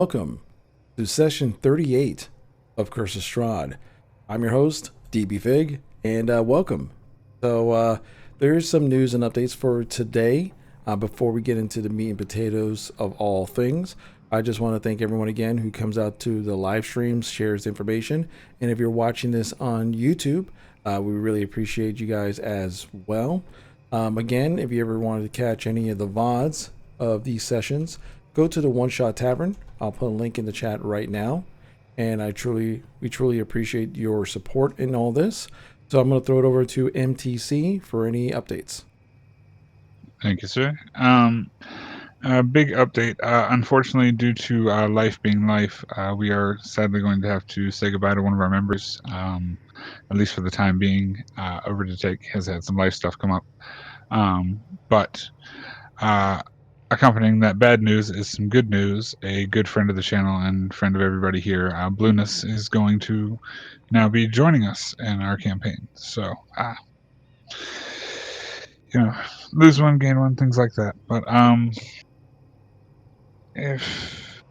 Welcome to session 38 of Curse of Strahd. I'm your host, DBFig, and welcome. There's some news and updates for today. Before we get into the meat and potatoes of all things, I just want to thank everyone again who comes out to the live streams, shares information, and if you're watching this on YouTube, we really appreciate you guys as well. Again, if you ever wanted to catch any of the VODs of these sessions, go to the One Shot Tavern. I'll put a link in the chat right now. And we truly appreciate your support in all this. So I'm going to throw it over to MTC for any updates. Thank you, sir. A big update. Unfortunately, due to life being life, we are sadly going to have to say goodbye to one of our members, at least for the time being. Over to Take has had some life stuff come up. But accompanying that bad news is some good news. A good friend of the channel and friend of everybody here, Blueness, is going to now be joining us in our campaign. So, lose one, gain one, things like that. But if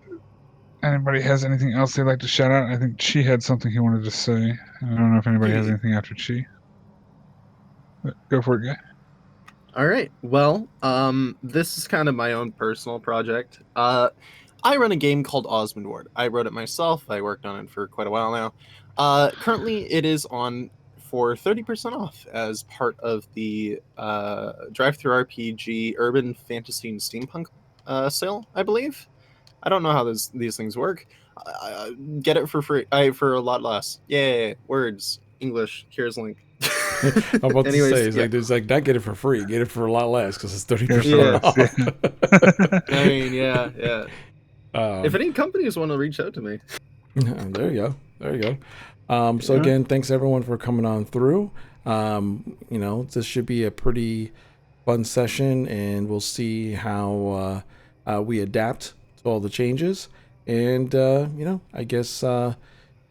anybody has anything else they'd like to shout out, I think Chi had something he wanted to say. I don't know if anybody has anything after Chi. But go for it, guy. All right. Well, this is kind of my own personal project. I run a game called Osmond Ward. I wrote it myself. I worked on it for quite a while now. Currently, it is on for 30% off as part of the Drive-Thru RPG Urban Fantasy and Steampunk sale, I believe. I don't know how these things work. Get it for free. For a lot less. Yay! Words. English. Here's link. I'm about to say, there's not get it for free, get it for a lot less because it's 30% off. I mean, yeah. If any companies want to reach out to me, there you go. So again, thanks everyone for coming on through. This should be a pretty fun session, and we'll see how we adapt to all the changes. And I guess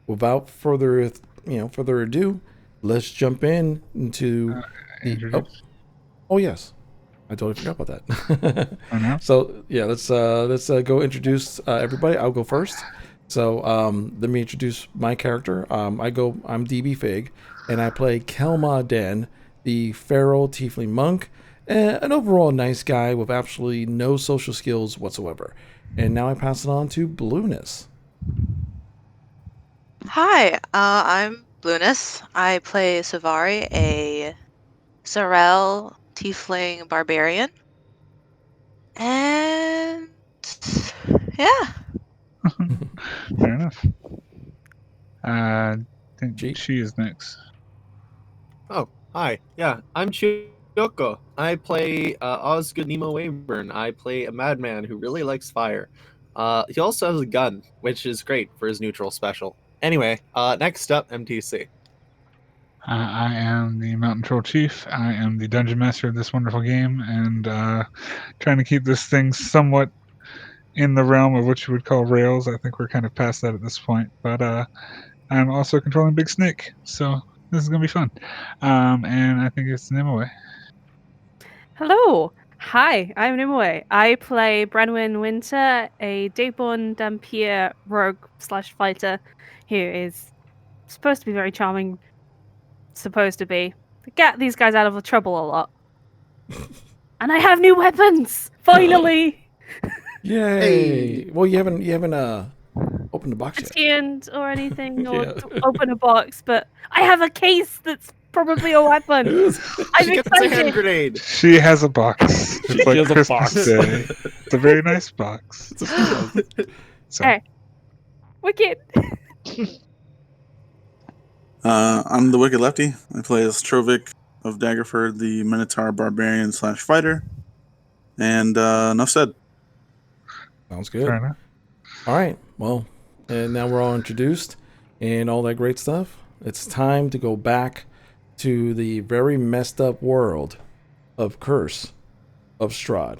without further ado, let's jump into Oh yes, I totally forgot about that. So yeah, let's go introduce everybody. I'll go first. So let me introduce my character. I'm DB Fig, and I play Kelma Den, the feral tiefling monk, an overall nice guy with absolutely no social skills whatsoever. And now I pass it on to Blueness. Hi, I'm Blueness. I play Savari, a Sorel tiefling barbarian. And yeah. Fair enough. I think she is next. Oh, hi. Yeah, I'm Chiyoko. I play Osgood Nemo Wayburn. I play a madman who really likes fire. He also has a gun, which is great for his neutral special. Anyway, next up, MTC. I am the Mountain Troll Chief. I am the Dungeon Master of this wonderful game, and trying to keep this thing somewhat in the realm of what you would call Rails. I think we're kind of past that at this point. But I'm also controlling Big Snake, so this is going to be fun. And I think it's Nimue. Hello. Hi, I'm Nimue. I play Brenwyn Winter, a Dayborn Dampier rogue/fighter who is supposed to be very charming. Supposed to be. Get these guys out of trouble a lot. And I have new weapons! Finally! Yay! Hey. Well, you haven't opened the box yet. Skinned or anything, or open a box, but I have a case that's probably a weapon. I'm excited. A hand grenade. She has a box. It's like Christmas Day. It's a very nice box. Hey, wicked. I'm the Wicked Lefty. I play as Trovik of Daggerford, the Minotaur barbarian / fighter. And enough said. Sounds good. All right. Well, and now we're all introduced and all that great stuff. It's time to go back to the very messed up world of Curse of Strahd.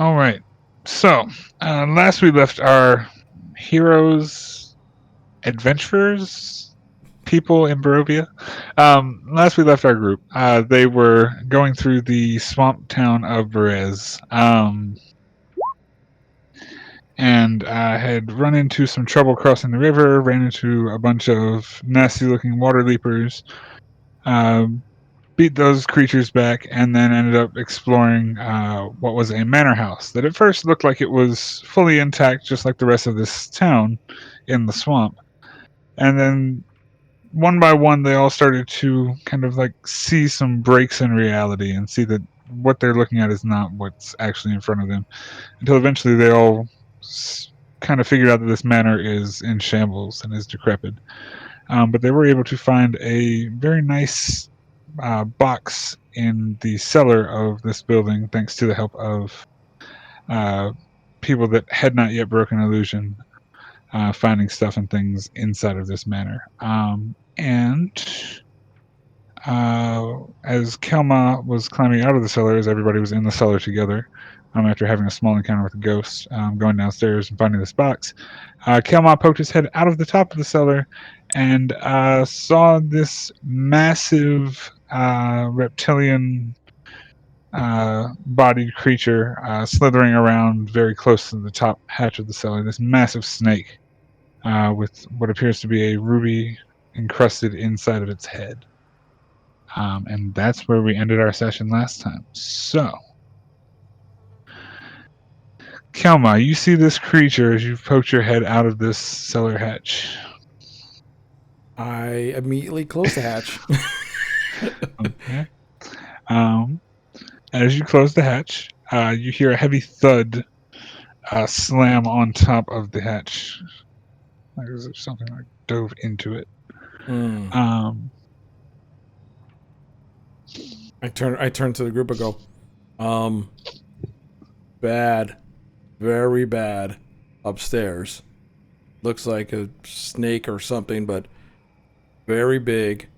All right. So, last we left our heroes, adventurers, people in Barovia. Last we left our group, they were going through the swamp town of Berez. And had run into some trouble crossing the river, ran into a bunch of nasty-looking water leapers, beat those creatures back, and then ended up exploring what was a manor house that at first looked like it was fully intact, just like the rest of this town in the swamp. And then one by one, they all started to kind of like see some breaks in reality and see that what they're looking at is not what's actually in front of them, until eventually they all kind of figured out that this manor is in shambles and is decrepit. But they were able to find a very nice box in the cellar of this building, thanks to the help of people that had not yet broken illusion, finding stuff and things inside of this manor. And as Kelma was climbing out of the cellar, as everybody was in the cellar together, after having a small encounter with a ghost, going downstairs and finding this box, Kelma poked his head out of the top of the cellar and saw this massive reptilian bodied creature slithering around very close to the top hatch of the cellar. This massive snake with what appears to be a ruby encrusted inside of its head. And that's where we ended our session last time. So, Kelma, you see this creature as you've poked your head out of this cellar hatch. I immediately close the hatch. Okay. As you close the hatch, you hear a heavy thud slam on top of the hatch. Like as if something like dove into it. I turn to the group and go, bad, very bad, upstairs. Looks like a snake or something, but very big.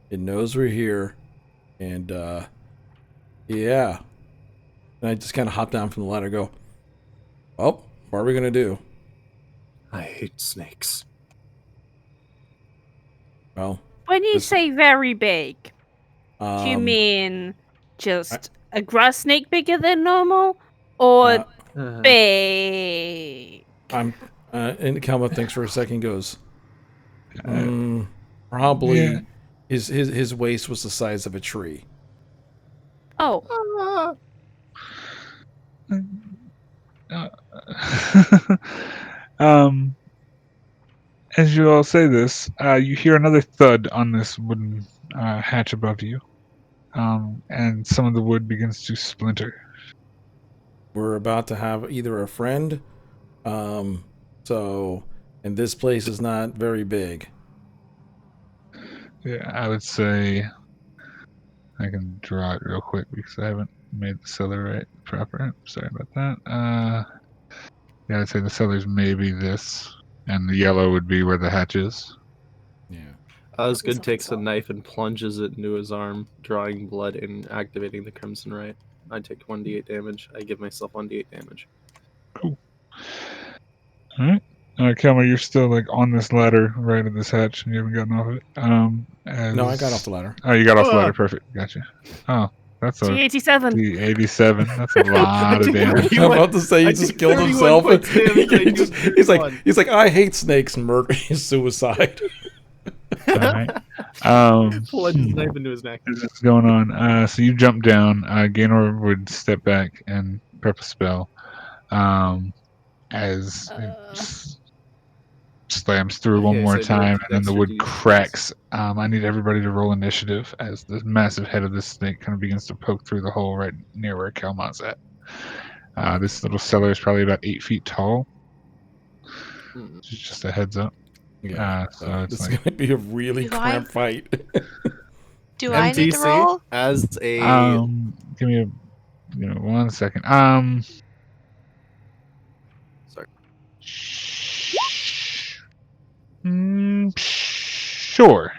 It knows we're here, and yeah. And I just kind of hop down from the ladder and go, oh, what are we gonna do? I hate snakes. Well, When you say very big, do you um, mean just a grass snake bigger than normal, or big? and Kelma thinks for a second, goes, probably Yeah. his waist was the size of a tree. Oh, As you all say this, you hear another thud on this wooden hatch above you, and some of the wood begins to splinter. We're about to have either a friend, and this place is not very big. Yeah, I would say I can draw it real quick because I haven't made the cellar proper. Sorry about that. Yeah, I'd say the cellar's maybe this, and the yellow would be where the hatch is. Yeah. Osgood takes a knife and plunges it into his arm, drawing blood and activating the Crimson Right. I take 1d8 damage. I give myself 1d8 damage. Cool. All right. Kelma, you're still like on this ladder right at this hatch, and you haven't gotten off it. No, I got off the ladder. Oh, you got off the ladder. Perfect. Gotcha. Oh, that's a G87. D87. That's a lot of damage. I'm about to say he just killed himself. He's like, I hate snakes and murder. He's suicide. All right. Plunge his knife into his neck. What's going on? So you jump down. Gaynor would step back and prep a spell. As it slams through one more time, and then the wood cracks. I need everybody to roll initiative as the massive head of this snake kind of begins to poke through the hole right near where Kelma's at. This little cellar is probably about 8 feet tall. Just a heads up. Yeah, so it's this like, is gonna be a really cramped fight. Do I need to roll? As a give me 1 second. Sorry. Sure.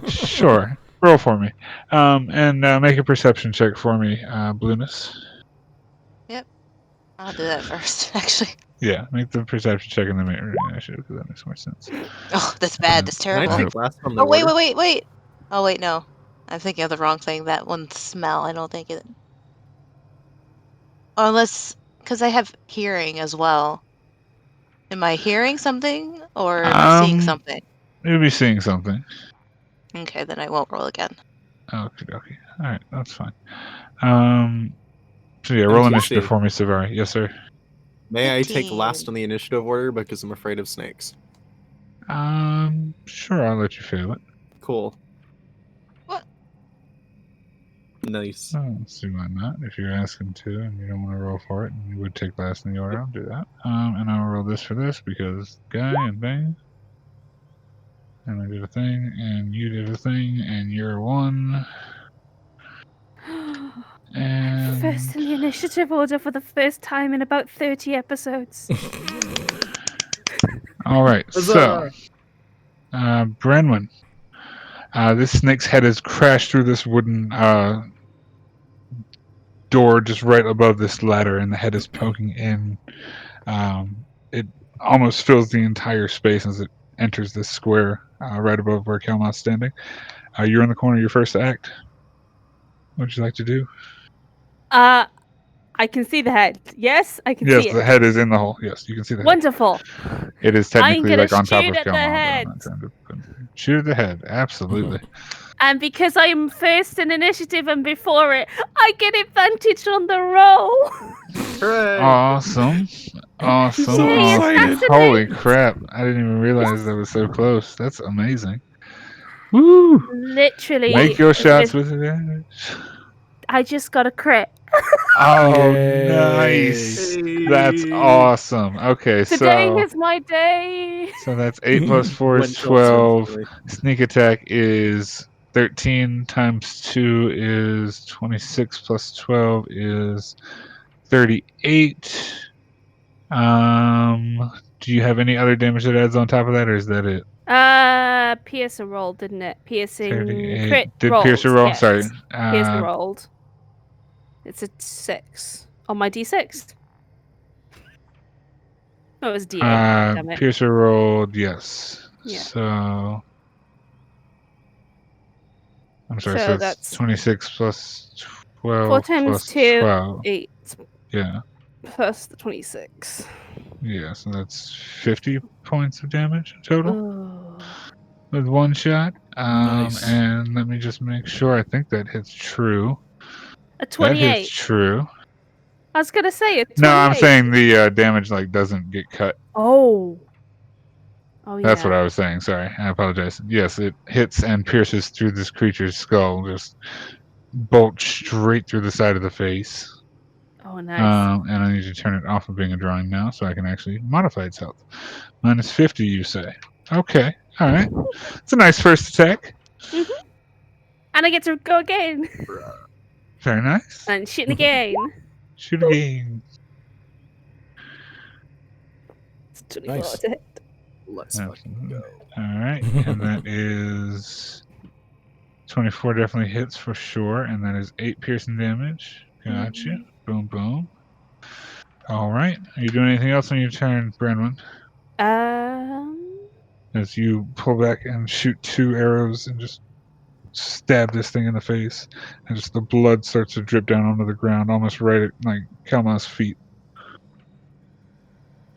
Sure. Roll for me. And make a perception check for me, Blueness. I'll do that first, actually. Yeah, make the perception check in the mirror initiative because that makes more sense. Oh, that's bad. That's Can I terrible. take last on the Oh, wait. order? Oh, wait, no. I'm thinking of the wrong thing. That one smell. I don't think it. Unless, because I have hearing as well. Am I hearing something or am I seeing something? You'll be seeing something. Okay, then I won't roll again. Okay. All right, that's fine. So yeah, roll MTC. initiative for me, Savari. Yes, sir. May I take 15. last on the initiative order because I'm afraid of snakes? Sure, I'll let you fail it. Cool. What? Nice. Let's do mine that. If you're asking to and you don't want to roll for it, and you would take last in the order, I'll do that. And I'll roll this for this because guy and bang. And I did a thing, and you did a thing, and you're one. And First in the initiative order for the first time in about 30 episodes. all right, so Brenwyn, this snake's head has crashed through this wooden door just right above this ladder, and the head is poking in. It almost fills the entire space as it enters this square right above where Kelma's standing. You're in the corner of your first act. What would you like to do? I can see the head. Yes, I can Yes, see it. the head is in the hole. Yes, you can see the head. Wonderful. It is I'm technically gonna like on top shoot of at the Kelma, but I'm head. not trying to shoot at the head. Absolutely. And because I'm first in initiative and before it, I get advantage on the roll. Hooray! Awesome. Awesome. Yay, Awesome. assassinate! Holy crap. I didn't even realize that was so close. That's amazing. Woo! Literally. Make your shots with advantage. I just got a crit. Oh, Yay. nice. That's awesome. Okay, Today so is my day. so that's 8 plus 4 is Went so 12. smoothly. Sneak attack is 13 times 2 is 26 plus 12 is 38. Do you have any other damage that adds on top of that, or is that it? Piercer rolled, didn't it? Piercing 38. crit Did rolled. Piercer roll? Yes. Sorry. Piercer rolled. It's a 6 on my d6. Oh, it was d8. Damn it. Piercer rolled, yes. Yeah. So I'm sorry, So so that's that's 26 plus 12 4 times plus 2, 12. 8 Yeah. plus the 26. Yeah, so that's 50 points of damage total Oh. with one shot. Nice. And let me just make sure. I think that hits true. A That 28. hits true. I was gonna say a 28. No, I'm saying the damage doesn't get cut. Oh. Oh yeah. That's what I was saying. Sorry, I apologize. Yes, it hits and pierces through this creature's skull, just bolt straight through the side of the face. Oh nice. And I need to turn it off of being a drawing now, so I can actually modify its health. Minus 50, you say? Okay, all right. It's a nice first attack. And I get to go again. Very nice. And shoot again. Shoot again. It's 24 Nice. to hit. Let's fucking go. All right, and that is 24. Definitely hits for sure, and that is 8 piercing damage. Gotcha. Boom, boom. All right. Are you doing anything else on your turn, Brenwyn? As you pull back and shoot 2 arrows and just stab this thing in the face, and just the blood starts to drip down onto the ground, almost right at Kelma's feet.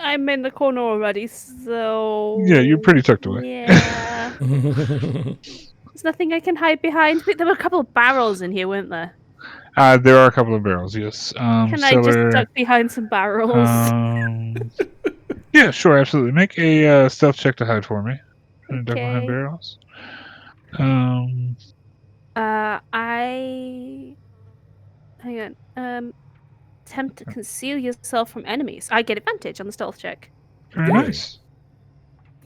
I'm in the corner already, so Yeah, you're pretty tucked away. Yeah. There's nothing I can hide behind. But there were a couple of barrels in here, weren't there? There are a couple of barrels, yes. Can I just duck behind some barrels? Yeah, sure, absolutely. Make a stealth check to hide for me. Duck behind Okay. barrels. Hang on. Attempt to conceal yourself from enemies. I get advantage on the stealth check. Very nice.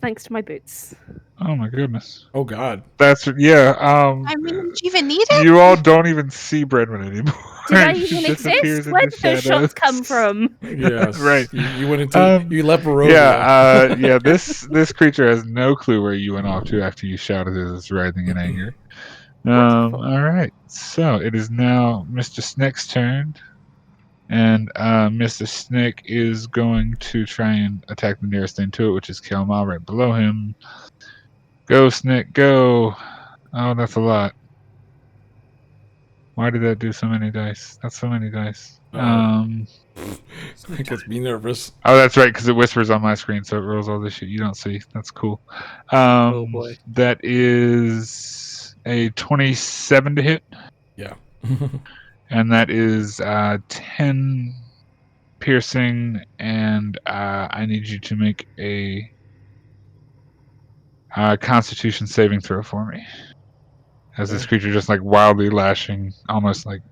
Thanks to my boots. Oh my goodness. Oh God. That's yeah. I mean, did you even need it? You all don't even see Brenwyn anymore. Did I She even disappears exist? in Where the did those shots come shadows. from? Yes. Right. You went into you left Barovia. Yeah. This creature has no clue where you went off to after you shouted as it's writhing in anger. Wonderful. All right. So it is now Mr. Sneck's turn. And Mr. Snake is going to try and attack the nearest thing to it, which is Kelma right below him. Go, Snake, go! Oh, that's a lot. Why did that do so many dice? That's so many dice. It gets me nervous. Oh, that's right, because it whispers on my screen, so it rolls all this shit you don't see. That's cool. Oh boy. That is a 27 to hit, Yeah. and that is 10 piercing, and I need you to make a Constitution saving throw for me. As this creature just like wildly lashing, almost like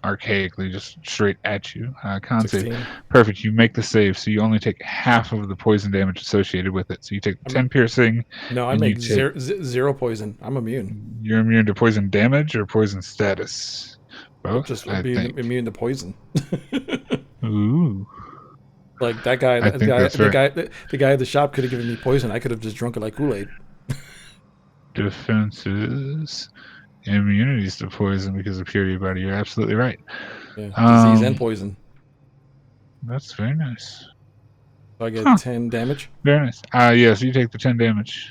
archaically, just straight at you. Con save. 16. Perfect. You make the save, so you only take half of the poison damage associated with it. So you take 10 piercing. No, I and you make zero poison. I'm immune. You're immune to poison damage or poison status? Both, Just I think. immune to poison. Ooh. Like that guy, I think that's fair. the guy at the shop could have given me poison. I could have just drunk it like Kool-Aid. Defenses, immunities to poison because of purity of body. You're absolutely right. Yeah, disease and poison. That's very nice. So I get 10 damage. Very nice. Yes, you take the 10 damage.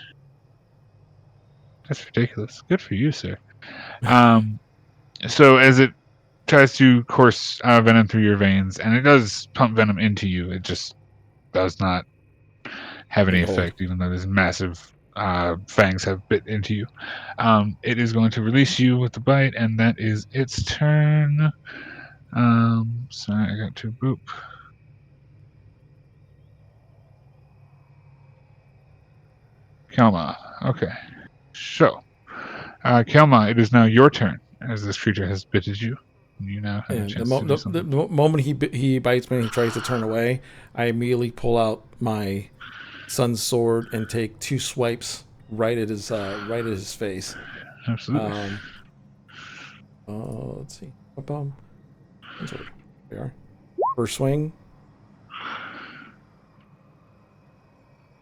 That's ridiculous. Good for you, sir. So as it tries to course venom through your veins, and it does pump venom into you, it just does not have any effect, even though these massive fangs have bit into you. It is going to release you with the bite, and that is its turn. Sorry, I got to boop. Kelma. Okay. So, Kelma, it is now your turn, as this creature has bitted you. You now have a chance to do something. The moment he bites me and he tries to turn away, I immediately pull out my son's sword and take 2 swipes right at his face. Absolutely. Let's see. Sword. There we are. First swing.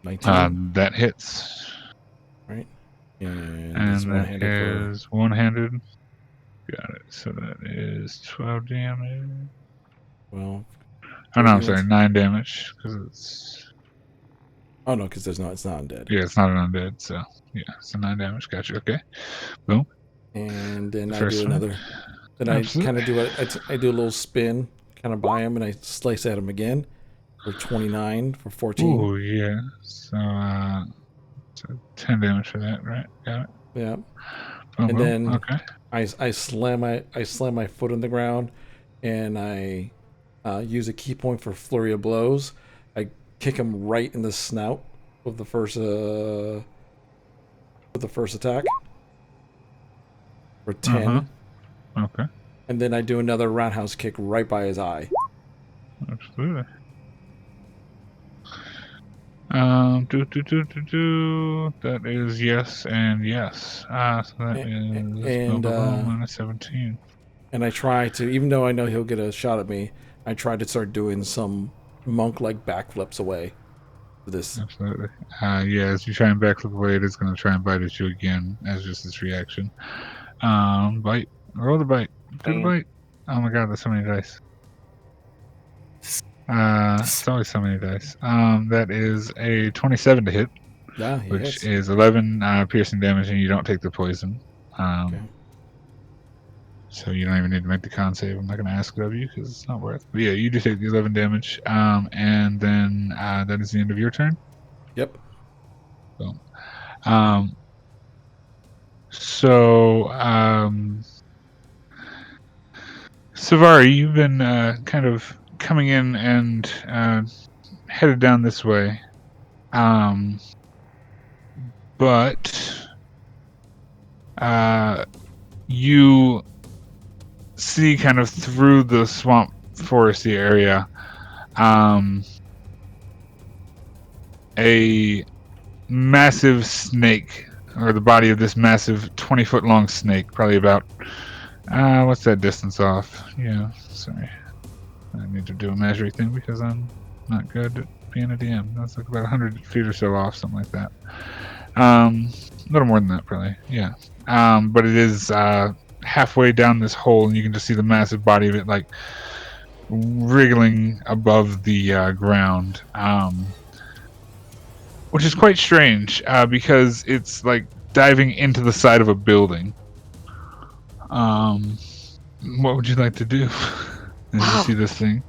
19. That hits. Right. And that is one-handed. Got it. So that is 12 damage. Well. Oh no, I'm sorry, 9 damage because it's. Oh no, because it's not undead. Yeah, it's not an undead. So yeah, so 9 damage. Gotcha. Okay. Boom. And then I do another. Then I kind of do I do a little spin, kind of by him, and I slice at him again for 29 for 14. Oh yeah. So 10 damage for that, right? Got it. Yeah. Boom, and then okay. I slam my foot on the ground, and I use a key point for flurry of blows. I kick him right in the snout with the first attack for 10. Okay. And then I do another roundhouse kick right by his eye. Absolutely. That is yes and yes. So that is minus 17. And I try to, even though I know he'll get a shot at me, I try to start doing some monk-like backflips away. This. Absolutely. As you try and backflip away, it is going to try and bite at you again as just its reaction. Bite. Roll the bite. Do the bite. Oh my god, there's so many dice. It's always so many dice. That is a 27 to hit. Yeah, which is 11 piercing damage, and you don't take the poison. Okay. So you don't even need to make the con save. I'm not going to ask it of you because it's not worth it. But yeah, you do take the 11 damage. And then that is the end of your turn. Yep. Boom. Savari, you've been kind of coming in and headed down this way. But you see kind of through the swamp foresty area a massive snake, or the body of this massive 20-foot long snake, probably about what's that distance off? Yeah, sorry, I need to do a measuring thing because I'm not good at being a DM. That's like about 100 feet or so off, something like that. A little more than that, probably. Yeah. But it is halfway down this hole, and you can just see the massive body of it like wriggling above the ground, which is quite strange because it's like diving into the side of a building. What would you like to do as you see this thing?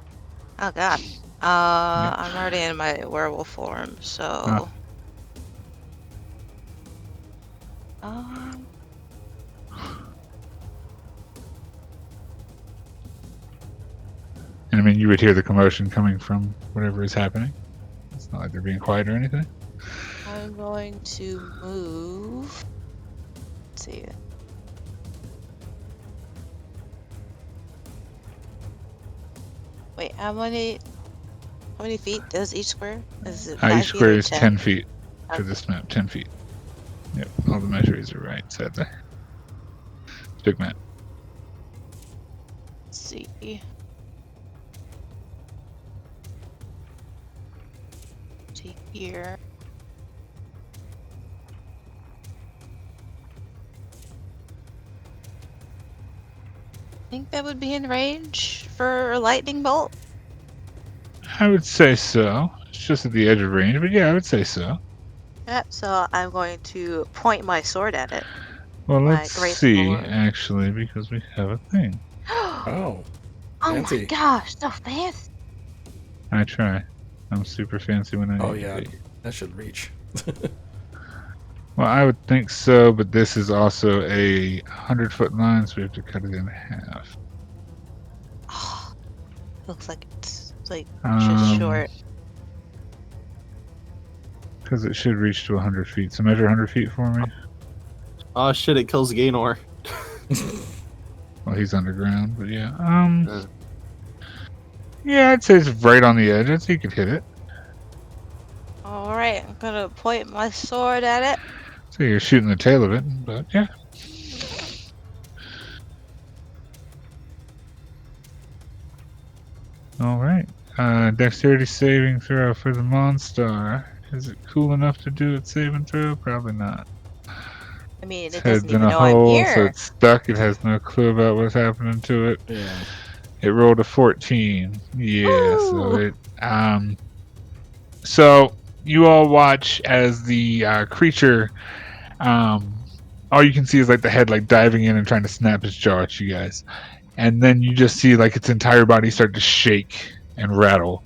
Oh god. I'm already in my werewolf form, so. And I mean, you would hear the commotion coming from whatever is happening. It's not like they're being quiet or anything. I'm going to move. Let's see. Wait, how many feet does each square? Is it 5 Each square feet or is 10 feet for this map. 10 feet. Yep, all the measures are right, sadly. It's a big map. Let's see. See here. I think that would be in range for a lightning bolt. I would say so. It's just at the edge of range, but yeah, I would say so. Yep, so I'm going to point my sword at it. Well, My let's great see, sword. actually, because we have a thing. Oh, Oh my fancy. gosh, so fancy. I try. I'm super fancy when I Oh need to yeah, be. that should reach. Well, I would think so, but this is also a 100-foot line, so we have to cut it in half. Oh, looks like it's like Um, just short. Because it should reach to 100 feet. So measure 100 feet for me. Oh shit! It kills Gaynor. Well, he's underground, but yeah. Yeah, I'd say it's right on the edge. I'd say you could hit it. Alright, I'm gonna point my sword at it. So you're shooting the tail of it, but yeah. Alright. Dexterity saving throw for the Monstar. Is it cool enough to do its saving throw? Probably not. I mean, Its it doesn't head's in even a know I'm hole, so here. it's stuck. It has no clue about what's happening to it. Yeah. It rolled a 14. Yeah, so Woo! it so you all watch as the creature all you can see is like the head like diving in and trying to snap its jaw at you guys. And then you just see like its entire body start to shake and rattle.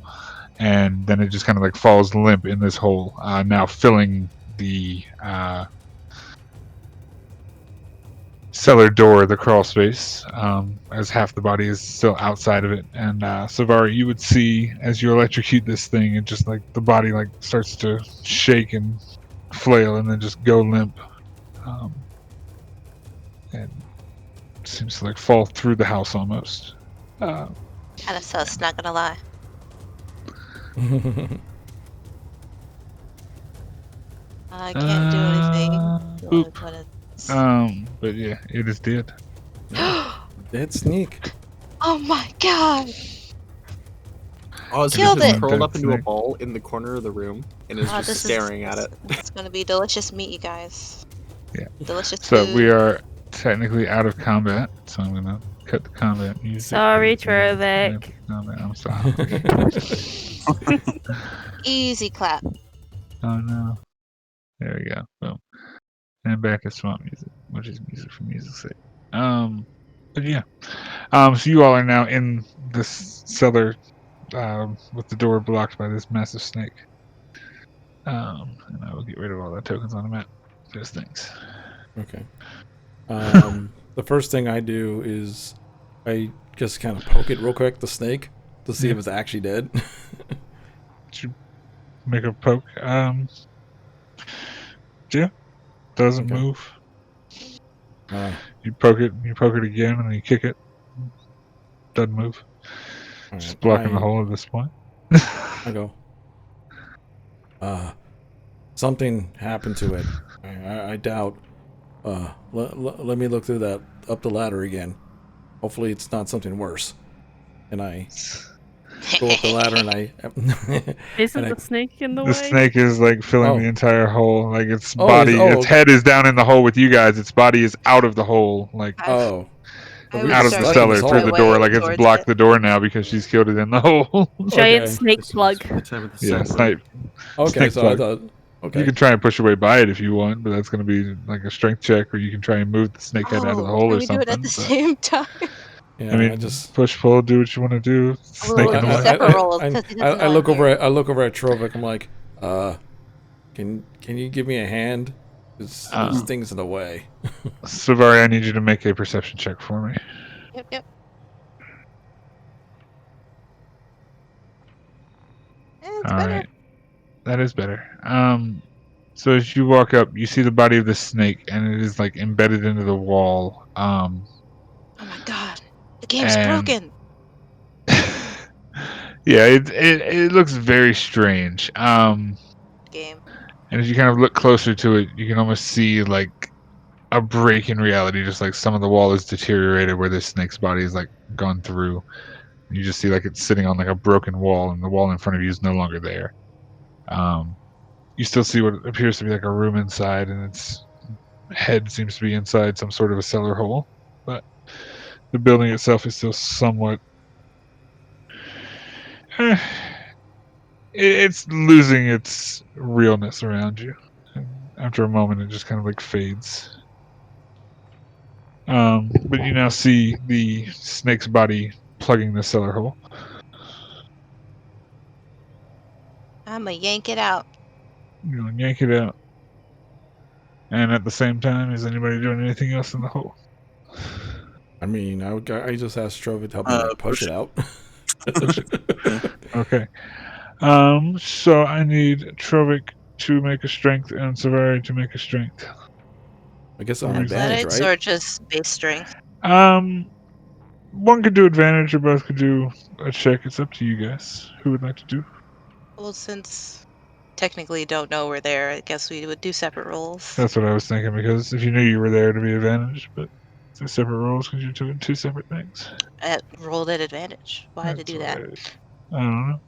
And then it just kind of like falls limp in this hole, now filling the cellar door, the crawl space, as half the body is still outside of it. And Savari, you would see as you electrocute this thing, it just like the body like starts to shake and flail and then just go limp. And seems to like fall through the house almost. Kinda sus, not gonna lie. I can't do anything. Boop. But it's- But yeah, it is dead. Dead sneak. Oh my god! Oz Killed just it. curled up into a Snake. ball in the corner of the room and is just staring at it. It's gonna be delicious meat, you guys. Yeah. Delicious So food. we are technically out of combat, so I'm gonna cut the combat music. Sorry, Trovic. I'm sorry. Easy clap. Oh no. There we go. Boom. And back at swamp music, which is music for music's sake. But yeah. So you all are now in this cellar, with the door blocked by this massive snake. And I will get rid of all the tokens on the map. Those things. Okay. The first thing I do is I just kind of poke it real quick, the snake, to see if it's actually dead. Did you make a poke? Yeah. Doesn't Okay. move. Uh, You poke it again, and then you kick it. Doesn't move. all Just right, blocking the hole at this point. I go. Something happened to it. I doubt. Let me look through that up the ladder again. Hopefully it's not something worse. And I go up the ladder and I. Isn't And the snake in the The way? snake is like filling Oh. the entire hole. Like its Oh, body, is- oh, its head is down in the hole with you guys. Its body is out of the hole. Like Oh, I We would out of just the start left in cellar this through hall. the door, away like it's towards blocked it. the door now because she's killed it in the hole. Giant Okay. snake plug. Yeah, snipe. Okay, Snake so plug. I thought. Okay. You can try and push your way by it if you want, but that's going to be like a strength check, or you can try and move the snake head out of the hole Can or we do it something. at the but, same time? Yeah, I mean, I just. push, pull, do what you want to do. Well, Snake we'll in the do way. separate rolls, 'cause he doesn't I know look I'm over here. at Trovik. I'm like, can you give me a hand? This thing's in the way. Savari, I need you to make a perception check for me. Yep. It's All better. right, that is better. So as you walk up, you see the body of the snake, and it is like embedded into the wall. Oh my god. The game's And broken. yeah, it looks very strange. Game. And as you kind of look closer to it, you can almost see like a break in reality, just like some of the wall is deteriorated where this snake's body is like gone through. You just see like it's sitting on like a broken wall, and the wall in front of you is no longer there. You still see what appears to be like a room inside, and its head seems to be inside some sort of a cellar hole. But the building itself is still somewhat. It's losing its realness around you. And after a moment, it just kind of like fades. But you now see the snake's body plugging the cellar hole. I'm gonna yank it out. You know, yank it out. And at the same time, is anybody doing anything else in the hole? I mean, I just asked Trovik to help me like push it out. Okay. So I need Trovik to make a strength and Savari to make a strength. I guess I'm advantage, Athletics right? or just base strength? One could do advantage, or both could do a check. It's up to you guys. Who would like to do? Well, since technically don't know we're there, I guess we would do separate rolls. That's what I was thinking, because if you knew you were there, to be advantage, but two separate rolls because you're doing two separate things. I rolled at advantage. Why to do that? I don't know.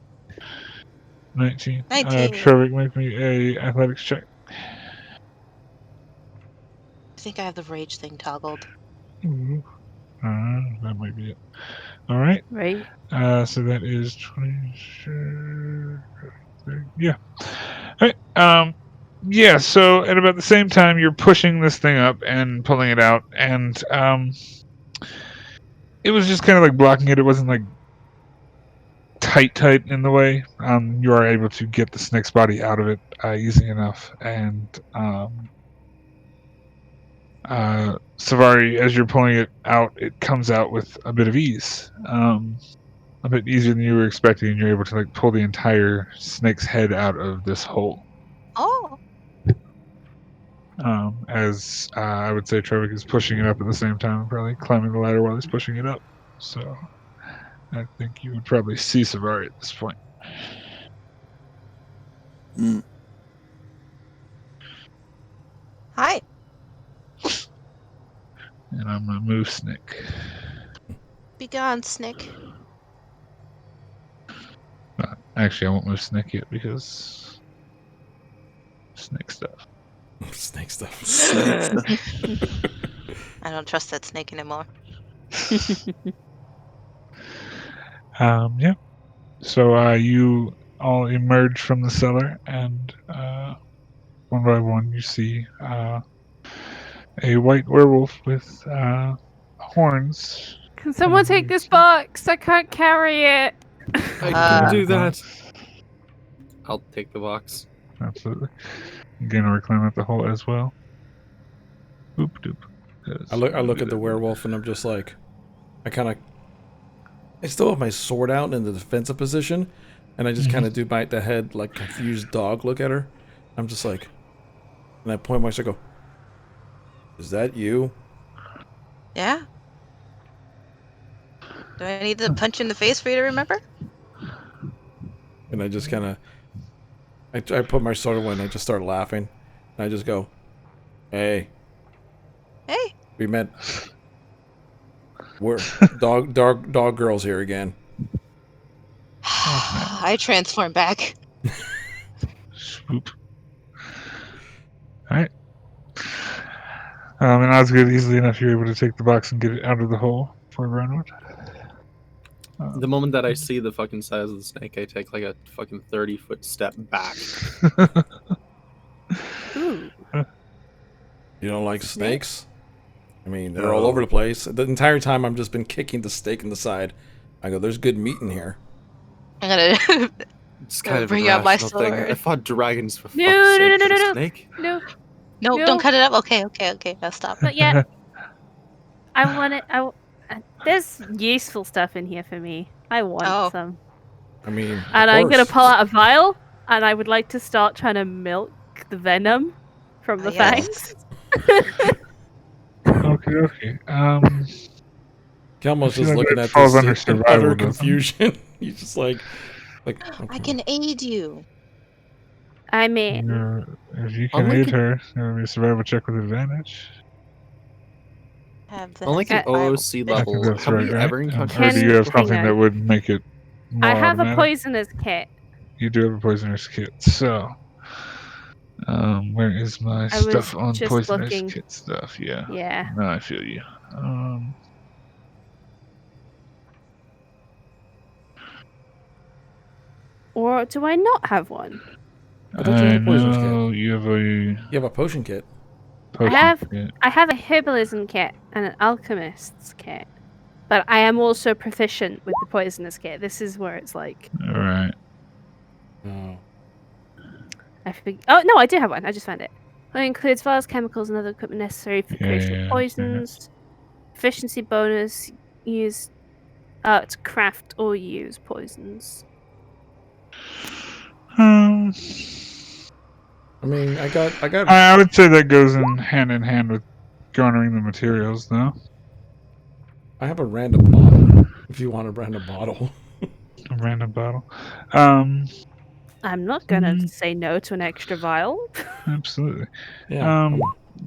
19. 19. Trovik, make me a athletics check. I think I have the rage thing toggled. Ooh. That might be it. All right. Right. So that is 20. Yeah. All right. Yeah. So at about the same time, you're pushing this thing up and pulling it out, and it was just kind of like blocking it. It wasn't like tight in the way. You are able to get the snake's body out of it easy enough, and Savari, as you're pulling it out, it comes out with a bit of ease. A bit easier than you were expecting, and you're able to like pull the entire snake's head out of this hole. Oh. As I would say, Trovik is pushing it up at the same time, probably climbing the ladder while he's pushing it up. So I think you would probably see Savari at this point. Hi. And I'm gonna move Snick. Be gone, Snick. Actually, I won't move Snick yet because snake stuff. Snake stuff. I don't trust that snake anymore. Yeah. So you all emerge from the cellar, and one by one you see a white werewolf with horns. Can someone take this box? I can't carry it. I can do Uh, that. I'll take the box. Absolutely. Gainor climb up the hole as well. Boop doop. I look at the werewolf and I'm just like, I still have my sword out in the defensive position, and I just kind of do bite the head like confused dog look at her. I'm just like, and I point my sword, go, is that you? Yeah. Do I need to punch in the face for you to remember? And I just kind of, I put my sword away and I just start laughing, and I just go, hey, we met. We're dog girls here again. I transform back. Swoop. Alright. And Osgood, easily enough, you're able to take the box and get it out of the hole for Brownwood. The moment that I see the fucking size of the snake, I take like a fucking 30-foot step back. Ooh. You don't like Snake? snakes? I mean, they're all over the place. The entire time I've just been kicking the steak in the side. I go, there's good meat in here. I'm gonna It's kind of bring a out my rational thing. I sword. fought dragons for fuck's No, sake. no, but no, a no. snake? No, No, No. don't cut it up. Okay. Now stop. but yet I want it. There's useful stuff in here for me. I want Oh. some. I mean, And of I'm gonna course. pull out a vial, and I would like to start trying to milk the venom from the fangs. Okay. Kelmo's I feel just like looking that at falls this under in survival, utter doesn't it? confusion. He's just like I okay. can aid you. I mean, If you can Unlike aid a- her, it will be a survival check with advantage. Have the Unlike an survival OOC I think level, that's have right, we right? ever encountered Or do you have Hang something on. that would make it more I have automatic? a poisoner's kit. You do have a poisoner's kit, so where is my I was stuff on just poisoner's looking. kit stuff? Yeah. Yeah. No, I feel you. Or do I not have one? I thought you had a poisoner's kit. No, you have a You have a potion kit. potion kit. I have a herbalism kit and an alchemist's kit. But I am also proficient with the poisoner's kit. This is where it's like All right. Oh. Oh no, I do have one. I just found it. It includes vials, chemicals, and other equipment necessary for Yeah, creation yeah, of yeah, poisons. Efficiency bonus used to craft or use poisons. Um, I mean, I got. I would say that goes in hand with garnering the materials, though. I have a random bottle. If you want a random bottle. A random bottle. I'm not gonna say no to an extra vial. Absolutely. Yeah.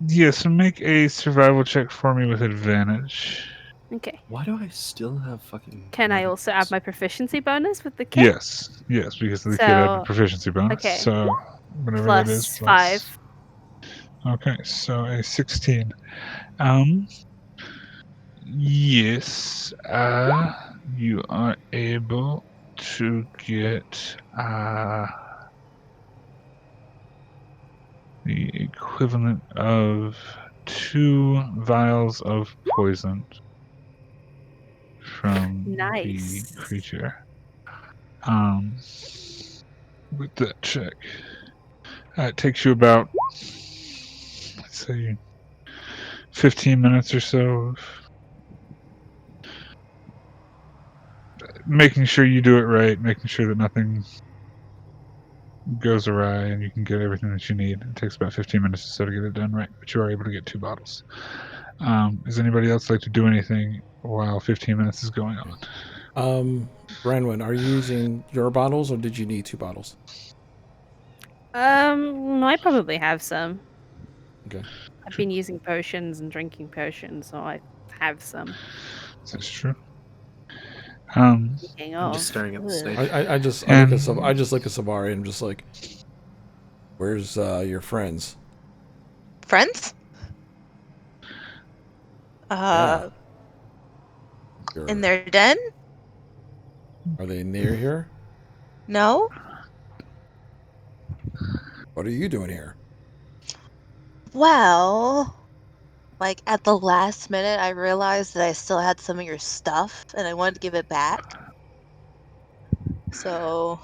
Yeah, so make a survival check for me with advantage. Okay. Why do I still have fucking... Can I also add my proficiency bonus with the kit? Yes, because the kid had a So, proficiency bonus. okay. So whatever Plus that is. 5. Okay, so a 16. Yes, you are able to get the equivalent of 2 vials of poison from Nice. the creature. With that check, it takes you about, let's say, 15 minutes or so of making sure you do it right, making sure that nothing goes awry, and you can get everything that you need. It takes about 15 minutes or so to get it done right, but you are able to get 2 bottles. Does anybody else like to do anything while 15 minutes is going on? Branwyn, are you using your bottles or did you need 2 bottles? I probably have some. Okay. I've been using potions and drinking potions, so I have some. That's true. I'm just staring at the snake. I just look at Savari and I'm just like, where's your friends? Friends? Yeah. In their den? Are they near here? No? What are you doing here? Well, like at the last minute, I realized that I still had some of your stuff and I wanted to give it back. So.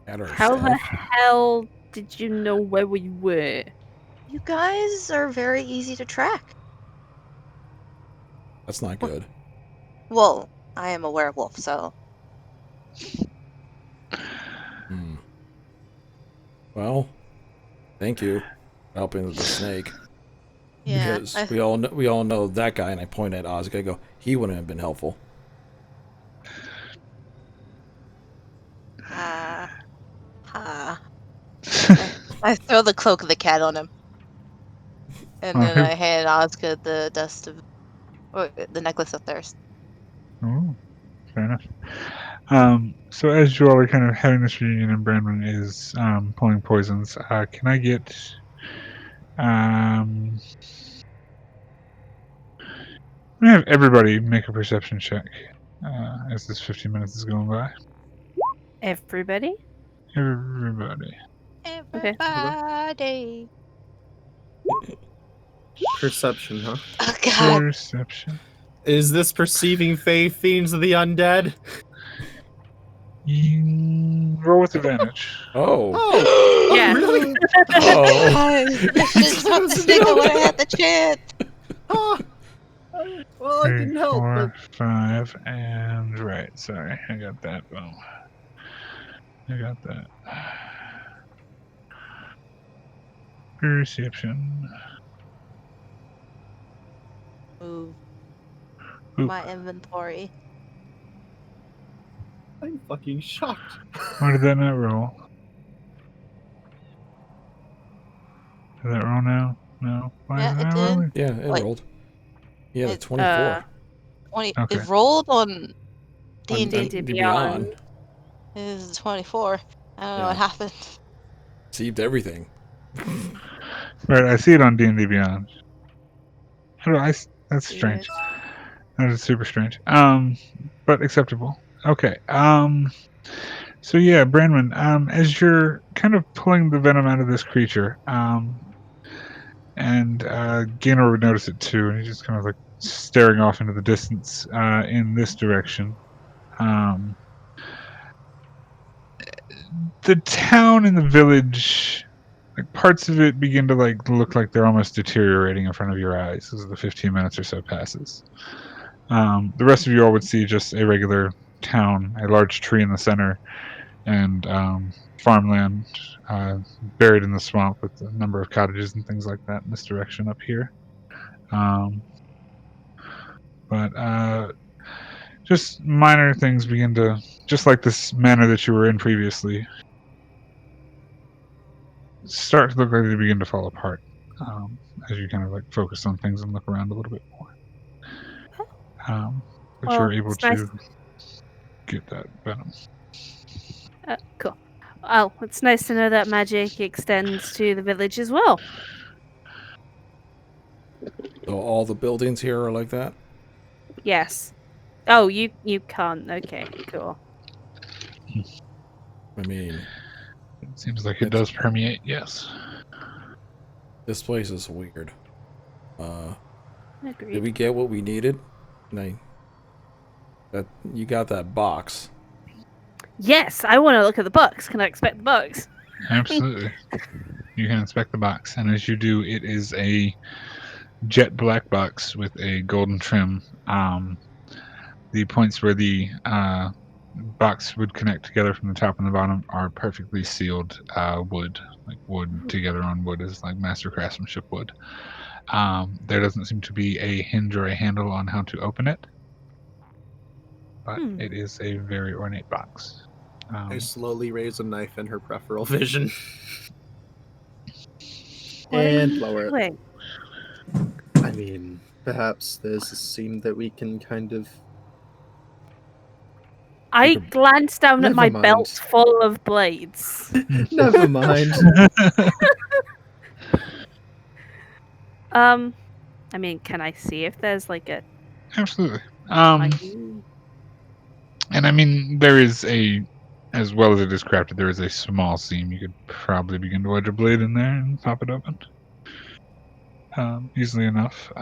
How the hell did you know where we were? You guys are very easy to track. That's not good. Well, I am a werewolf, so. Well, thank you for helping with the snake. Yeah. Because we all know that guy, and I point at Ozzy. I go, he wouldn't have been helpful. I throw the cloak of the cat on him. And then I hand Osgood the dust of... or the necklace of thirst. Oh, fair enough. So as you all are kind of having this reunion and Brandon is pulling poisons, can I get I'm gonna have everybody make a perception check as this 15 minutes is going by. Everybody? Everybody. Everybody. Perception, huh? Oh God. Perception. Is this perceiving Fey fiends of the undead? Roll with advantage. Oh. Oh, Yeah. really? Oh. I should talk to Snickle when I had the chance. Oh. Well, I 3, didn't help, 4, but 5, and right. Sorry, I got that. Boom. I got that. Perception. Move Oop. my inventory. I'm fucking shocked. Why did that not roll? Did that roll now? No. Why Yeah, isn't it that did. rolling? Yeah, it Wait. rolled. Yeah, It- 24. 20. Okay. It rolled on On D&D. D&D Beyond. Beyond. It is 24. I don't know Yeah. what happened. Received everything. Right, I see it on D&D Beyond. That's strange. That is super strange. But acceptable. Okay. So yeah, Branwen, as you're kind of pulling the venom out of this creature, and Gaynor would notice it too, and he's just kind of like staring off into the distance in this direction. The town and the village, like parts of it begin to like look like they're almost deteriorating in front of your eyes as the 15 minutes or so passes. The rest of you all would see just a regular town, a large tree in the center, and farmland buried in the swamp with a number of cottages and things like that in this direction up here. But just minor things begin to, just like this manor that you were in previously, start to look like they begin to fall apart as you kind of like focus on things and look around a little bit more. But Well, you're able it's nice. to get that venom. Cool. Oh, it's nice to know that magic extends to the village as well. So all the buildings here are like that? Yes. Oh, you can't. Okay, cool. I mean, It seems like it does permeate, yes. this place is weird. Did Agreed. we get what we needed? That you got that box. Yes, I want to look at the box. Can I expect the box? Absolutely. You can inspect the box, and as you do, it is a jet black box with a golden trim. The points where the box would connect together from the top and the bottom are perfectly sealed wood, like wood together on wood is like master craftsmanship wood. There doesn't seem to be a hinge or a handle on how to open it, but it is a very ornate box. I slowly raise a knife in her peripheral vision. And lower it. Wait. I mean, perhaps there's a seam that we can kind of... I glanced down at Never my mind. belt full of blades. Never mind. I mean, can I see if there's like a Absolutely. tiny... And I mean, there is a, as well as it is crafted, there is a small seam. You could probably begin to wedge a blade in there and pop it open. Easily enough.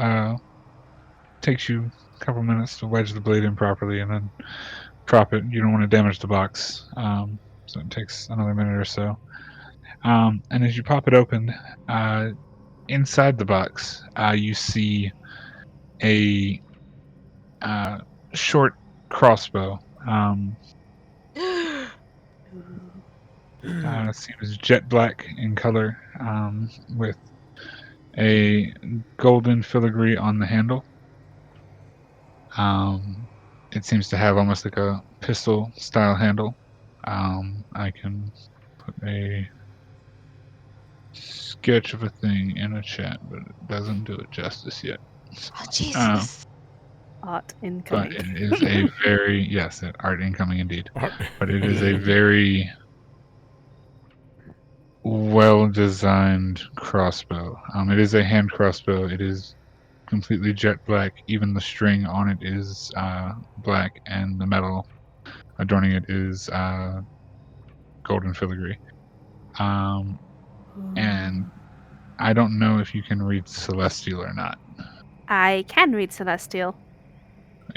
Takes you a couple minutes to wedge the blade in properly and then prop it. You don't want to damage the box, so it takes another minute or so. And as you pop it open, inside the box, you see a short crossbow. Seems jet black in color, with a golden filigree on the handle. It seems to have almost like a pistol style handle. I can put a sketch of a thing in a chat, but it doesn't do it justice yet. Oh, Jesus. Art But incoming. it is a very, yes, art incoming indeed. But it is a very well-designed crossbow. It is a hand crossbow. It is completely jet black. Even the string on it is black, and the metal adorning it is golden filigree. And I don't know if you can read Celestial or not. I can read Celestial.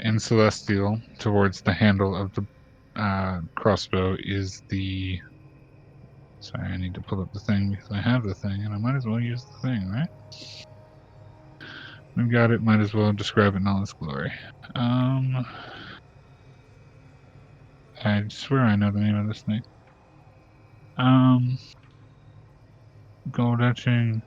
In Celestial, towards the handle of the crossbow is the... Sorry, I need to pull up the thing because I have the thing, and I might as well use the thing, right? We've got it, might as well describe it in all its glory. I swear I know the name of this thing. Gold etching.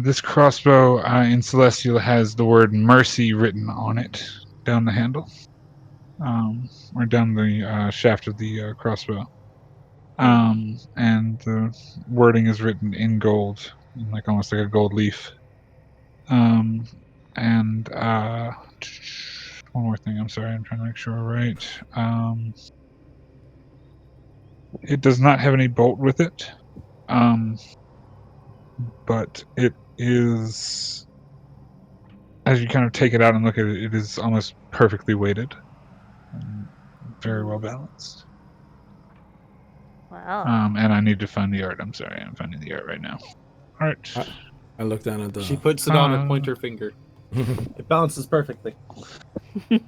This crossbow in Celestial has the word mercy written on it down the handle. Or down the shaft of the crossbow. And the wording is written in gold, like almost like a gold leaf. And one more thing, I'm sorry, I'm trying to make sure we're right. It does not have any bolt with it. But it is, as you kind of take it out and look at it, it is almost perfectly weighted. And very well balanced. Wow. And I need to find the art. I'm sorry, I'm finding the art right now. Art. I looked down at the. She puts it on her pointer finger. It balances perfectly. As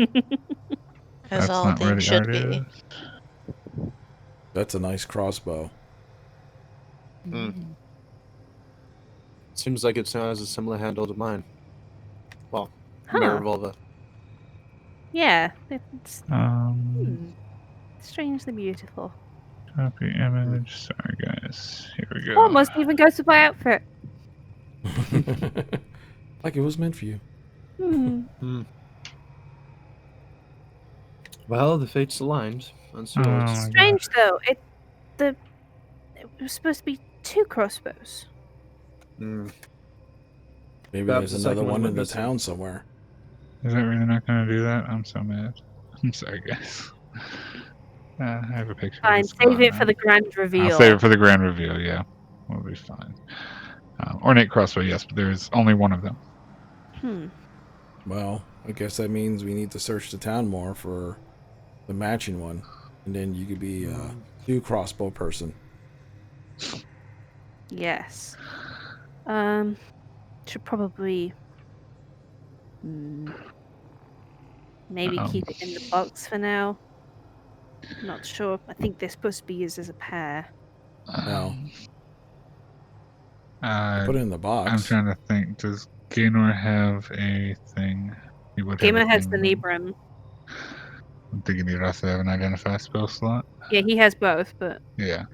That's all not where things the should art be. is. That's a nice crossbow. Seems like it has a similar handle to mine. Well, Huh. Maravolva. Yeah, it's Um, strangely beautiful. Copy image. Sorry, guys. Here we go. Almost even goes with my outfit. Like it was meant for you. Well, the fates aligned. That's Oh yours. my Strange though. It was supposed to be 2 crossbows. Maybe Perhaps there's the another second one one went in the missing. town somewhere. Is that really not going to do that? I'm so mad. I'm sorry, guys. I have a picture. Fine, save it for the grand reveal. I'll save it for the grand reveal, yeah. We'll be fine. Ornate crossbow, yes, but there's only one of them. Well, I guess that means we need to search the town more for the matching one. And then you could be a new crossbow person. Yes. Should probably maybe keep it in the box for now. Not sure. I think they're supposed to be used as a pair. No. Put it in the box. I'm trying to think. Does Gaynor have a thing? He would Gamer have a has thing the with him. Nebram. I'm thinking he'd also have an identify spell slot. Yeah, he has both, but Yeah.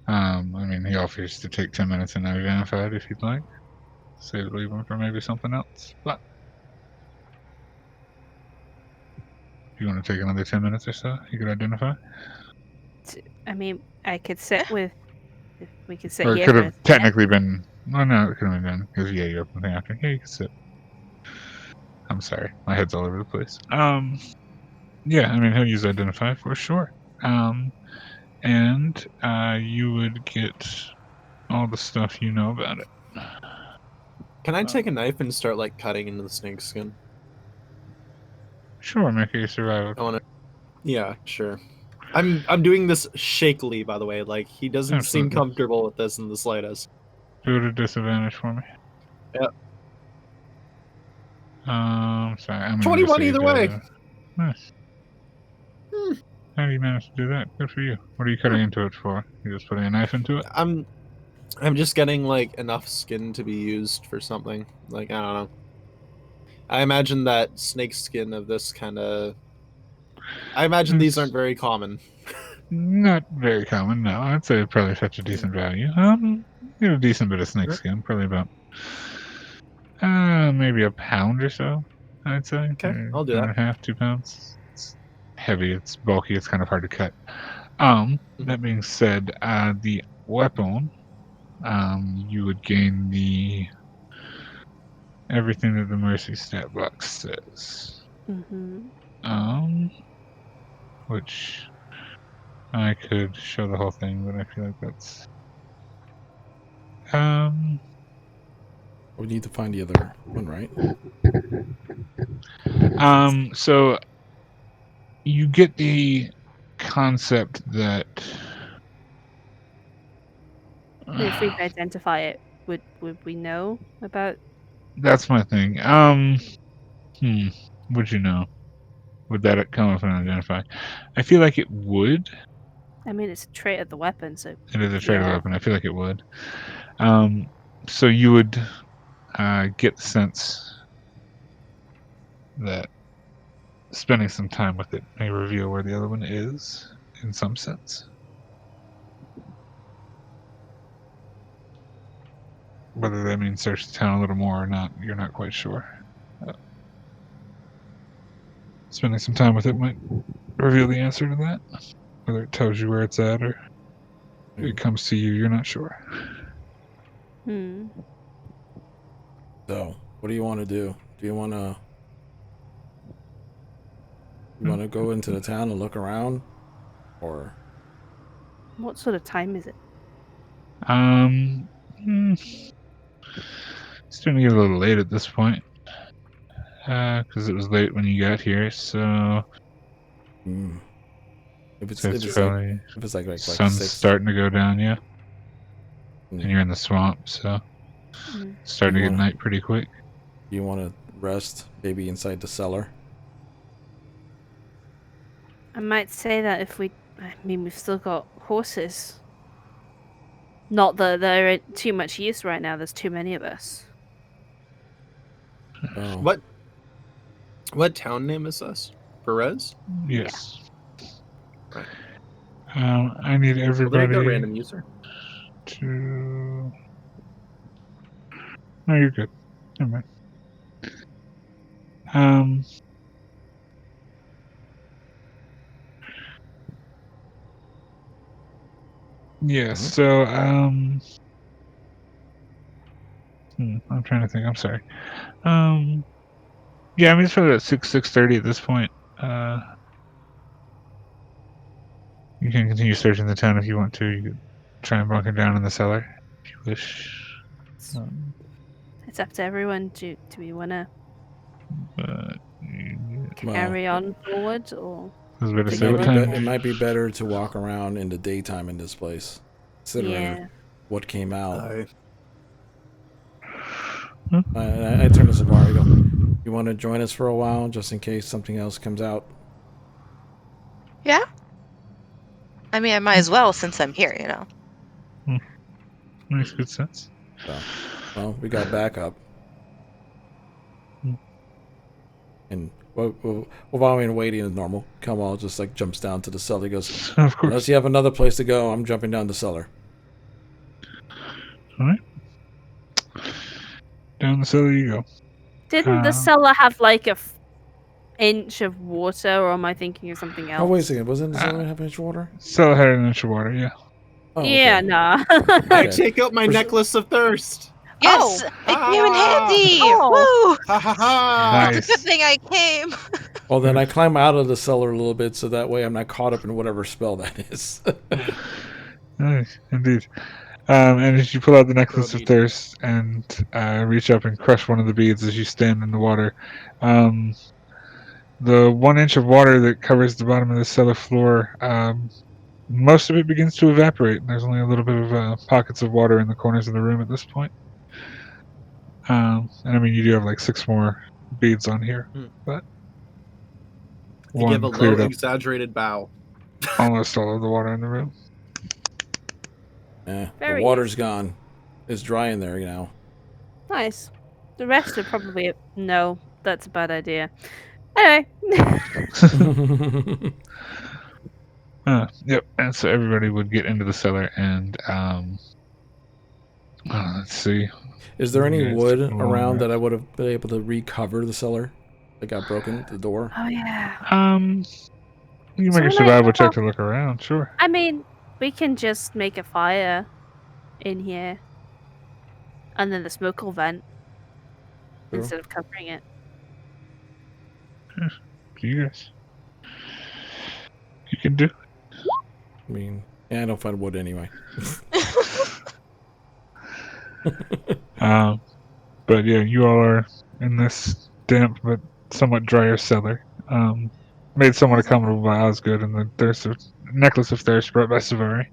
I mean, he offers to take 10 minutes and identified if you'd like. Save leave him for maybe something else. But if you want to take another 10 minutes or so, you could identify. I mean, I could sit with. If we could sit Or here. it could for have a technically been. Well, no, it could have been because yeah, you open the thing after. Yeah, you can sit. I'm sorry, my head's all over the place. Yeah, I mean he'll use identify for sure. And you would get all the stuff you know about it. Can I take a knife and start like cutting into the snake skin? Sure, make it your survival. I want to. Yeah, sure. I'm doing this shakily, by the way. Like he doesn't seem Absolutely. comfortable with this in the slightest. Do it at disadvantage for me. Yep. Sorry, I'm 21 either way. Nice. How do you manage to do that? Good for you. What are you cutting into it for? You just putting a knife into it? I'm just getting like enough skin to be used for something. Like I don't know. I imagine that snake skin of this kind of. I imagine these aren't very common. Not very common, no. I'd say probably such a decent value. Get a decent bit of snake skin, probably about maybe a pound or so, I'd say. Okay, I'll do Pound that. and a half, 2 pounds. It's heavy, it's bulky, it's kind of hard to cut. That being said, the weapon, you would gain everything that the Mercy stat box says. Which I could show the whole thing, but I feel like that's... We need to find the other one, right? So you get the concept that If we identify it, would we know about? that's my thing. Would you know? Would that come up and identify? I feel like it would. I mean, it's a trait of the weapon, so It is a trait of the yeah. weapon. I feel like it would. So you would get the sense that spending some time with it may reveal where the other one is, in some sense. Whether that means search the town a little more or not, you're not quite sure. Spending some time with it might reveal the answer to that. Whether it tells you where it's at or it comes to you, you're not sure. So, what do you want to do? Do you want to go into the town and look around, or What sort of time is it? It's starting to get a little late at this point. Because it was late when you got here, so... if it's probably like sun's 6? starting to go down, yeah. And you're in the swamp, so it's starting to get night pretty quick. You want to rest, maybe inside the cellar? I might say that if we, I mean, we've still got horses. Not that they're too much use right now. There's too many of us. Oh. What town name is this? Perez? Yes. Right. I need Well, there everybody you go, random user. to... No, you're good. Never mind. Yeah, so, I'm trying to think, I'm sorry. Yeah, I mean, it's probably about 6:30 at this point. You can continue searching the town if you want to. You could try and bunker down in the cellar if you wish. It's up to everyone. Do we want to But carry on forward, or I was about to It say, might, what be time? it might be better to walk around in the daytime in this place, considering what came out. I turn to Savar. I go, you want to join us for a while, just in case something else comes out? Yeah. I mean, I might as well since I'm here, you know. Makes good sense. So, well, we got backup. And while we're waiting is normal, Kamal just like jumps down to the cellar. He goes, Of course. unless you have another place to go, I'm jumping down the cellar. All right. Down the cellar you go. didn't the cellar have like a inch of water, or am I thinking of something else? Oh, wait a second. Wasn't the cellar have an inch of water? Cellar had an inch of water, yeah. Oh, yeah, okay. nah. I take out my necklace of thirst. Yes, it came in handy. Oh. Woo! Ha ha ha! It's a good thing I came. Well, then I climb out of the cellar a little bit, so that way I'm not caught up in whatever spell that is. Nice, indeed. And as you pull out the necklace of thirst and reach up and crush one of the beads as you stand in the water, the 1 inch of water that covers the bottom of the cellar floor, most of it begins to evaporate. There's only a little bit of pockets of water in the corners of the room at this point. And I mean, you do have like 6 more beads on here, but I give a one cleared low, up exaggerated bow. almost all of the water in the room. Yeah, the Very water's gone. It's dry in there, you know. Nice. The rest are probably no. That's a bad idea. Anyway. Yep. And so everybody would get into the cellar and let's see. Is there any Yes, wood along around that. that I would have been able to recover the cellar that got broken, the door? Oh yeah. You So make a like, survival check to look around, sure. I mean, we can just make a fire in here, and then the smoke will vent instead of covering it. You guys. You can do. I mean, yeah, I don't find wood anyway. But yeah, you all are in this damp but somewhat drier cellar. Made somewhat accommodable by Osgood and the necklace of thirst brought by Savari.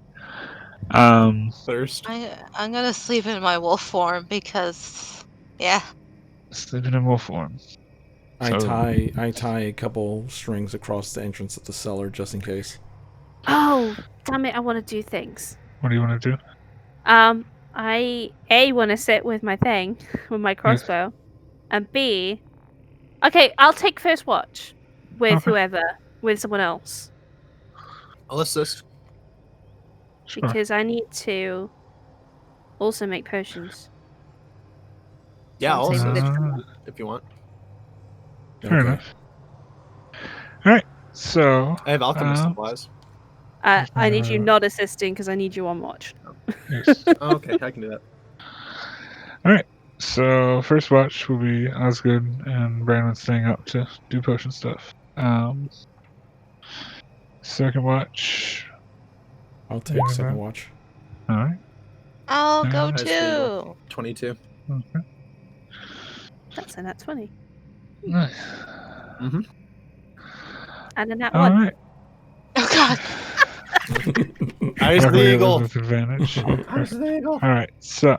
Thirst. I'm gonna sleep in my wolf form because, yeah. Sleeping in wolf form. I tie a couple strings across the entrance of the cellar just in case. Oh, damn it! I want to do things. What do you want to do? I want to sit with my thing, with my crossbow, and B, okay, I'll take first watch with Okay. with someone else, I'll assist. Sure. because I need to also make potions. Yeah, I'm I'll taking assist the- if you want. Fair enough. All right. So I have alchemist supplies. I need you not assisting because I need you on watch. Yes. Oh, okay, I can do that. All right. So first watch will be Osgood and Brandon staying up to do potion stuff. Second watch. I'll take second watch. All right. I'll go Nice too. 22. Okay. That's a nat 20. Nice. Mm-hmm. And a nat All 1. right. Oh God. Ice the Everybody eagle. with advantage. Ice the eagle. All right. So,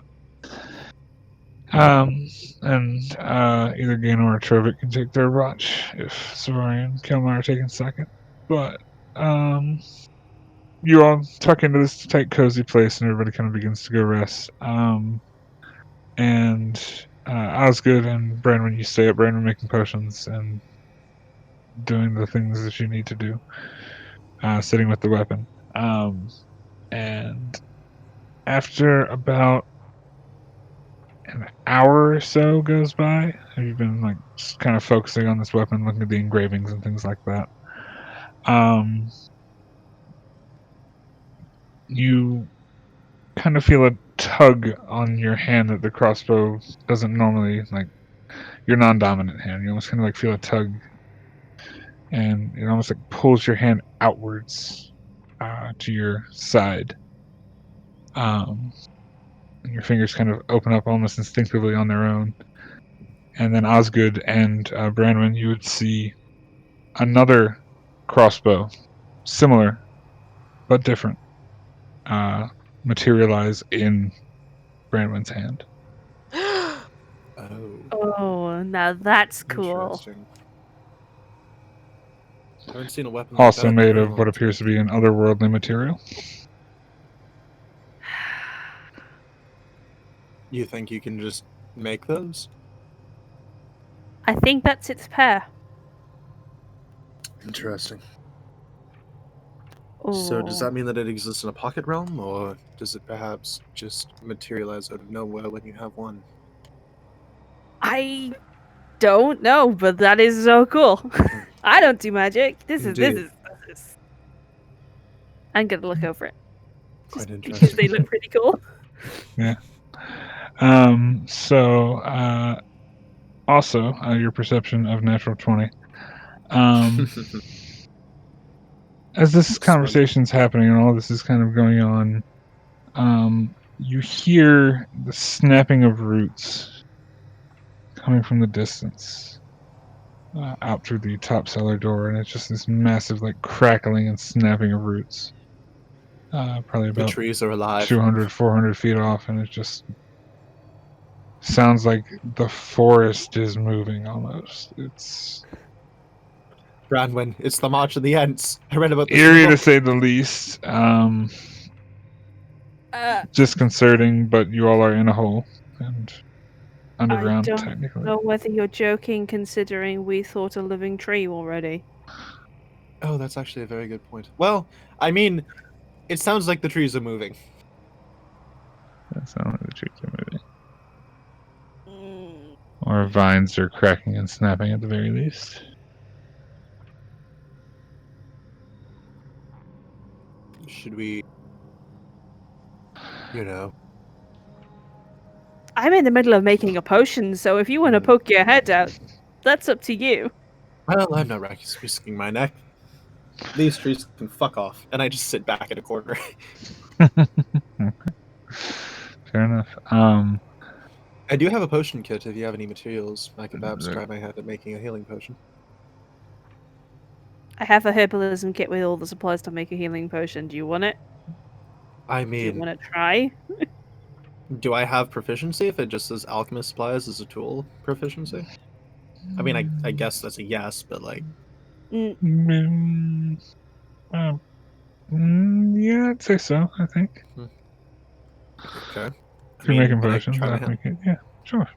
and either Gaynor or Trovik can take third watch if Savari and Kelmar are taking second. But you all tuck into this tight, cozy place, and everybody kind of begins to go rest. And Osgood and Brandon, you stay up. Brandon making potions and doing the things that you need to do. Sitting with the weapon. And after about an hour or so goes by, have you been like just kind of focusing on this weapon, looking at the engravings and things like that? You kind of feel a tug on your hand that the crossbow doesn't normally, like your non-dominant hand. You almost kind of like feel a tug, and it almost like pulls your hand outwards to your side. And your fingers kind of open up almost instinctively on their own. And then Osgood and Branwyn, you would see another crossbow, similar but different, materialize in Branwyn's hand. Oh, Oh, now that's cool. interesting. I haven't seen a weapon like Also that in a made very of long what appears to be an otherworldly material. You think you can just make those? I think that's its pair. Interesting. Oh. So does that mean that it exists in a pocket realm, or does it perhaps just materialize out of nowhere when you have one? I don't know, but that is so cool. I don't do magic. This is. I'm gonna look over it. Quite Just because interesting. they look pretty cool. Yeah. So also your perception of natural 20. As this conversation's happening and all this is kind of going on, you hear the snapping of roots coming from the distance out through the top cellar door, and it's just this massive like crackling and snapping of roots. Probably The about trees are alive. 200, 400 feet off, and it just sounds like the forest is moving almost. It's Branwyn, it's the March of the Ents. I read about this. eerie to say the least. Disconcerting, but you all are in a hole and underground, I don't technically. know whether you're joking, considering we thought a living tree already. Oh, that's actually a very good point. Well, I mean, it sounds like the trees are moving. That sounds like the trees are moving. Or vines are cracking and snapping at the very least. Should we, you know? I'm in the middle of making a potion, so if you want to poke your head out, that's up to you. Well, I'm not risking my neck. These trees can fuck off. And I just sit back in a corner. Okay. Fair enough. I do have a potion kit if you have any materials. I could perhaps try my hand at making a healing potion. I have a herbalism kit with all the supplies to make a healing potion. Do you want it? I Do you mean, want to try? do I have proficiency if it just says alchemist supplies as a tool proficiency? I mean, I guess that's a yes, but like... Yeah, I'd say so, I think. Okay. If you're making then I potions, try my alchemy hand. kit, yeah, sure.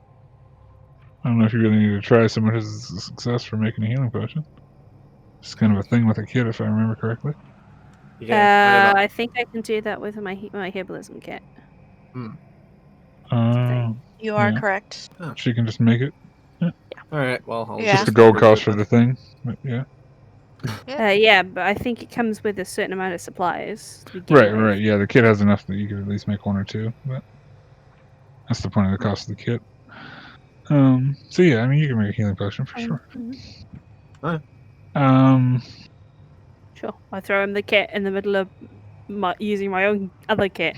I don't know if you really need to try so much as a success for making a healing potion. It's kind of a thing with a kit, if I remember correctly. Yeah, I think I can do that with my herbalism kit. You are Yeah. correct. She can just make it. Alright, well, I'll Yeah. Just the just gold redo cost it for then. the thing. But yeah. Yeah, but I think it comes with a certain amount of supplies to begin with. Right. Yeah, the kit has enough that you could at least make one or two. But that's the point of the cost of the kit. So yeah, I mean, you can make a healing potion for sure. Alright. Sure. I throw him the kit in the middle of using my own other kit.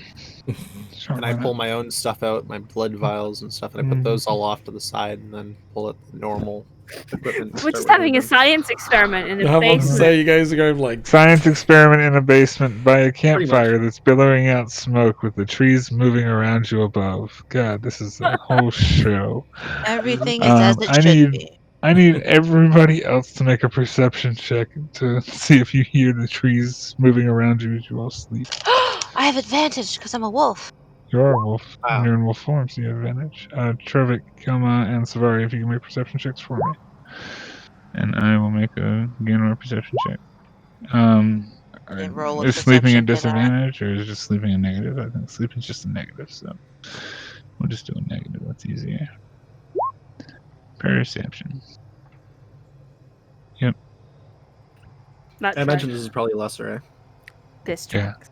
Sure, And I pull my own stuff out, my blood vials and stuff, and I put those all off to the side and then pull out the normal equipment. We're just having a science experiment in a I want to basement. say you guys are going like science experiment in a basement by a campfire that's billowing out smoke with the trees moving around you above. God, this is a whole show. Everything is as it should be. I need everybody else to make a perception check to see if you hear the trees moving around you as you all sleep. I have advantage because I'm a wolf. You are a wolf. Wow. You're in wolf form, so you have advantage. Trevik, Kama, and Savari, if you can make perception checks for me. And I will make a gain perception check. Roll with Is sleeping at perception, can I? disadvantage, or is just sleeping a negative? I think sleeping's just a negative, so we'll just do a negative. That's easier. Perception. Yep. That's I imagine this is probably lesser, eh? This Yeah. tracks.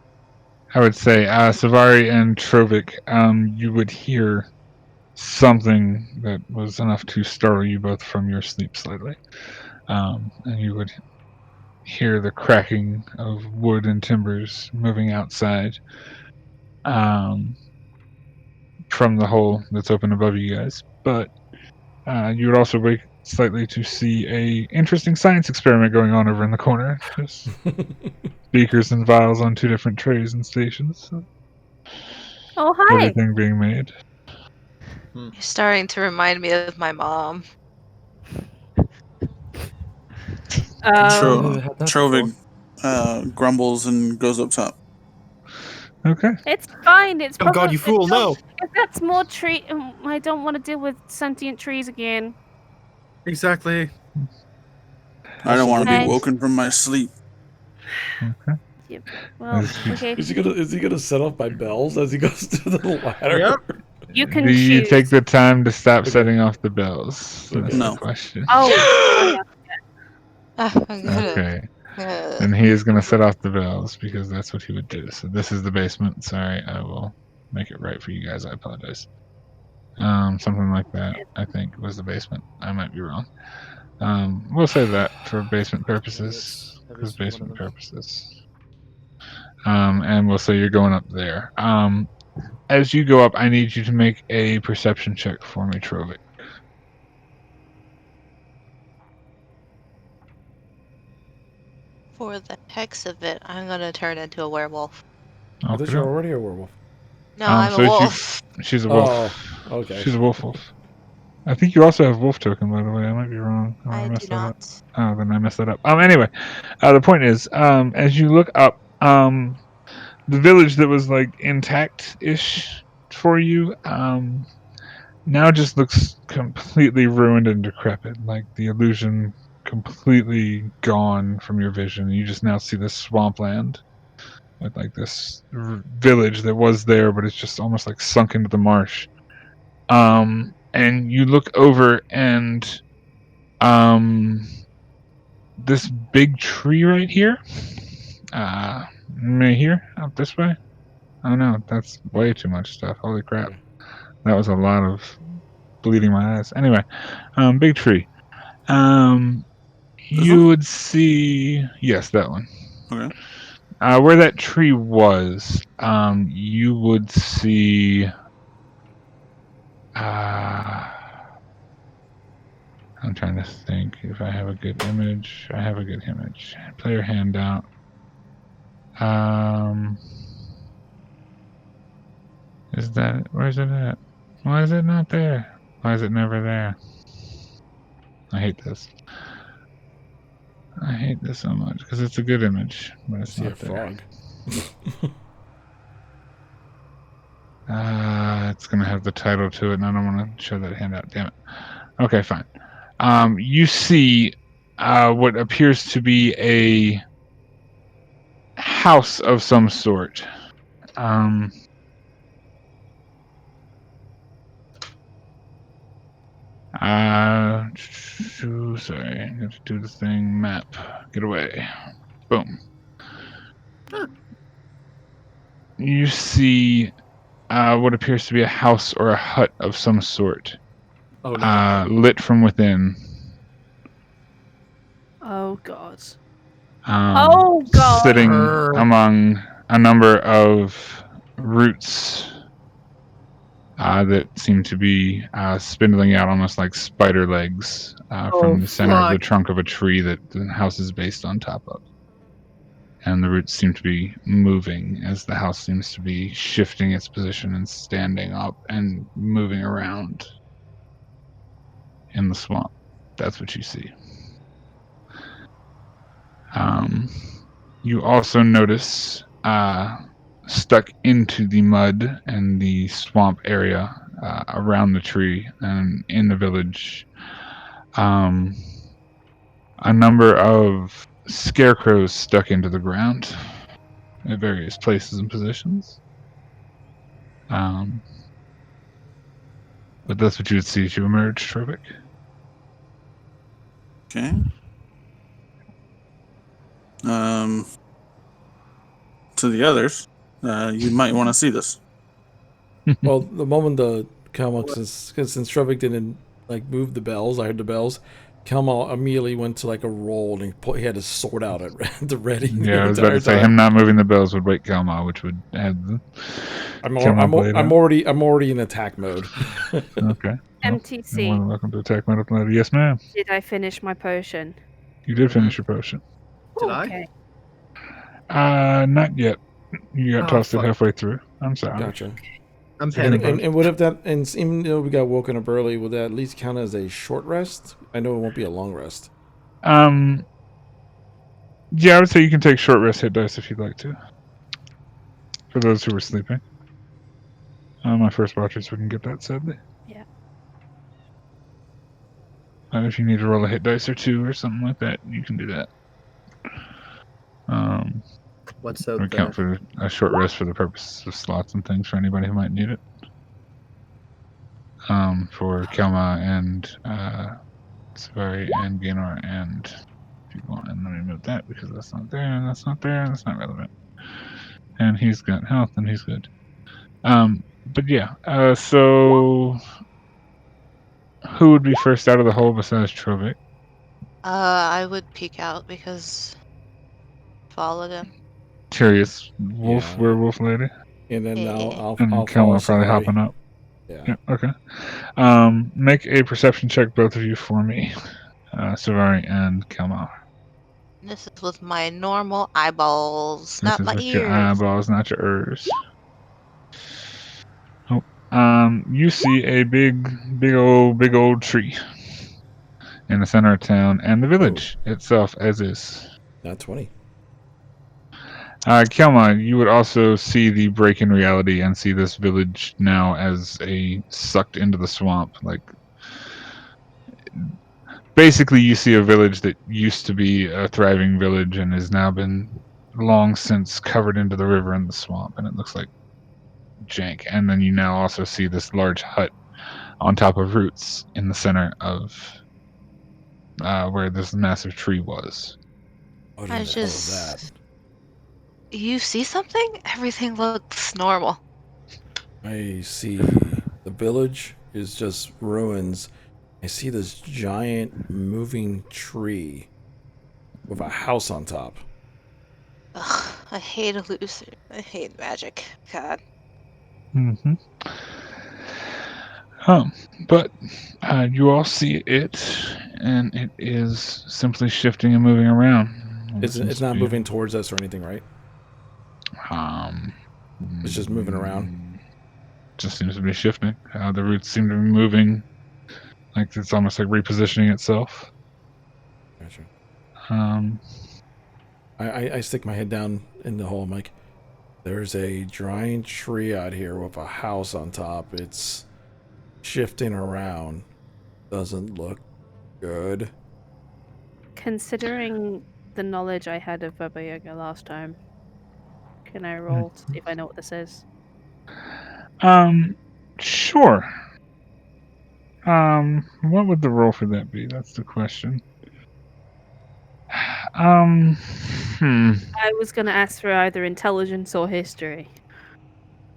I would say, Savari and Trovik, you would hear something that was enough to startle you both from your sleep slightly. And you would hear the cracking of wood and timbers moving outside from the hole that's open above you guys. But you would also wake slightly to see a interesting science experiment going on over in the corner. Just beakers and vials on two different trays and stations. So Oh, hi. everything being made. You're starting to remind me of my mom. Trovig grumbles and goes up top. Okay. It's fine. It's Oh god, you fool, no! If that's more tree, I don't want to deal with sentient trees again. Exactly. I don't want to be Thanks. woken from my sleep. Okay. Yep. Well, okay. Is he gonna set off my bells as he goes to the ladder? Yep. You can Do you choose. take the time to stop setting off the bells? That's No. the question. Oh, Okay. And he is going to set off the bells because that's what he would do. So this is the basement. Sorry, I will make it right for you guys. I apologize. Something like that, I think, was the basement. I might be wrong. We'll say that for basement purposes. Because basement purposes. And we'll say you're going up there. As you go up, I need you to make a perception check for me, Trovik. For the hex of it, I'm gonna turn into a werewolf. I thought you're already a werewolf. No, I'm a wolf. She's a wolf. Oh, okay. She's a wolf. I think you also have wolf token, by the way. I might be wrong. I do not. Oh, then I messed that up. Anyway, the point is, as you look up, the village that was like intact-ish for you, now just looks completely ruined and decrepit. Like the illusion completely gone from your vision. You just now see this swampland with like this village that was there, but it's just almost like sunk into the marsh. And you look over and this big tree right here, right here, out this way. Oh no, that's way too much stuff. Holy crap. That was a lot of bleeding my eyes. Anyway, big tree. You would see, yes, that one. Okay. Where that tree was, you would see. I'm trying to think if I have a good image. I have a good image. Player handout. Is that, where's it at? Why is it not there? Why is it never there? I hate this. I hate this so much because it's a good image, but it's See a not there. frog. It's gonna have the title to it, and I don't want to show that handout. Damn it. Okay, fine. You see what appears to be a house of some sort. Sorry, I have to do the thing. Map. Get away. Boom. You see what appears to be a house or a hut of some sort. Oh no. Lit from within. Oh god. Oh, God. Sitting Brr. among a number of roots that seem to be spindling out almost like spider legs from the center of the fuck. trunk of a tree that the house is based on top of. And the roots seem to be moving as the house seems to be shifting its position and standing up and moving around in the swamp. That's what you see. You also notice stuck into the mud and the swamp area around the tree and in the village, a number of scarecrows stuck into the ground at various places and positions. But that's what you would see as you emerge, Trovic. Okay. To the others, you might want to see this. Well, the moment the Kelma, since Struvik didn't like move the bells, I heard the bells. Kelma immediately went to like a roll and he had his sword out at the ready. Yeah, I was about to say him not moving the bells would wake Kelma, which would add the. I'm already in attack mode. Okay. MTC. You're more than welcome to attack mode. Yes, ma'am. Did I finish my potion? You did finish your potion. Did I? Okay. Not yet. You got tossed it fuck. halfway through. I'm sorry. Gotcha. I'm panicking. And what if that? And even though we got woken up early, would that at least count as a short rest? I know it won't be a long rest. Yeah, I would say you can take short rest hit dice if you'd like to. For those who were sleeping. My first watchers wouldn't get that, sadly. Yeah. And if you need to roll a hit dice or two or something like that, you can do that. What's We out count there? for a short rest for the purposes of slots and things for anybody who might need it. For Kelma and Savari and Gaynor and people. And let me move that because that's not there and that's not there and that's not relevant. And he's got health and he's good. But yeah, so who would be first out of the hole besides Trovic? I would peek out because followed him. Curious wolf, Yeah. werewolf lady, And then I'll and follow Kelma probably Savari. hopping up. Yeah. Yeah, okay. Make a perception check, both of you, for me. Savari and Kelma. This is with my normal eyeballs, This not is my with your ears. eyeballs, not your ears. Oh, you see a big old tree in the center of town, and the village itself as is. Not 20. Kelma, you would also see the break in reality and see this village now as a sucked into the swamp. Like, basically, you see a village that used to be a thriving village and has now been long since covered into the river and the swamp, and it looks like jank. And then you now also see this large hut on top of roots in the center of where this massive tree was. What I the hell is just. that? You see something? Everything looks normal. I see the village is just ruins. I see this giant moving tree with a house on top. Ugh, I hate illusion. I hate magic. God. Mm-hmm. But you all see it, and it is simply shifting and moving around. It's not moving towards us or anything, right? It's just moving around. Just seems to be shifting. The roots seem to be moving, like it's almost like repositioning itself. Gotcha. Um, I stick my head down in the hole. I'm like, there's a giant tree out here with a house on top. It's shifting around. Doesn't look good. Considering the knowledge I had of Baba Yaga last time, can I roll to see if I know what this is? Sure. What would the roll for that be? That's the question. I was going to ask for either intelligence or history.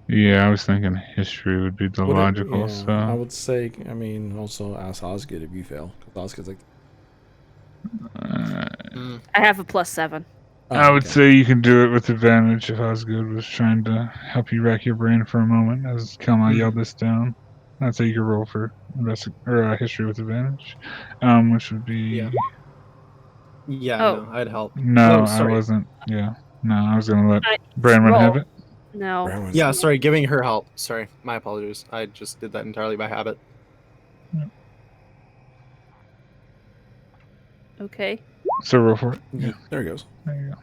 Yeah, I was thinking history would be the logical. So I would say, also ask Osgood if you fail. Because Osgood's like... I have a +7. I would say you can do it with advantage if Osgood was trying to help you rack your brain for a moment as Kelma yelled this down. I'd say you could roll for history with advantage, which would be... Yeah, Oh. no, I'd help. No, Oh, I sorry. wasn't. Yeah. No, I was going to let I Branwen have roll. it. No. Branwen's- Yeah, sorry, giving her help. Sorry, my apologies. I just did that entirely by habit. Okay. So roll for it. Yeah. There he goes. There you go.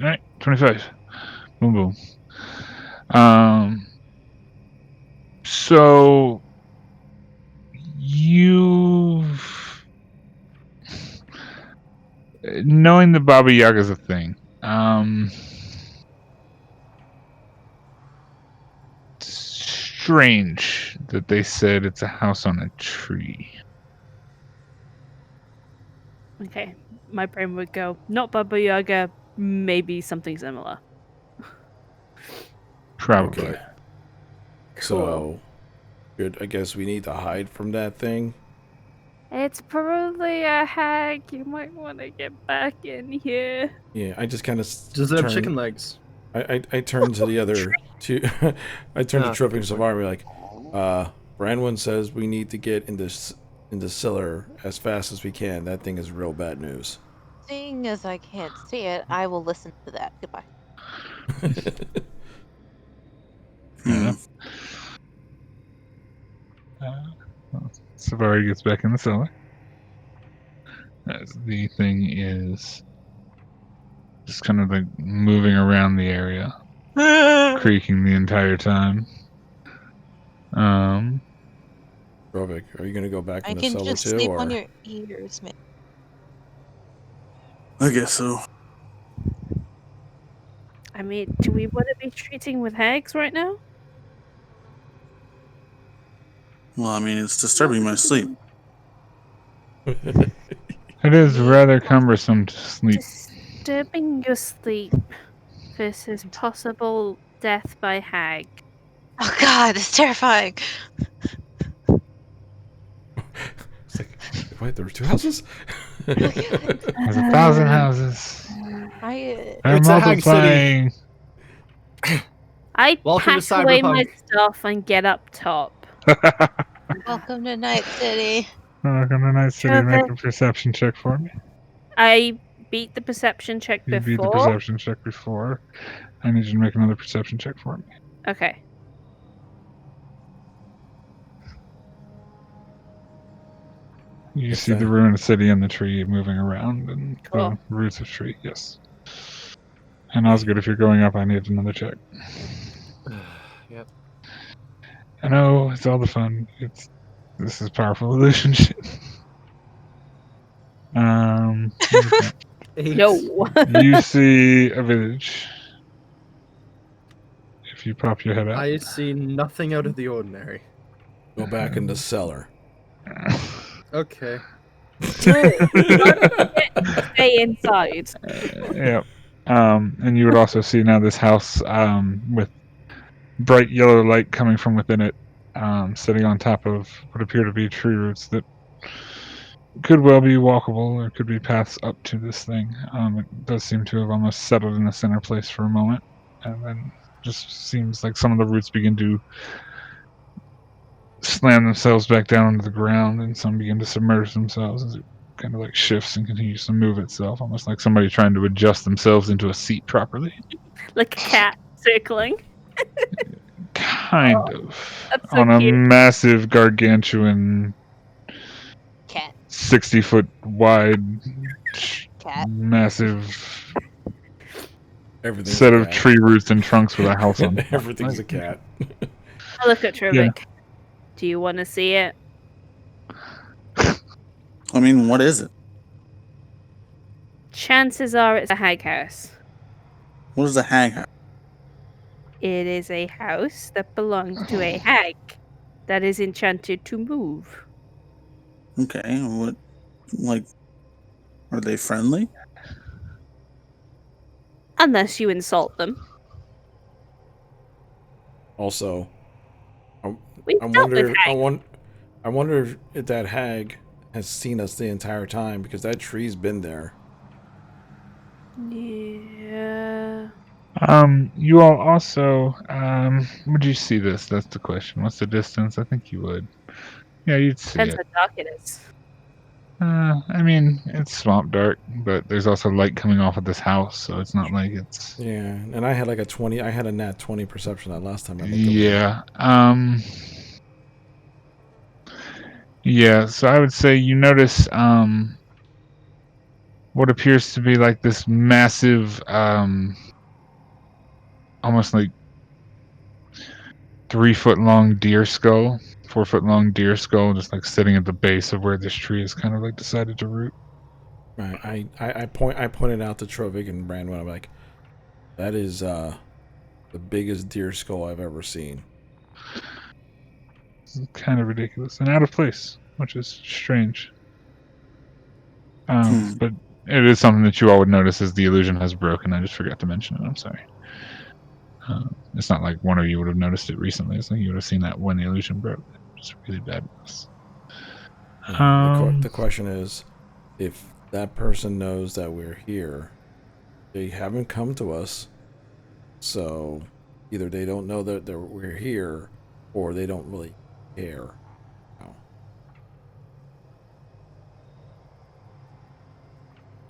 All right, 25. Boom, boom. So you've knowing that Baba Yaga's a thing. Strange that they said it's a house on a tree. Okay. My brain would go, not Baba Yaga, maybe something similar. Probably. Okay. Cool. So, good. I guess we need to hide from that thing. It's probably a hag. You might want to get back in here. Yeah, I just kind of Does it have chicken legs? I turn to the other two. I turn to Trophy and Savari like, Branwen says we need to get in the cellar as fast as we can. That thing is real bad news. Seeing as I can't see it, I will listen to that. Goodbye. Savari gets back in the cellar. As the thing is just kind of like moving around the area, creaking the entire time. Rovik, are you gonna go back I in the can cellar just too, sleep or on your ears, man. I guess so. I mean, do we want to be treating with hags right now? Well, I mean, it's disturbing my sleep. It is rather cumbersome to sleep. Disturbing your sleep versus possible death by hag. Oh God, it's terrifying. it's like, wait, there were two houses? There's 1,000 houses. They're It's a hag city. multiplying. I Welcome to pack away my Cyberpunk. stuff and get up top. Welcome to Night City. Welcome to Night City. Make Okay. a perception check for me. I beat the perception check You beat the before. perception check before. I need you to make another perception check for me. Okay. You What's see the that? ruined city and the tree moving around and Cool. the roots of tree, yes. And Osgood, if you're going up, I need another check. Yep. I know, it's all the fun. This is powerful illusion shit. What is that? No. You see a village. If you pop your head out. I see nothing out of the ordinary. Go back in the cellar. Okay. Stay inside. Yep. And you would also see now this house with bright yellow light coming from within it, sitting on top of what appear to be tree roots that could well be walkable. There could be paths up to this thing. It does seem to have almost settled in a center place for a moment, and then just seems like some of the roots begin to slam themselves back down into the ground, and some begin to submerge themselves as it kind of like shifts and continues to move itself, almost like somebody trying to adjust themselves into a seat properly. Like a cat circling. Kind of. That's so On a cute. massive, gargantuan, Cat. 60-foot wide, Cat. massive Everything's set a of cat. tree roots and trunks with a house on top. Everything's a cat. I look at Trovic. Do you want to see it? I mean, what is it? Chances are it's a hag house. What is a hag house? It is a house that belongs to a hag that is enchanted to move. Okay, what? Like, are they friendly? Unless you insult them. Also, We I dealt with wonder. hags. I wonder if that hag has seen us the entire time, because that tree's been there. Yeah. You all also, would you see this? That's the question. What's the distance? I think you would. Yeah, you'd see Depends it. how dark it is. I mean, it's swamp dark, but there's also light coming off of this house, so it's not like it's... Yeah, and I had like a 20. I had a nat 20 perception that last time I looked. Yeah. Yeah, so I would say you notice, what appears to be like this massive, almost like 3-foot-long deer skull, 4-foot-long deer skull, just like sitting at the base of where this tree is kind of like decided to root. Right. I pointed out to Trovic and Brandon. I'm like, that is the biggest deer skull I've ever seen. It's kind of ridiculous and out of place, which is strange. But it is something that you all would notice as the illusion has broken. I just forgot to mention it. I'm sorry. It's not like one of you would have noticed it recently. It's like you would have seen that when the illusion broke. Just really bad. The question is, if that person knows that we're here, they haven't come to us, so either they don't know that we're here, or they don't really care.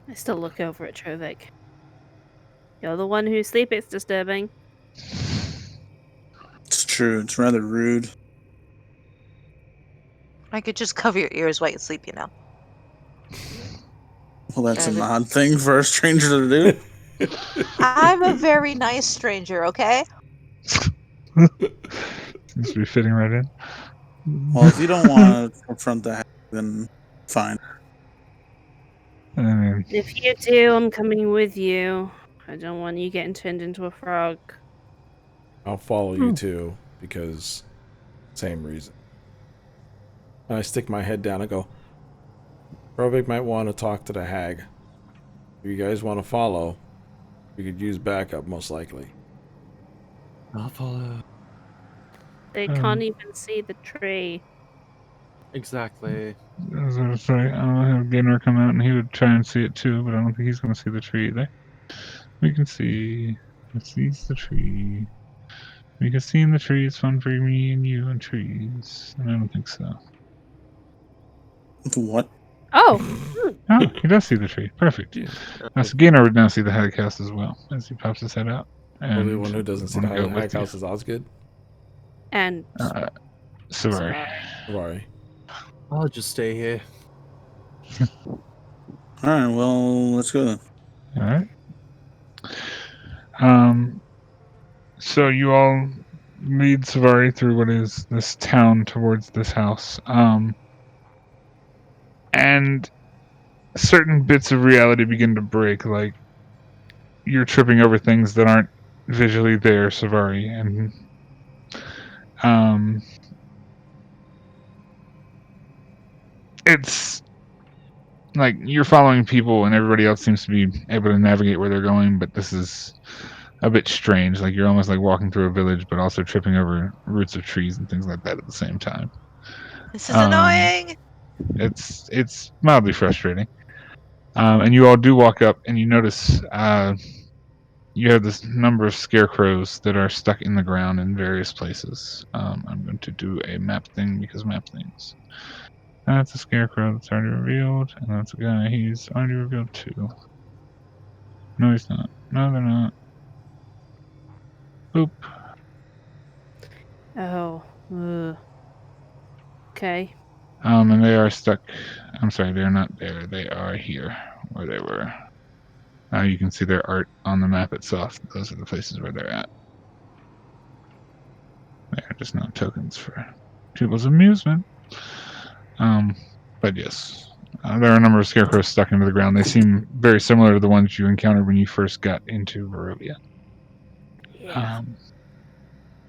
I still look over at Trovic. You're the one whose sleep is disturbing. It's true. It's rather rude. I could just cover your ears while you sleep, you know. Well, that's an odd thing for a stranger to do. I'm a very nice stranger, okay? Seems to be fitting right in. Well, if you don't want to confront the hag, then fine. I mean, If you do, I'm coming with you. I don't want you getting turned into a frog. I'll follow you too, because same reason. And I stick my head down and go, Trovic might want to talk to the hag. If you guys want to follow, we could use backup, most likely. I'll follow. They can't even see the tree. Exactly. I was going to say, I'll have Gaynor come out and he would try and see it too, but I don't think he's going to see the tree either. We can see. He sees the tree. We can see in the tree. It's fun for me and you and trees. And I don't think so. What? Oh! Oh, he does see the tree. Perfect. Now, so Gaynor would now see the hag house as well as he pops his head out. The only one who doesn't see the hag house is Osgood. And Sorry. Sorry. I'll just stay here. Alright, well, let's go then. Alright. So you all lead Savari through what is this town towards this house. And certain bits of reality begin to break, like you're tripping over things that aren't visually there, Savari, and it's like you're following people and everybody else seems to be able to navigate where they're going, but this is a bit strange. Like you're almost like walking through a village, but also tripping over roots of trees and things like that at the same time. This is annoying. It's mildly frustrating. And you all do walk up, and you notice you have this number of scarecrows that are stuck in the ground in various places. I'm going to do a map thing because map things. That's a scarecrow that's already revealed, and that's a guy. He's already revealed too. No, he's not. No, they're not. Boop. Oh. Okay. And they are stuck. I'm sorry, they're not there. They are here, where they were. You can see their art on the map itself. Those are the places where they're at. They are just not tokens for people's amusement. But yes, there are a number of scarecrows stuck into the ground. They seem very similar to the ones you encountered when you first got into Barovia. Yeah.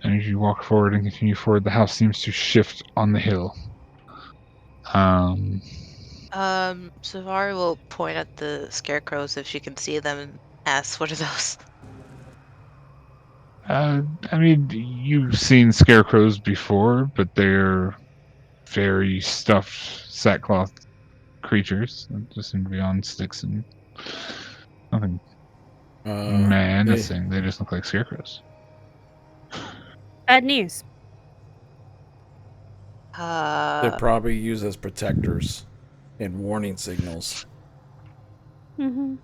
And as you walk forward and continue forward, the house seems to shift on the hill. Savari will point at the scarecrows if she can see them and ask, "What are those?" I mean, you've seen scarecrows before, but they're very stuffed sackcloth creatures that just seem to be on sticks and nothing menacing. They just look like scarecrows. Bad news. They're probably used as protectors and warning signals. Mm-hmm.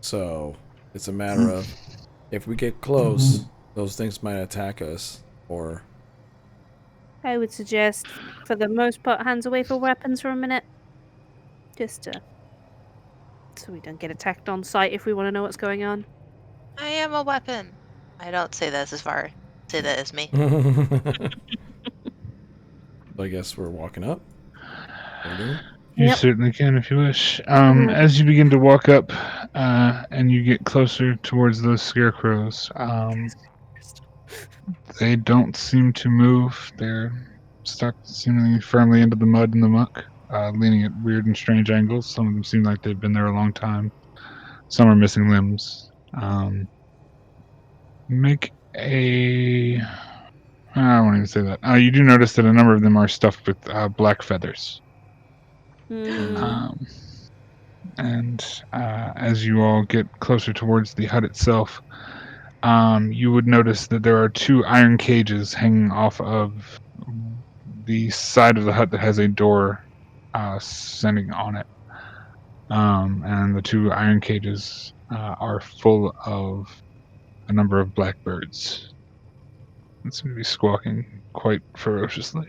So it's a matter of if we get close, those things might attack us. Or I would suggest, for the most part, hands away for weapons for a minute. Just so we don't get attacked on sight if we want to know what's going on. I am a weapon. I don't say that as Savari. Say that as me. I guess we're walking up. You certainly can if you wish. As you begin to walk up and you get closer towards those scarecrows, they don't seem to move. They're stuck seemingly firmly into the mud and the muck, leaning at weird and strange angles. Some of them seem like they've been there a long time. Some are missing limbs. Make a... I won't even say that. You do notice that a number of them are stuffed with black feathers. Mm-hmm. And as you all get closer towards the hut itself, you would notice that there are 2 iron cages hanging off of the side of the hut that has a door sending on it. And the 2 iron cages are full of a number of black birds. They seem to be squawking quite ferociously.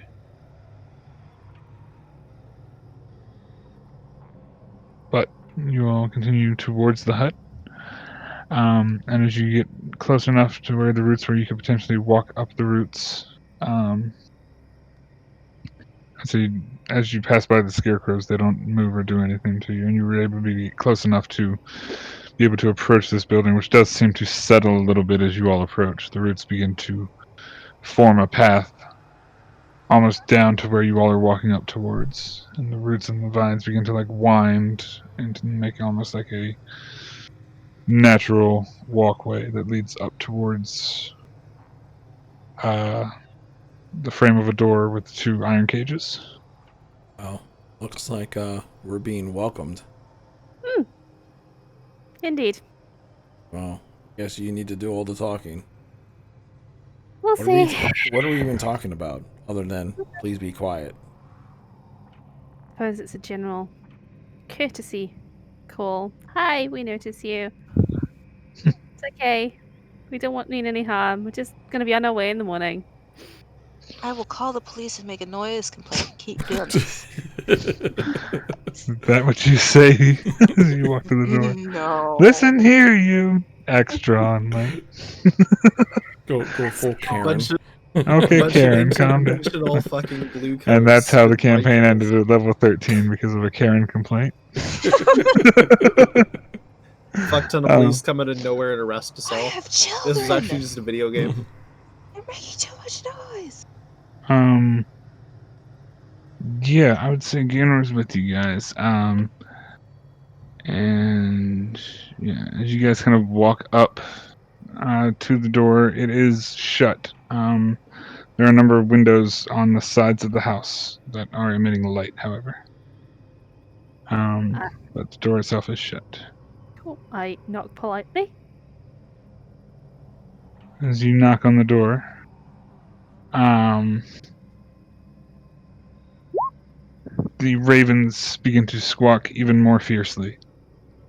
But you all continue towards the hut. And as you get close enough to where the roots were, you could potentially walk up the roots. So as you pass by the scarecrows, they don't move or do anything to you, and you were able to be close enough to be able to approach this building, which does seem to settle a little bit as you all approach. The roots begin to form a path almost down to where you all are walking up towards, and the roots and the vines begin to wind into making almost like a natural walkway that leads up towards the frame of a door with 2 iron cages. Oh, looks like we're being welcomed. Indeed. Well, guess you need to do all the talking. We'll see. What are we even talking about other than please be quiet? I suppose it's a general courtesy call. Hi, we notice you. It's okay. We don't need any harm. We're just going to be on our way in the morning. I will call the police and make a noise complaint. Keep doing this. Is that what you say as you walk to the door? No. Listen here, you extra on, mate. Go full Karen. Okay, Karen, calm down. Fucking blue And that's how the coats, campaign white ended at level 13 because of a Karen complaint. Fuck ton of police come out of nowhere and arrest us I all. have children. This was actually just a video game. You're making too much noise. Yeah, I would say Ganor's with you guys. And yeah, as you guys kind of walk up to the door, it is shut. There are a number of windows on the sides of the house that are emitting light, however. But the door itself is shut. Cool. I knock politely. As you knock on the door, the ravens begin to squawk even more fiercely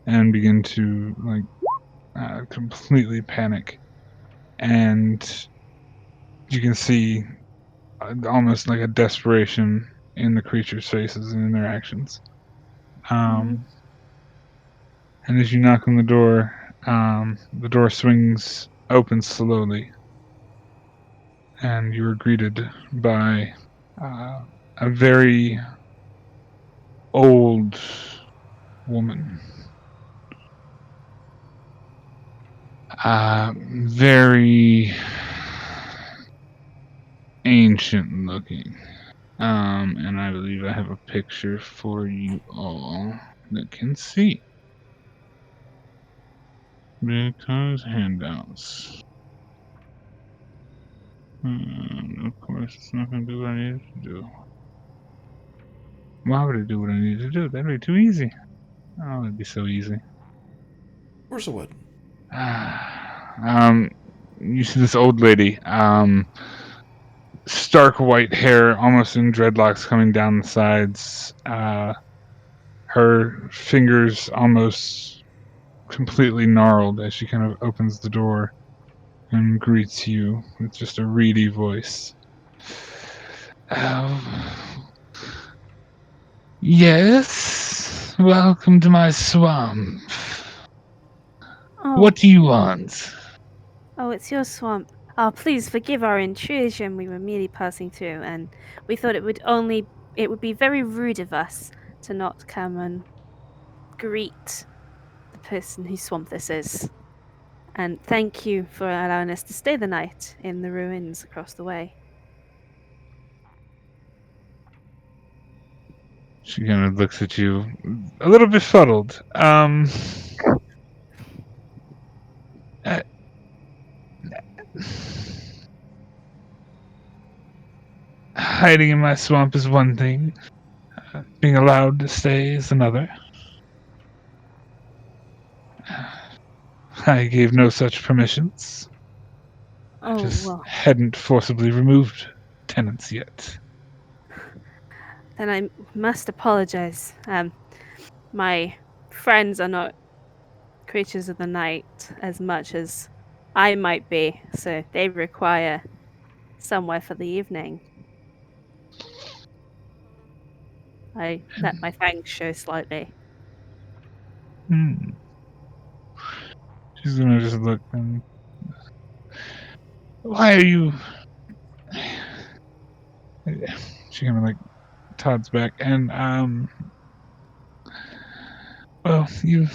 and begin to completely panic. And you can see almost like a desperation in the creatures' faces and in their actions. And as you knock on the door swings open slowly, and you are greeted by a very old woman. Very ancient looking. And I believe I have a picture for you all that can see. Because handouts. Of course, it's not going to do what I need it to do. Why would it do what I need to do? That'd be too easy. Oh, it'd be so easy. Of course it would. You see this old lady, stark white hair, almost in dreadlocks coming down the sides. Her fingers almost completely gnarled as she kind of opens the door and greets you with just a reedy voice. Yes, welcome to my swamp. Oh. What do you want? Oh, it's your swamp. Oh, please forgive our intrusion. We were merely passing through, and we thought it would be very rude of us to not come and greet the person whose swamp this is. And thank you for allowing us to stay the night in the ruins across the way. She kind of looks at you, a little befuddled. Hiding in my swamp is one thing. Being allowed to stay is another. I gave no such permissions. I just hadn't forcibly removed tenants yet. Then I must apologize. My friends are not creatures of the night as much as I might be, so they require somewhere for the evening. I let my fangs show slightly. She's gonna just look and... Why are you... She kind of like Todd's back and well, you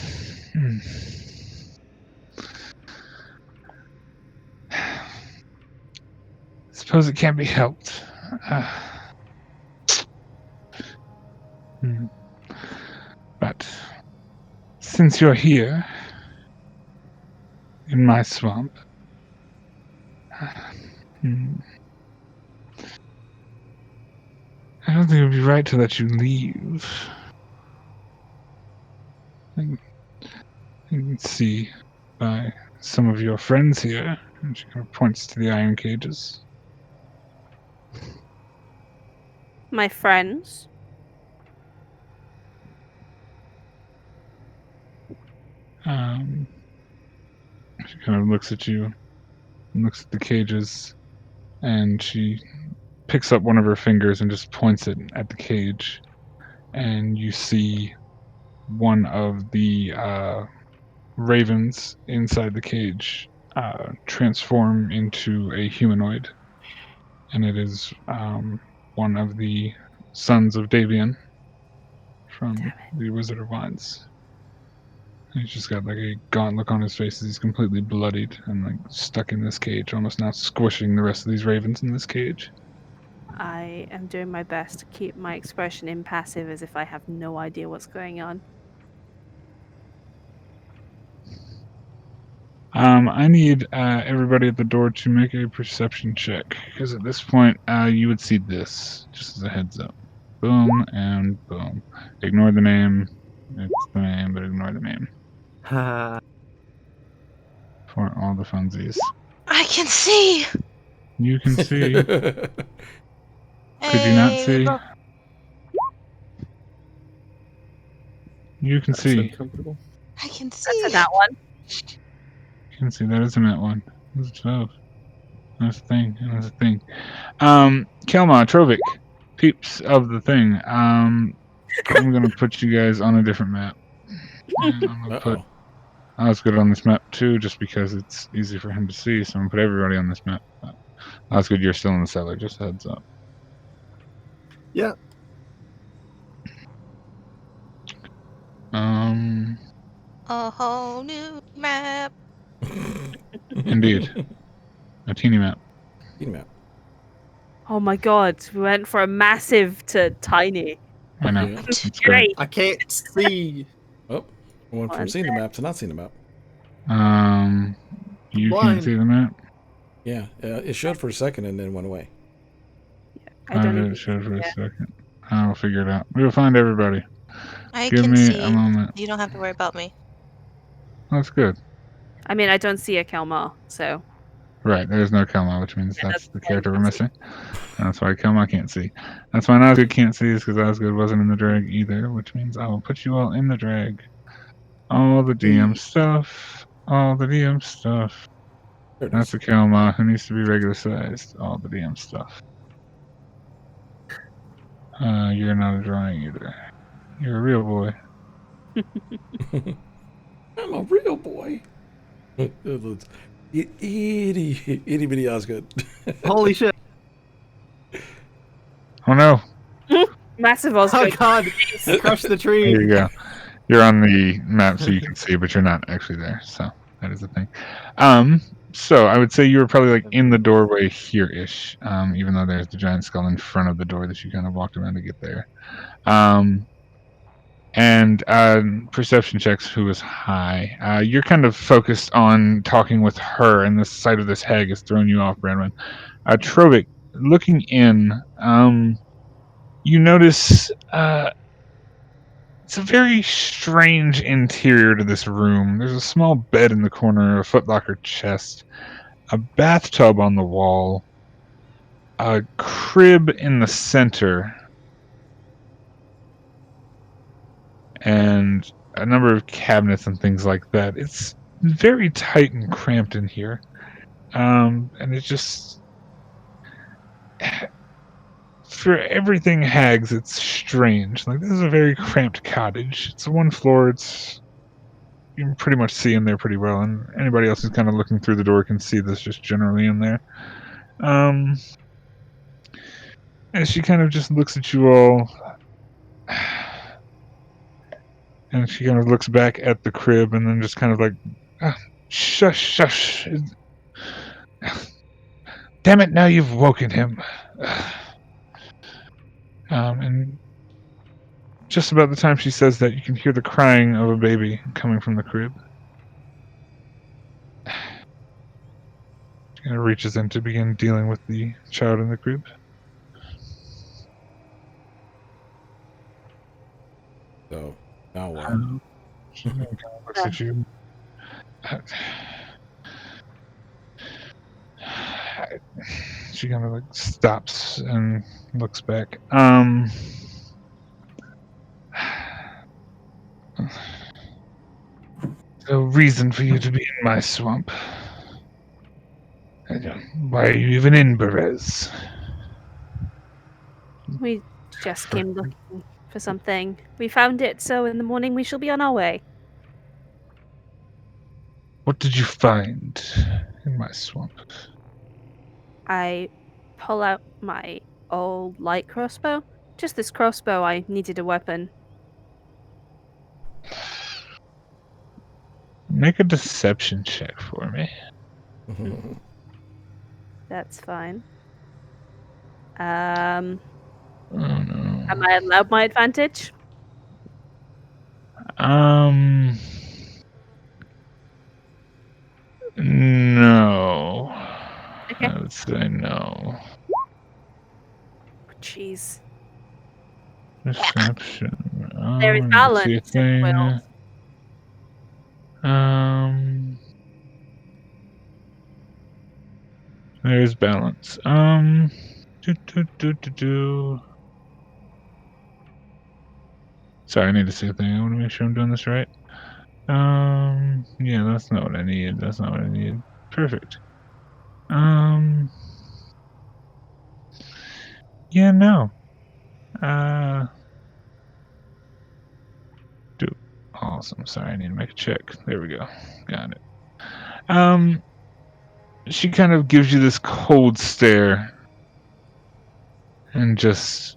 suppose it can't be helped. But since you're here in my swamp, I don't think it would be right to let you leave. You can see by some of your friends here, and she kind of points to the iron cages. My friends? She kind of looks at you, and looks at the cages, and she picks up one of her fingers and just points it at the cage, and you see one of the ravens inside the cage transform into a humanoid, and it is one of the sons of Davian from the Wizard of Wands. He's just got like a gaunt look on his face as he's completely bloodied and like stuck in this cage, almost now squishing the rest of these ravens in this cage. I am doing my best to keep my expression impassive as if I have no idea what's going on. I need everybody at the door to make a perception check, because at this point, you would see this, just as a heads up. Boom and boom. Ignore the name. It's the name, but ignore the name. For all the funsies. I can see. You can see. Could you not Hey, see? bro. You can see. Uncomfortable. I can That's see. a that one. You can see that is a net one. That's a 12. That's the thing. That's the thing. Kelma, Trovic, peeps of the thing. I'm gonna put you guys on a different map. And I'm gonna put Osgood on this map too, just because it's easy for him to see. So I'm gonna put everybody on this map. Osgood, you're still in the cellar. Just a heads up. Yeah. A whole new map. Indeed, a teeny map. Teeny map. Oh my god, we went from massive to tiny. I know. Yeah. It's great. I can't see. Oh, I went from seeing the map to not seeing the map. You Blind. can't see the map. Yeah, it showed for a second and then went away. I don't It even showed for a yeah. second. I'll figure it out. We'll find everybody. I Give can me see. a moment. You don't have to worry about me. That's good. I mean, I don't see a Kelmar, so Right, there's no Kelma, which means Yeah, that's the that's why you character we're can't see. missing. That's why Kelma can't see. That's why Osgood can't see, is because Osgood wasn't in the drag either, which means I will put you all in the drag. All the DM stuff. All the DM stuff. There it That's is. a Kelma who needs to be regular sized. All the DM stuff. You're not a drawing either. You're a real boy. I'm a real boy. Itty bitty Osgood. Holy shit. Oh no. massive Oh Osgood. god. Crush the There tree. you go. You're on the map so you can see, but you're not actually there. So that is the thing. So I would say you were probably like in the doorway here-ish, even though there's the giant skull in front of the door that you kind of walked around to get there. And perception checks, who is high. You're kind of focused on talking with her, and the sight of this hag has thrown you off, Branwyn. Trovic, looking in, you notice it's a very strange interior to this room. There's a small bed in the corner, a footlocker chest, a bathtub on the wall, a crib in the center, and a number of cabinets and things like that. It's very tight and cramped in here. And it's just, for everything hags, it's strange. Like, this is a very cramped cottage. It's one floor. You can pretty much see in there pretty well, and anybody else who's kind of looking through the door can see this just generally in there. And she kind of just looks at you all, and she kind of looks back at the crib, and then just kind of like, shush, shush. Damn it, now you've woken him. And just about the time she says that, you can hear the crying of a baby coming from the crib. She kind of reaches in to begin dealing with the child in the crib. So now what? She kind of looks at you. She kind of like stops and looks back. No reason for you to be in my swamp. Why are you even in Berez? We just came looking for something. We found it, so in the morning we shall be on our way. What did you find in my swamp? I pull out my old light crossbow. Just this crossbow, I needed a weapon. Make a deception check for me. That's fine. Oh no. Am I allowed my advantage? No. Okay. I would say no. Jeez. Perception. There is Let's balance see a in will. thing. There's balance. Sorry, I need to see a thing. I want to make sure I'm doing this right. Yeah, that's not what I need. That's not what I need. Perfect. Yeah, no. Awesome. Sorry, I need to make a check. There we go. Got it. She kind of gives you this cold stare and just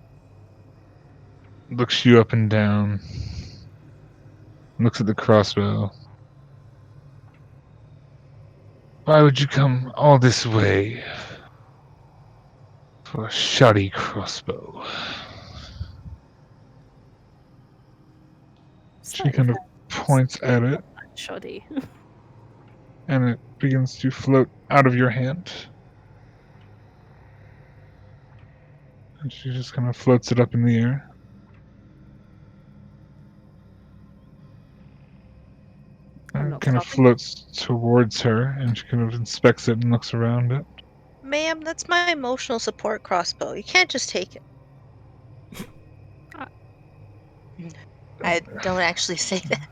looks you up and down. Looks at the crossbow. Why would you come all this way for a shoddy crossbow? She kind of points at it, Shoddy. and it begins to float out of your hand. And she just kind of floats it up in the air. And it kind of floats towards her, and she kind of inspects it and looks around it. Ma'am, that's my emotional support crossbow. You can't just take it. I don't actually say that.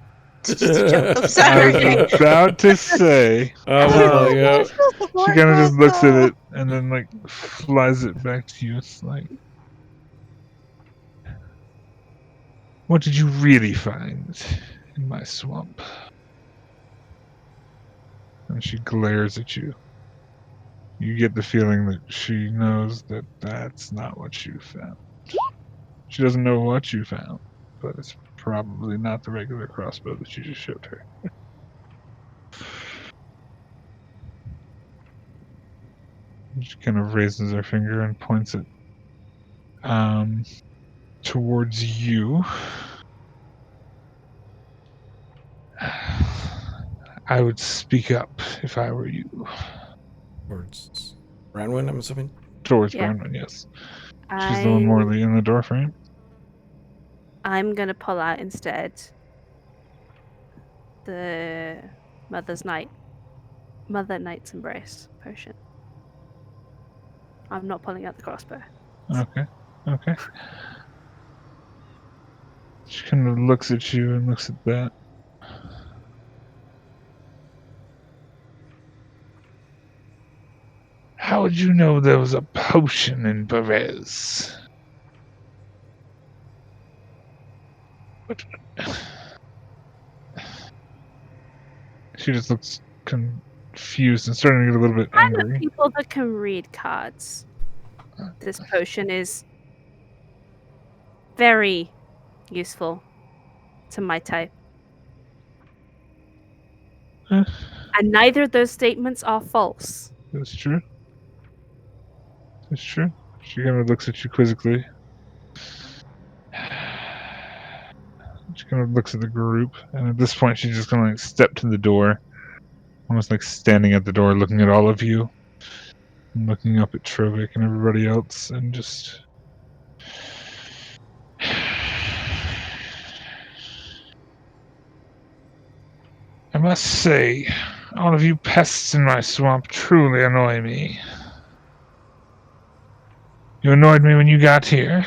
It's just a joke. I'm sorry. I was about to say. She kind of just looks at it and then like flies it back to you. It's like, what did you really find in my swamp? And she glares at you. You get the feeling that she knows that that's not what you found. She doesn't know what you found, but it's probably not the regular crossbow that you just showed her. She kind of raises her finger and points it towards you. I would speak up if I were you. Towards Branwyn, I'm assuming? Towards Branwyn, yes. She's the one more in the doorframe. I'm going to pull out instead the Mother Knight's Embrace potion. I'm not pulling out the crossbow. Okay. She kind of looks at you and looks at that. How would you know there was a potion in Perez? She just looks confused and starting to get a little bit angry. I know people that can read cards. This potion is very useful to my type. And neither of those statements are false. That's true. She kind of looks at you quizzically. She kind of looks at the group, and at this point she's just gonna like step to the door. Almost like standing at the door looking at all of you. And looking up at Trovic and everybody else, and just... I must say, all of you pests in my swamp truly annoy me. You annoyed me when you got here.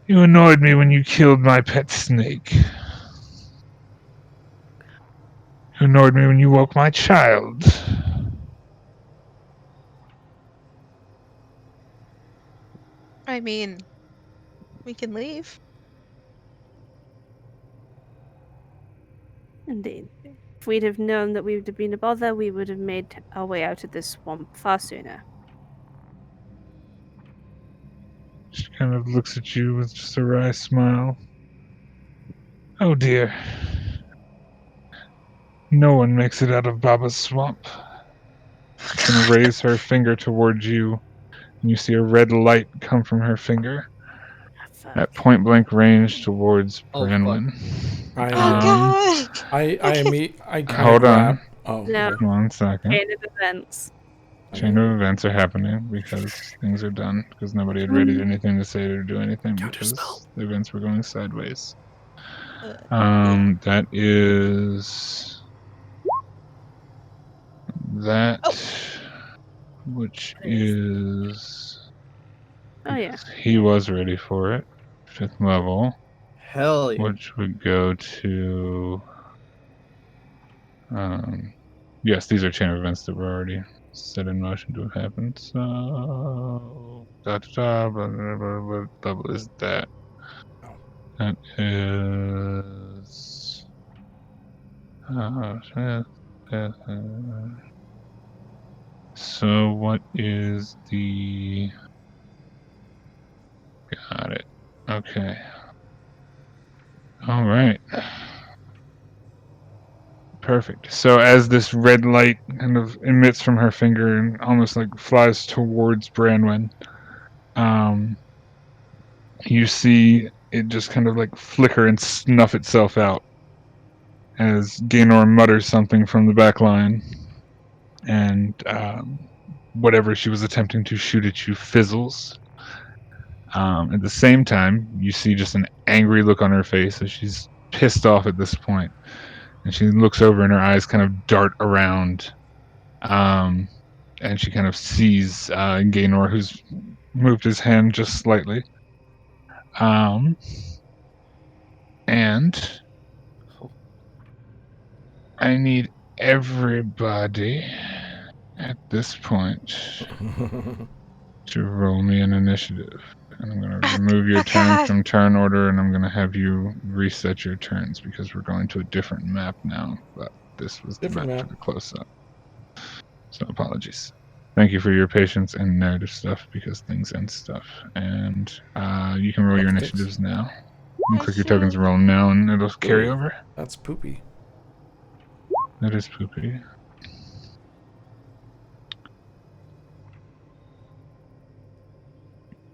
You annoyed me when you killed my pet snake. You annoyed me when you woke my child. I mean, we can leave. Indeed. If we'd have known that we would have been a bother, we would have made our way out of this swamp far sooner. She kind of looks at you with just a wry smile. Oh dear. No one makes it out of Baba's swamp. She's gonna raise her finger towards you, and you see a red light come from her finger. at point blank range towards Oh, Brenwyn. I Oh god. I kind of Hold grab. on. Oh, No. okay. 1 second. Chain of events. Chain of events are happening because things are done because nobody had readied anything to say or do anything Counterspell. because the events were going sideways. Yeah. That is that, which is Oh yeah. he was ready for it. 5th level, Hell yeah. which would go to yes, these are chain of events that were already set in motion to have happened. So blah, blah, blah, blah, what level is that? That is so what is the got it. Okay. All right. Perfect. So as this red light kind of emits from her finger and almost like flies towards Branwen, you see it just kind of like flicker and snuff itself out as Gaynor mutters something from the back line, and whatever she was attempting to shoot at you fizzles. At the same time, you see just an angry look on her face as she's pissed off at this point, and she looks over and her eyes kind of dart around, and she kind of sees Gaynor, who's moved his hand just slightly. And I need everybody at this point to roll me an initiative. And I'm going to remove your turn God. from turn order, and I'm going to have you reset your turns because we're going to a different map now. But this was the Different map map. for the close-up. So apologies. Thank you for your patience and narrative stuff because things end stuff. And you can roll your Thanks. initiatives now. You can click your tokens and roll them now, and it'll carry Ooh. over. That's poopy. That is poopy.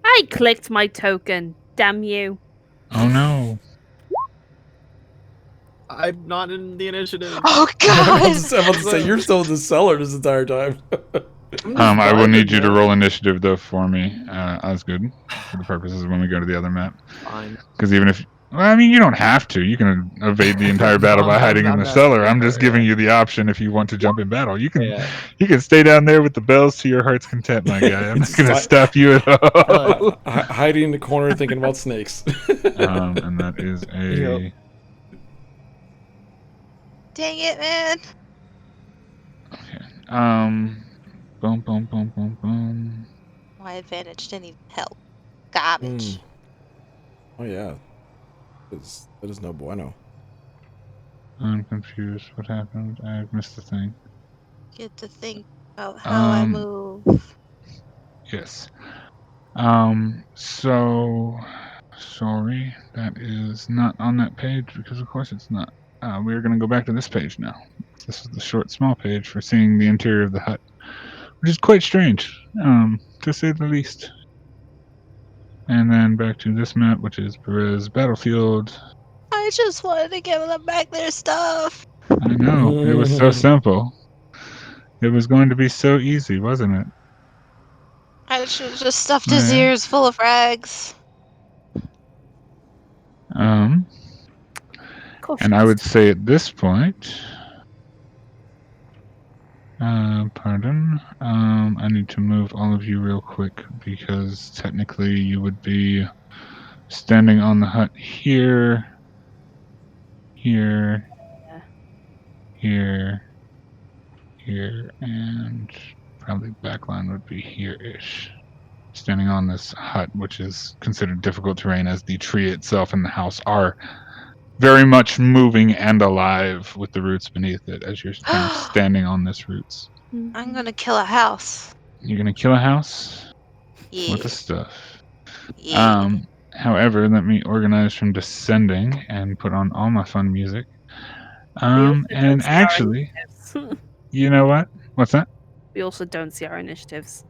I clicked my token. Damn you. Oh no. I'm not in the initiative. Oh I'm god. about to say you're still in the cellar this entire time. I will need you to roll initiative though for me, Osgood, for the purposes of when we go to the other map. Fine. Because even if, well, I mean, you don't have to. You can evade the entire battle by hiding in the cellar. I'm just giving you the option if you want to jump in battle. You can stay down there with the bells to your heart's content, my guy. I'm not gonna stop you at all. Hiding in the corner thinking about snakes. And that is a. Dang it, man. Okay. Boom, boom, boom, boom, boom. My advantage didn't even help. Garbage. Oh yeah. That is no bueno. I'm confused. What happened? I've missed the thing. Get to think about how I move. Yes. So sorry, that is not on that page because of course it's not. We're gonna go back to this page now. This is the short, small page for seeing the interior of the hut, which is quite strange, to say the least. And then back to this map, which is Perez Battlefield. I just wanted to give them back their stuff. I know, it was so simple. It was going to be so easy, wasn't it? I should have just stuffed his ears full of rags. And I would say at this point, pardon, I need to move all of you real quick because technically you would be standing on the hut here, here, here, here, and probably backline would be here-ish. Standing on this hut, which is considered difficult terrain as the tree itself and the house are very much moving and alive with the roots beneath it as you're kind of standing on this roots. I'm gonna kill a house. You're gonna kill a house? Yeah. What the stuff? Yeah. However, let me organize from descending and put on all my fun music. And actually, you know what? What's that? We also don't see our initiatives.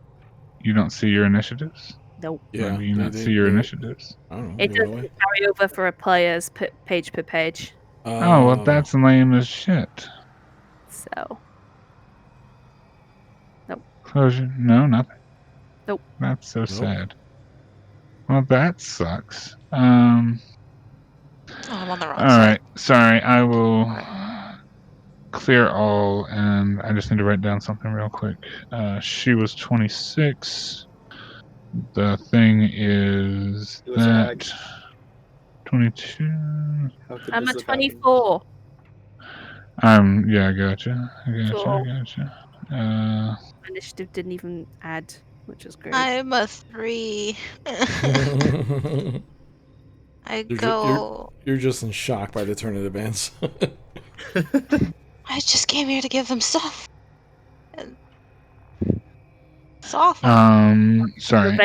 You don't see your initiatives? Nope. Yeah. Maybe you not see your initiatives. I don't know. It They went doesn't away. carry over for a player's page per page. Oh, well, that's lame as shit. So. Nope. Closure? No, nothing. Nope. That's so Nope. sad. Well, that sucks. Oh, I'm on the wrong All side. right. Sorry, I will clear all, and I just need to write down something real quick. She was 26. The thing is It was a hag. that 22. How could I'm this a have happened? 24. Yeah, I gotcha. Cool. Uh, Initiative didn't even add, which is great. I'm a 3. I go. You're just in shock by the turn of events. I just came here to give them stuff. And it's awful. sorry.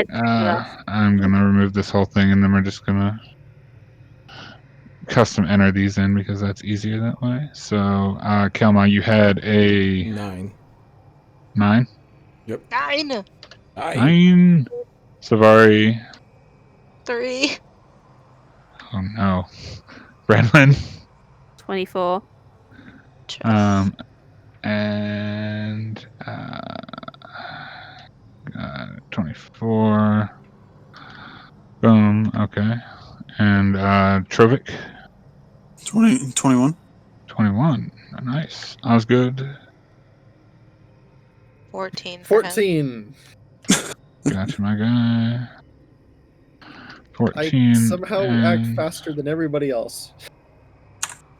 I'm gonna remove this whole thing, and then we're just gonna custom enter these in because that's easier that way. So, Kelma, you had a 9. 9. 9. 9. Savari. 3. Oh no. Bradlin. 24. And 24. Boom. Okay. And Trovik. 21. 21. Nice. Osgood. 14. for him. 14. Gotcha, my guy. 14. I somehow act and faster than everybody else.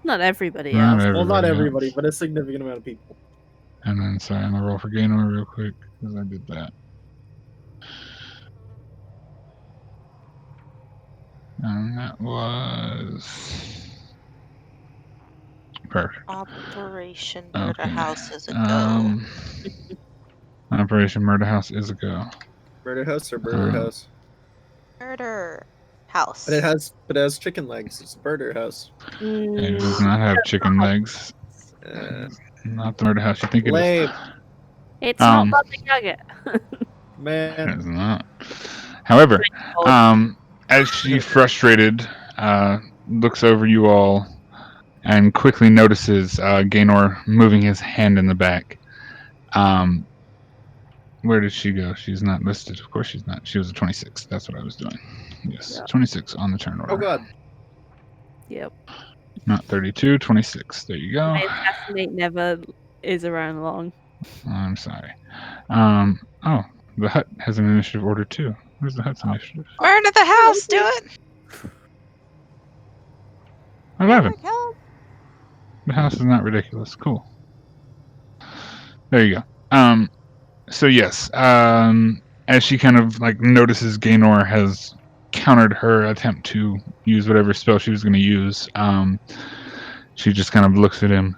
Not everybody not else. Well, not else. everybody, but a significant amount of people. And then, sorry, I'm gonna roll for Gaynor real quick because I did that. And that was perfect. Operation Murder Okay. House is a go. Operation Murder House is a go. Murder house or burger house? Murder House. But it has chicken legs. It's a murder house. It does not have chicken legs. Not the Murder House you think it is. Lame. It's not Bubba Nugget. It Man. is not. However, as she frustrated, looks over you all and quickly notices Gaynor moving his hand in the back. Where did she go? She's not listed. Of course she's not. She was a 26. That's what I was doing. Yes, Yeah. 26 on the turn order. Oh god. Yep. Not 32, 26. There you go. My assassinate never is around long. I'm sorry. Oh, the hut has an initiative order too. Where's the hut's initiative? Murder the house. Do it. 11. Here we go. The house is not ridiculous. Cool. There you go. So yes, as she kind of like notices Gaynor has countered her attempt to use whatever spell she was going to use, she just kind of looks at him.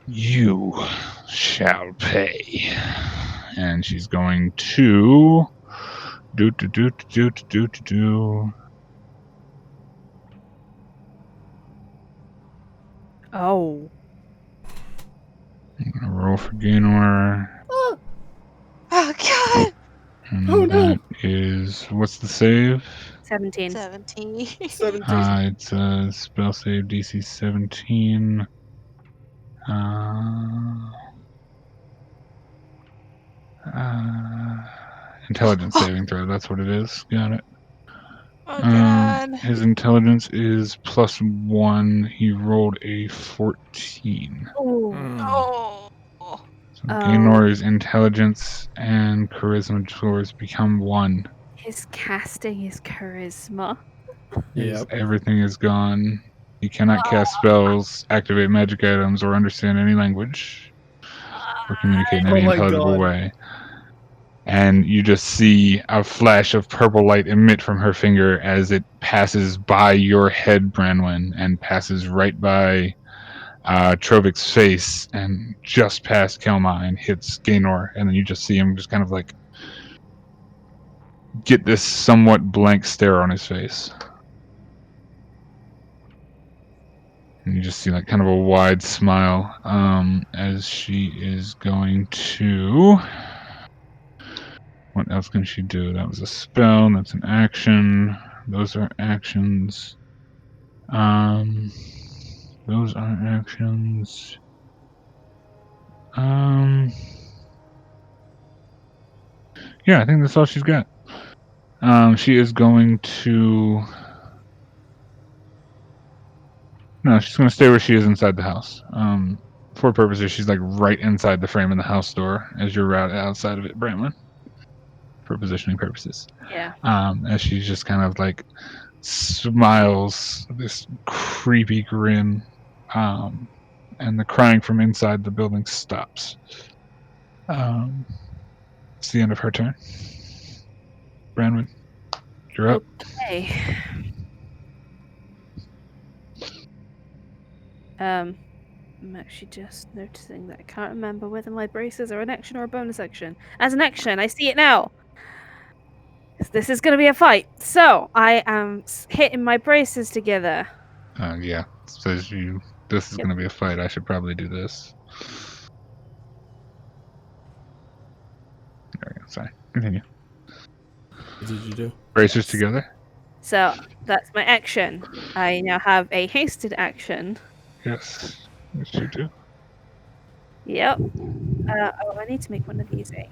You shall pay. And she's going to do. Oh. I'm gonna roll for Gaynor. Oh, Oh god. And Oh, no. that is, what's the save? 17. 17. 17. It's a spell save DC 17. Intelligence saving throw, that's what it is. Got it. Oh god. His intelligence is +1. He rolled a 14. Oh. Oh. So Gaynor's intelligence and charisma scores become 1. His casting is charisma. Yep. Everything is gone. He cannot cast spells, activate magic items, or understand any language, or communicate in Oh any my intelligible God. way. And you just see a flash of purple light emit from her finger as it passes by your head, Branwyn, and passes right by Trovik's face and just past Kelma and hits Gaynor. And then you just see him just kind of like get this somewhat blank stare on his face. And you just see like kind of a wide smile as she is going to What else can she do? That was a spell. That's an action. Those are actions. Those are actions. Yeah, I think that's all she's got. She is going to. No, she's going to stay where she is inside the house. For purposes, she's like right inside the frame of the house door as you're right outside of it, Brantman. For positioning purposes. Yeah. As she just kind of like smiles this creepy grin, and the crying from inside the building stops. It's the end of her turn. Branwen, you're up. Okay. I'm actually just noticing that I can't remember whether my braces are an action or a bonus action. As an action, I see it now. This is going to be a fight. So I am hitting my braces together. Yeah. Says you. This is going to be a fight. I should probably do this. There we go. Sorry. Continue. What did you do? Bracers together. So that's my action. I now have a hasted action. Yes. Yes, you do. Yep. I need to make one of these a.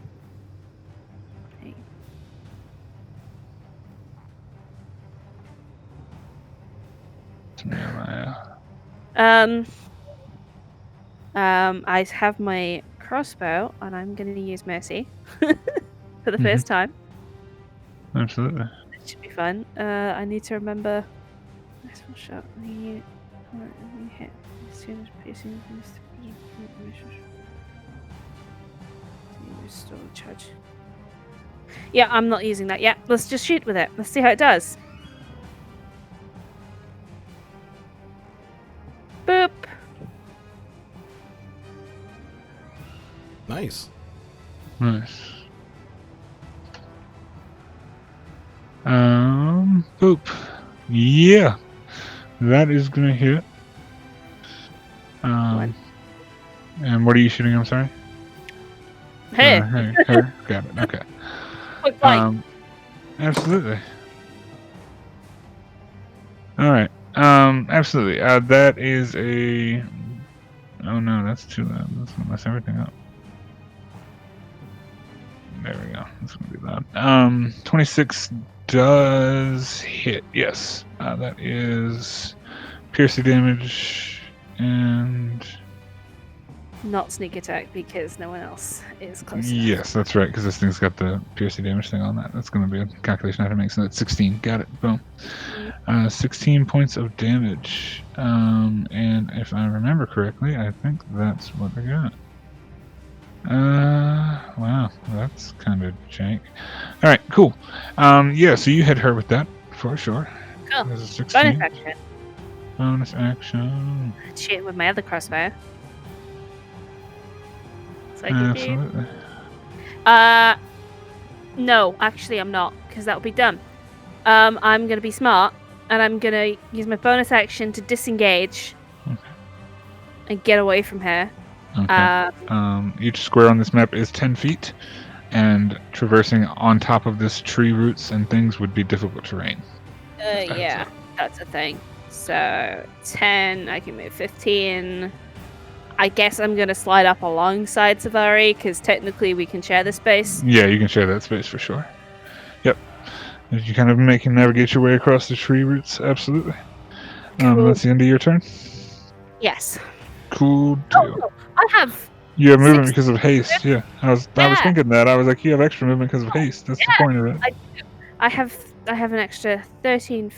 I have my crossbow, and I'm going to use mercy for the first time. Absolutely. It should be fun. I need to remember. Nice one shot. You hit as soon as piercing. Restore charge. Yeah, I'm not using that yet. Let's just shoot with it. Let's see how it does. Boop. Nice. Nice. Boop. Yeah. That is gonna hit. And what are you shooting? I'm sorry. Hey. Her. Got it. Okay. Quick fight. Absolutely. All right. Absolutely. That is a. Oh no, that's too loud. That's gonna mess everything up. There we go. That's gonna be loud. 26 does hit. Yes. That is piercing damage and. Not sneak attack because no one else is close enough. Yes, that's right, because this thing's got the piercing damage thing on that. That's going to be a calculation I have to make. So that's 16. Got it. Boom. 16 points of damage. And if I remember correctly, I think that's what I got. Wow, that's kind of jank. All right, cool. Yeah, so you hit her with that for sure. Cool. There's a 16. Bonus action. Bonus action. Shoot with my other crossbow. So I can Absolutely. No, actually I'm not, because that would be dumb. I'm gonna be smart, and I'm gonna use my bonus action to disengage and get away from her. Okay. Each square on this map is 10 feet, and traversing on top of this tree roots and things would be difficult terrain. Yeah, that's a thing. So 10, I can move 15. I guess I'm going to slide up alongside Savari, because technically we can share the space. Yeah, you can share that space for sure. Yep. As you kind of navigate your way across the tree roots, absolutely. Cool. That's the end of your turn? Yes. Cool deal. Oh, I have... You have movement because of haste, yeah. I was thinking that. I was like, you have extra movement because of haste. That's the point of it. I have an extra 15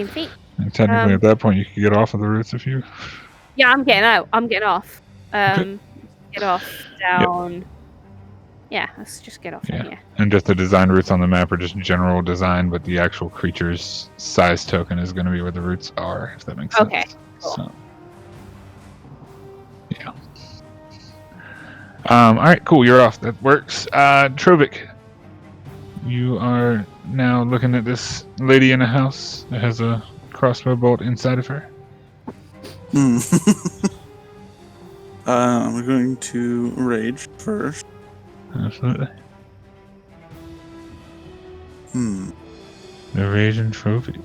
feet. And technically, at that point, you could get off of the roots if you... Yeah, I'm getting out. I'm getting off. Okay. Get off, down. Yep. Yeah, let's just get off in here. And just the design roots on the map are just general design, but the actual creature's size token is going to be where the roots are, if that makes sense. Okay, cool. So, yeah. All right, cool. You're off. That works. Trovik, you are now looking at this lady in a house that has a crossbow bolt inside of her. I'm going to rage first. Absolutely. Evasion trophy.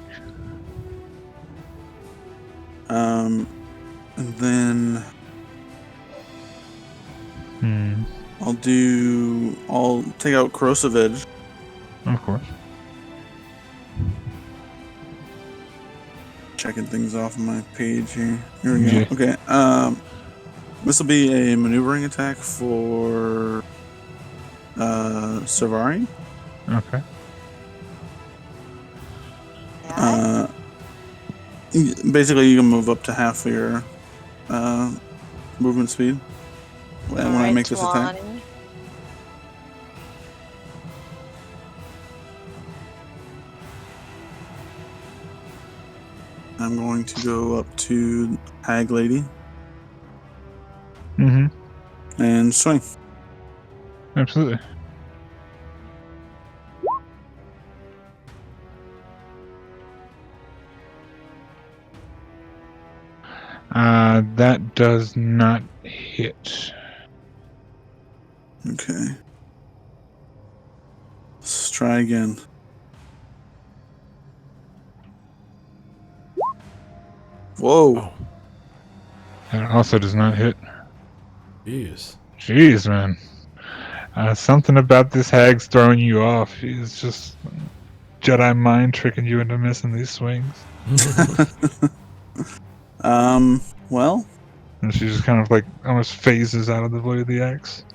And then I'll take out Corrosive Edge. Of course. Checking things off my page here. Here we Yeah. go. Okay. This will be a maneuvering attack for Savari. Okay. Basically, you can move up to half your movement speed when I make this attack. I'm going to go up to Hag Lady. And swing. Absolutely. That does not hit. Okay. Let's try again. Whoa. Oh, That also does not hit. jeez. Jeez, man. Something about this hag's throwing you off. He's just Jedi mind tricking you into missing these swings. Well. And she just kind of like almost phases out of the blade of the axe.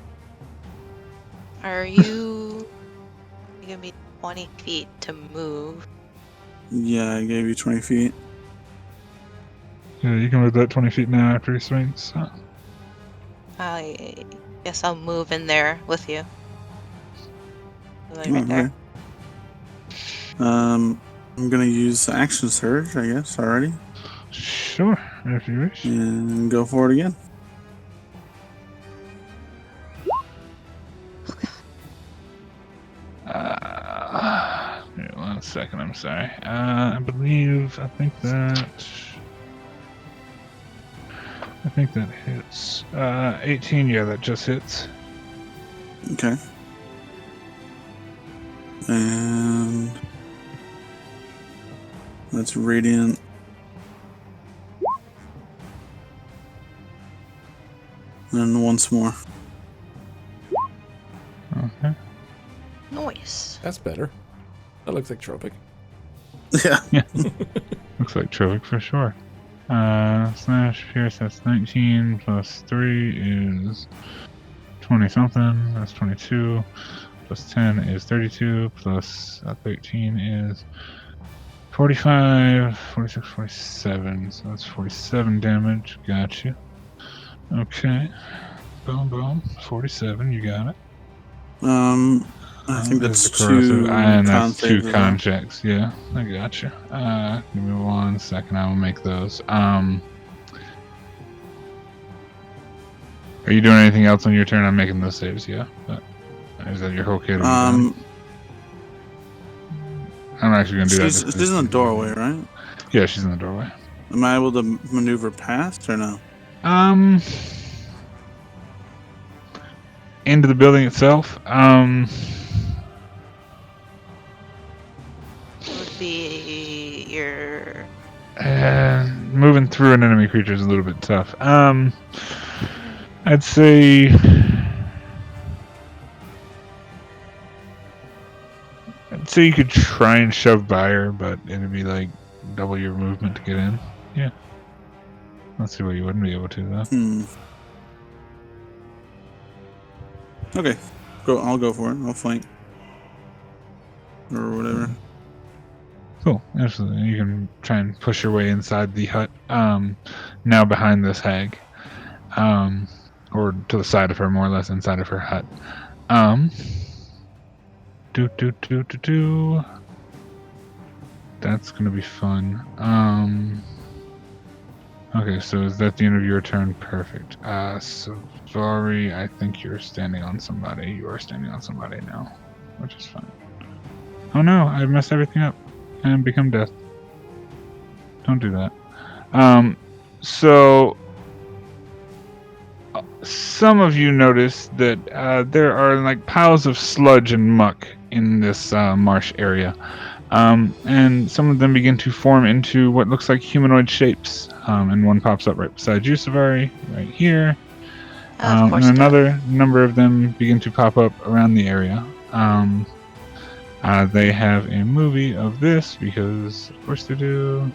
Are you gonna be 20 feet to move? Yeah, I gave you 20 feet. Yeah, you can move that 20 feet now after he swings. So. I guess I'll move in there with you. Like Oh, right there. okay. I'm gonna use Action Surge, I guess, already. Sure, if you wish. And go for it again. Wait 1 second, I'm sorry. I think that hits. 18, yeah, that just hits. Okay. And that's Radiant. And once more. Okay. Nice. That's better. That looks like Tropic. Yeah. Yeah. Looks like Trovic for sure. Slash Pierce, that's 19 plus 3 is 20 something. That's 22. Plus 10 is 32. Plus 13 is 45, 46, 47. So that's 47 damage. Gotcha. Okay. Boom, boom. 47, you got it. I think that's This is two and con that's 2 saves as con well. checks. Yeah, I gotcha. Give me 1 second. I will make those. Are you doing anything else on your turn? I'm making those saves. Yeah. But is that your whole kit? I'm actually gonna do that. She's in the doorway, right? Yeah, she's in the doorway. Am I able to maneuver past or no? Into the building itself. Would be your. Moving through an enemy creature is a little bit tough. I'd say. You could try and shove by her, but it'd be like double your movement to get in. Yeah. Let's see what you wouldn't be able to though. Okay. I'll go for it. I'll flank. Or whatever. Cool, absolutely. You can try and push your way inside the hut. Now behind this hag. Or to the side of her, more or less inside of her hut. That's gonna be fun. Okay, so is that the end of your turn? Perfect. Sorry, I think you're standing on somebody. You are standing on somebody now, which is fine. Oh no, I messed everything up and become death. Don't do that. So some of you notice that there are like piles of sludge and muck in this marsh area. And some of them begin to form into what looks like humanoid shapes. And one pops up right beside you, Savari, right here. Of course And it does. another number of them begin to pop up around the area. They have a movie of this because, of course, they do.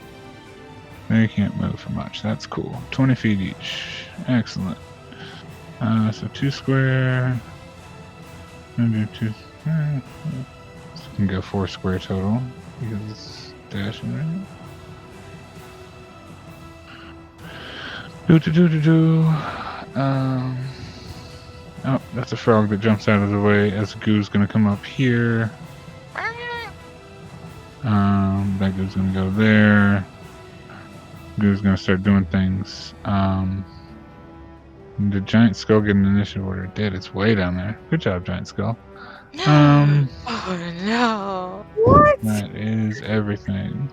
They can't move for much. That's cool. 20 feet each. Excellent. So 2 square. Maybe 2 square. So we can go 4 square total because it's dashing right. Oh, that's a frog that jumps out of the way as Goo's gonna come up here. That Goo's gonna go there. Goo's gonna start doing things. The giant skull get an initiative order. Dead. It's way down there. Good job, giant skull. Oh no. What? That is everything.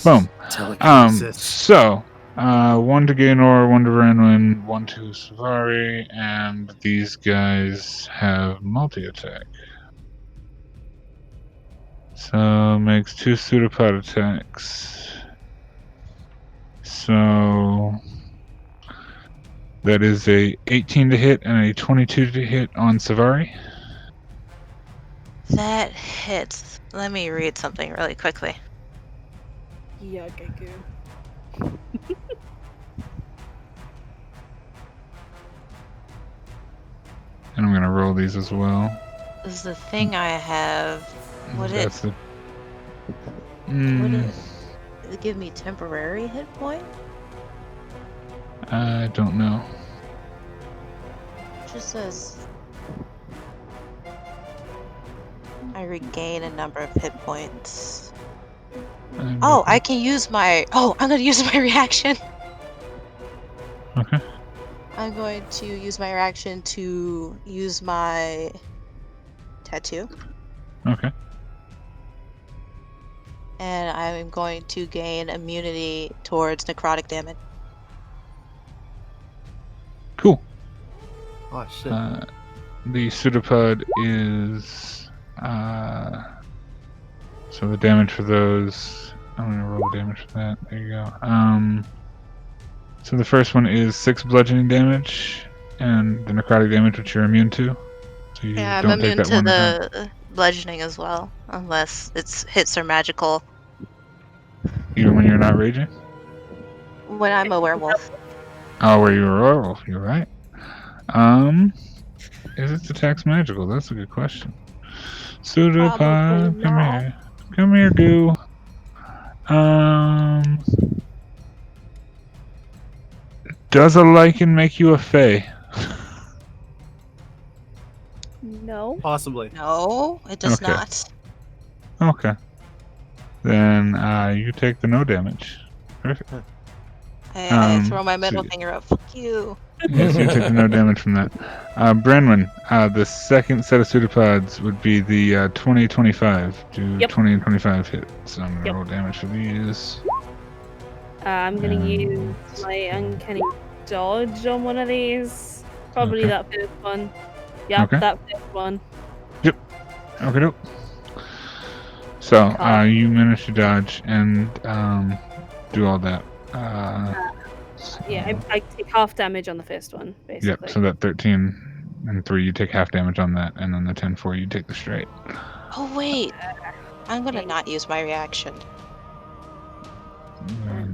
Boom. Telekinesis. So, 1 to Gaynor, 1 to Ranwin, 1 to Savari, and these guys have multi-attack. So, makes 2 pseudopod attacks. So, that is a 18 to hit and a 22 to hit on Savari. That hits. Let me read something really quickly. Yeah, Gegu. And I'm gonna roll these as well. This is the thing I have. Would it, That's the. would it give me temporary hit point? I don't know. It just says I regain a number of hit points. Oh, I can use my. Oh, I'm gonna use my reaction. Okay. I'm going to use my reaction to use my tattoo, Okay. and I'm going to gain immunity towards necrotic damage. Cool. Oh shit. The pseudopod is so the damage for those. I'm gonna roll the damage for that. There you go. So the first one is 6 bludgeoning damage, and the necrotic damage, which you're immune to. So you Yeah, I'm don't take immune that to one attack. the bludgeoning as well, unless its hits are magical. Even when you're not raging. When I'm a werewolf. Oh, where you're a werewolf, you're right. Is its attacks magical? That's a good question. Pseudopod, Probably come not. here. Come here, Goo. Does a lichen make you a fae? No. Possibly. No, it does Okay. not. Okay. Then you take the no damage. Perfect. I throw my middle so- finger up. Fuck you. Yes, you take the no damage from that. Brenwin, the second set of pseudopods would be the 20-25. Do Yep. 20 and 25 hit. So I'm going to Yep. roll damage for these. I'm gonna use my uncanny dodge on one of these. Probably Okay. that first one. Yep, Okay. that first one. Okay, dope. So Cool. you manage to dodge and do all that. Yeah, I take half damage on the first one, basically. Yep, so that 13 and 3, you take half damage on that, and then the 10-4, you take the straight. Oh wait, I'm gonna not use my reaction.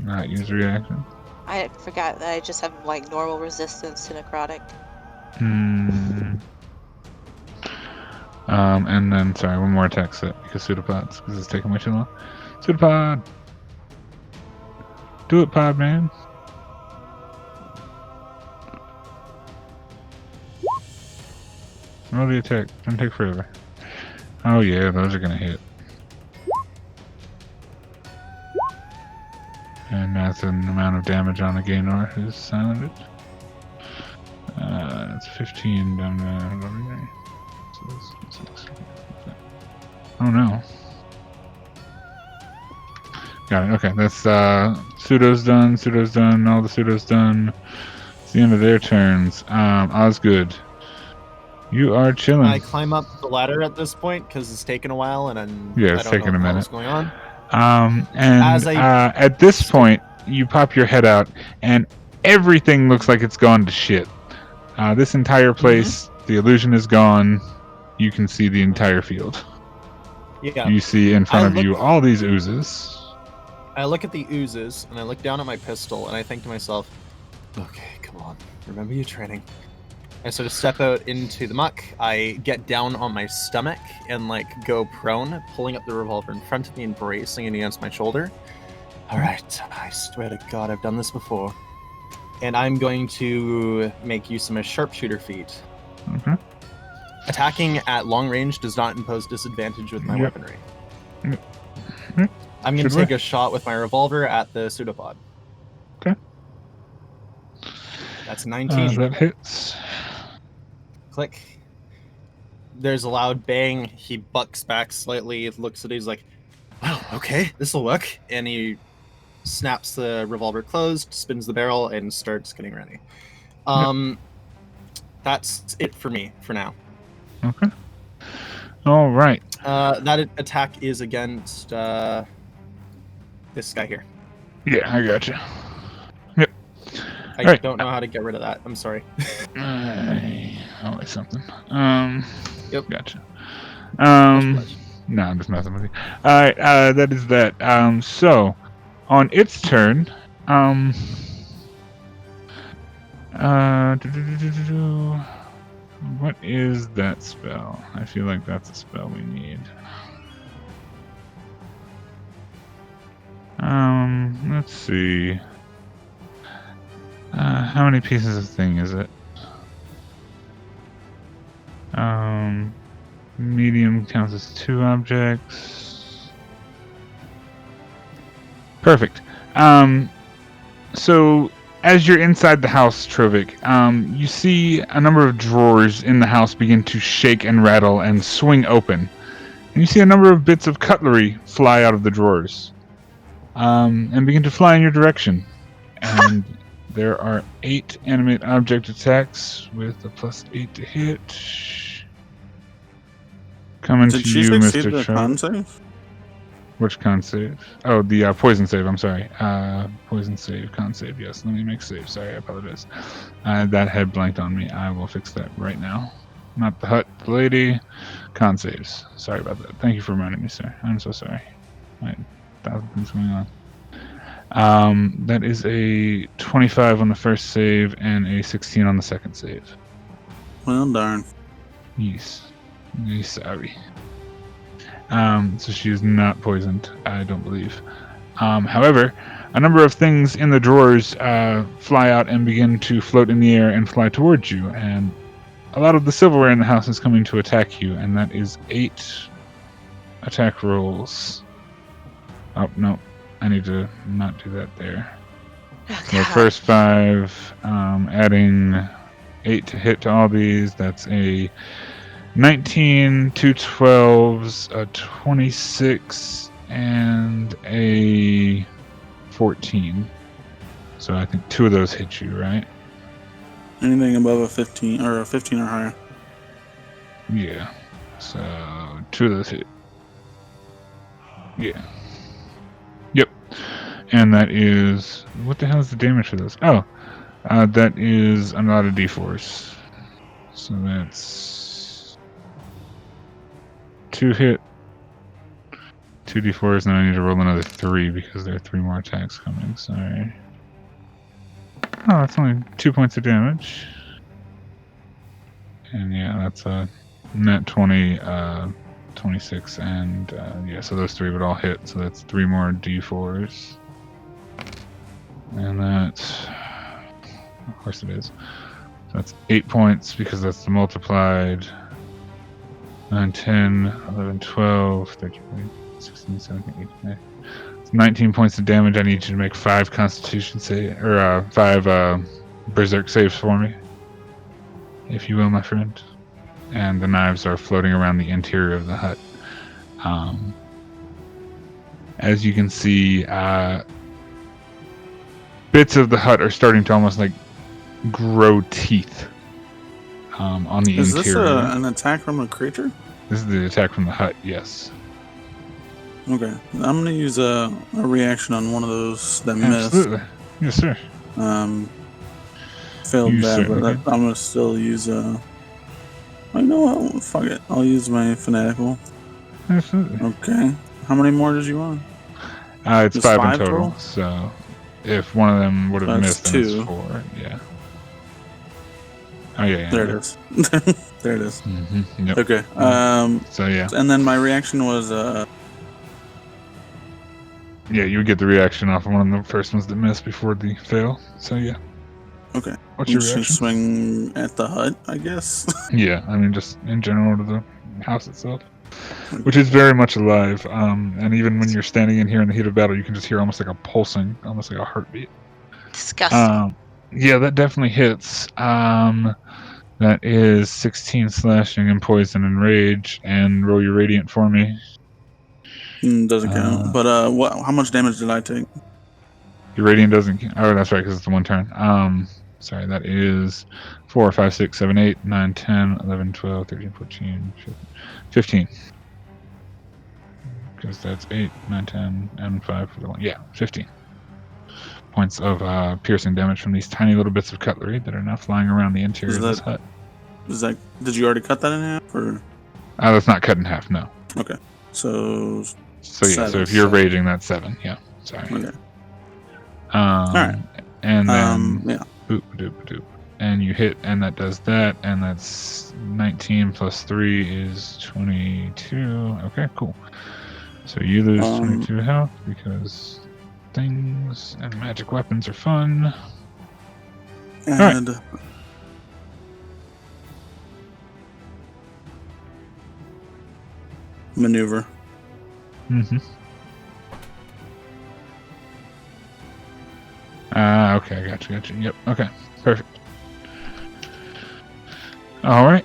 Not use reaction. I forgot that I just have like normal resistance to necrotic. And then, sorry, one more attack set because pseudopods, because it's taking way too long. Pseudopod! Do it, pod man! Roll the attack. Don't take forever. Oh yeah, those are gonna hit. And that's an amount of damage on the Gaynor who's silenced. It's 15 down there. Oh no. Got it. Okay, that's pseudo's done, all the pseudo's done. It's the end of their turns. Osgood. You are chilling. I climb up the ladder at this point because it's taken a while and Yeah, I it's don't know taken a what the hell minute. is going on. And at this point, you pop your head out, and everything looks like it's gone to shit. This entire place, the illusion is gone. You can see the entire field. Yeah. You see in front of you all these oozes. I look at the oozes, and I look down at my pistol, and I think to myself, okay, come on, remember your training. I sort of step out into the muck, I get down on my stomach, and, like, go prone, pulling up the revolver in front of me and bracing it against my shoulder. Alright, I swear to God, I've done this before. And I'm going to make use of my sharpshooter feat. Okay. Attacking at long range does not impose disadvantage with my weaponry. Yep. I'm going to take a shot with my revolver at the pseudopod. Okay. That's 19. That hits. Click. There's a loud bang. He bucks back slightly, looks at it, he's like, wow, okay, this'll work. And he snaps the revolver closed, spins the barrel, and starts getting ready. That's it for me, for now. Okay. All right. That attack is against this guy here. Yeah, I got you. I don't know how to get rid of that. I'm sorry. Always something. Yep. Gotcha. No, I'm just messing with you. All right. That is that. So, on its turn, what is that spell? I feel like that's a spell we need. Let's see. How many pieces of thing is it? Medium counts as 2 objects. Perfect. So as you're inside the house, Trovik, you see a number of drawers in the house begin to shake and rattle and swing open. And you see a number of bits of cutlery fly out of the drawers. And begin to fly in your direction. And there are 8 animate object attacks with a +8 to hit. Coming to you, Mr. the con save? Which con save? Oh, the poison save, I'm sorry. Poison save, con save, yes. Let me make save. Sorry, I apologize. That had blanked on me. I will fix that right now. Not the hut, the lady. Con saves. Sorry about that. Thank you for reminding me, sir. I'm so sorry. I had 1,000 things going on. That is a 25 on the first save and a 16 on the second save. Well, darn. Yes. Sorry. So she is not poisoned, I don't believe. However, a number of things in the drawers fly out and begin to float in the air and fly towards you, and a lot of the silverware in the house is coming to attack you, and that is 8 attack rolls. Oh, no. I need to not do that there. The first 5, adding 8 to hit to all these, that's a 19, 2 12s, a 26, and a 14. So I think 2 of those hit you, right? Anything above a 15 or a 15 or higher. Yeah. So 2 of those hit. Yeah. Yep. And that is... What the hell is the damage for those? Oh. That is a lot of d4s. So that's... 2 hit, 2 d4s, and then I need to roll another 3 because there are 3 more attacks coming. Sorry. Oh, that's only 2 points of damage. And yeah, that's a net 20, 26, and yeah, so those 3 would all hit. So that's 3 more d4s. And that's, of course it is. So that's 8 points because that's the multiplied. 9, 10, 11, 12, 13, 16, 17, 18, 19 points of damage. I need you to make 5 Constitution save, or 5 Berserk saves for me, if you will, my friend. And the knives are floating around the interior of the hut. As you can see, bits of the hut are starting to almost like grow teeth. on the Is interior. this an attack from a creature? This is the attack from the hut, yes. Okay. I'm going to use a reaction on one of those that Absolutely. Yes, sir. missed. Failed You that, but certainly I'm going to still use I know what? Fuck it. I'll use my fanatical. Absolutely. Okay. How many more did you want? It's Just 5 in five total, total? so if one of them would have That's missed, then it's 2. 4. Yeah. Oh, yeah. There it is. There it is. Mm-hmm. Yep. Okay. So, yeah. And then my reaction was Yeah, you would get the reaction off of one of the first ones that missed before the fail. So, yeah. okay. What's your I'm just gonna reaction? swing at the hut, I guess. Yeah, I mean, just in general to the house itself, which is very much alive. And even when you're standing in here in the heat of battle, you can just hear almost like a pulsing, almost like a heartbeat. Disgusting. Yeah, that definitely hits. That is 16 slashing and poison and rage, and roll your radiant for me. Doesn't count. But what? How much damage did I take? Your radiant doesn't. Oh, that's right, because it's the one turn. Sorry, that is 4, 5, 6, 7, 8, 9, 10, 11, 12, 13, 14, 15. Because that's 8, 9, 10, and 5 for the one. Yeah, 15 points of piercing damage from these tiny little bits of cutlery that are now flying around the interior of this hut. Did you already cut that in half, or? That's not cut in half, no. Okay. So yeah, so if you're raging, that's 7. Yeah, sorry. Okay. All right. And then yeah. Boop, doop, doop. And you hit, and that does that, and that's 19 plus 3 is 22. Okay, cool. So you lose 22 health because things and magic weapons are fun. And maneuver. Mm-hmm. Okay, I got you. Yep, okay, perfect. All right.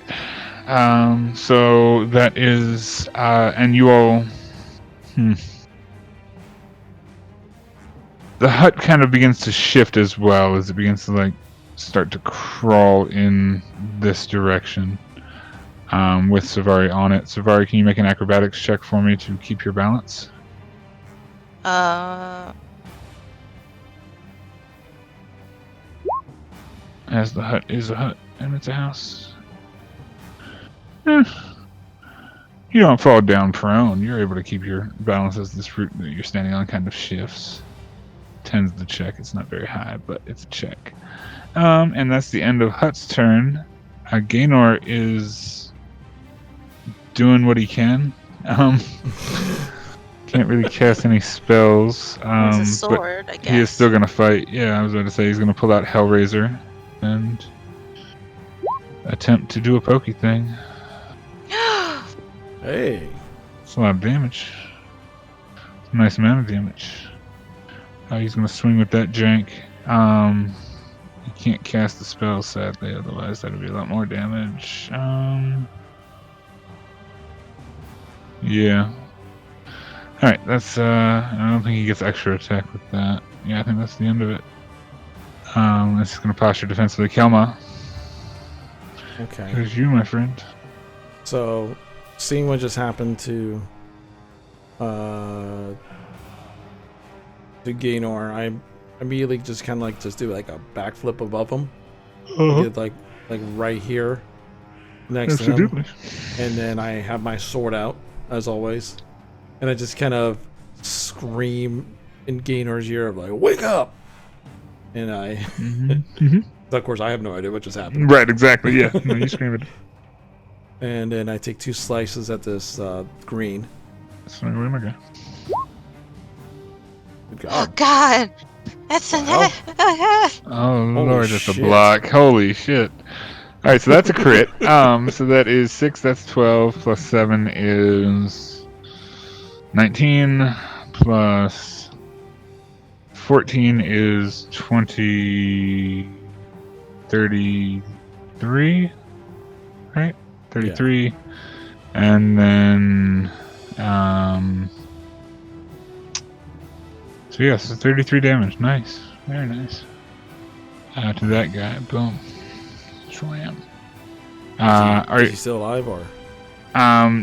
So that is, and you all, the hut kind of begins to shift as well as it begins to like start to crawl in this direction. With Savari on it. Savari, can you make an acrobatics check for me to keep your balance? As the hut is a hut and it's a house. You don't fall down prone. You're able to keep your balance as this root that you're standing on kind of shifts. 10's the check. It's not very high, but it's a check. And that's the end of Hut's turn. Gaynor is doing what he can. Can't really cast any spells. There's a sword, I guess. He is still going to fight. Yeah, I was going to say he's going to pull out Hellraiser and attempt to do a pokey thing. Hey. It's a lot of damage. It's a nice amount of damage. He's going to swing with that jank. He can't cast the spell, sadly, otherwise that would be a lot more damage. Yeah. Alright, that's, I don't think he gets extra attack with that. Yeah, I think that's the end of it. It's going to posture defensively. Kelma. Okay. There's you, my friend. So, seeing what just happened to Gaynor, I immediately just kind of like just do like a backflip above him. Get like right here next to him. And then I have my sword out, as always. And I just kind of scream in Gaynor's ear of like, wake up! And I... Of course, I have no idea what just happened. Right, exactly, yeah. No, you scream it. And then I take 2 slices at this green. Swing away, my guy. Oh, God! That's a Oh, Holy Lord, that's a shit. block. Holy shit. Alright, so that's a crit. So that is 6, that's 12, plus 7 is 19, plus 14 is 33, right? 33. Yeah. And then, so yes, 33 damage. Nice. Very nice. To that guy. Boom. Slam. Is he still alive or?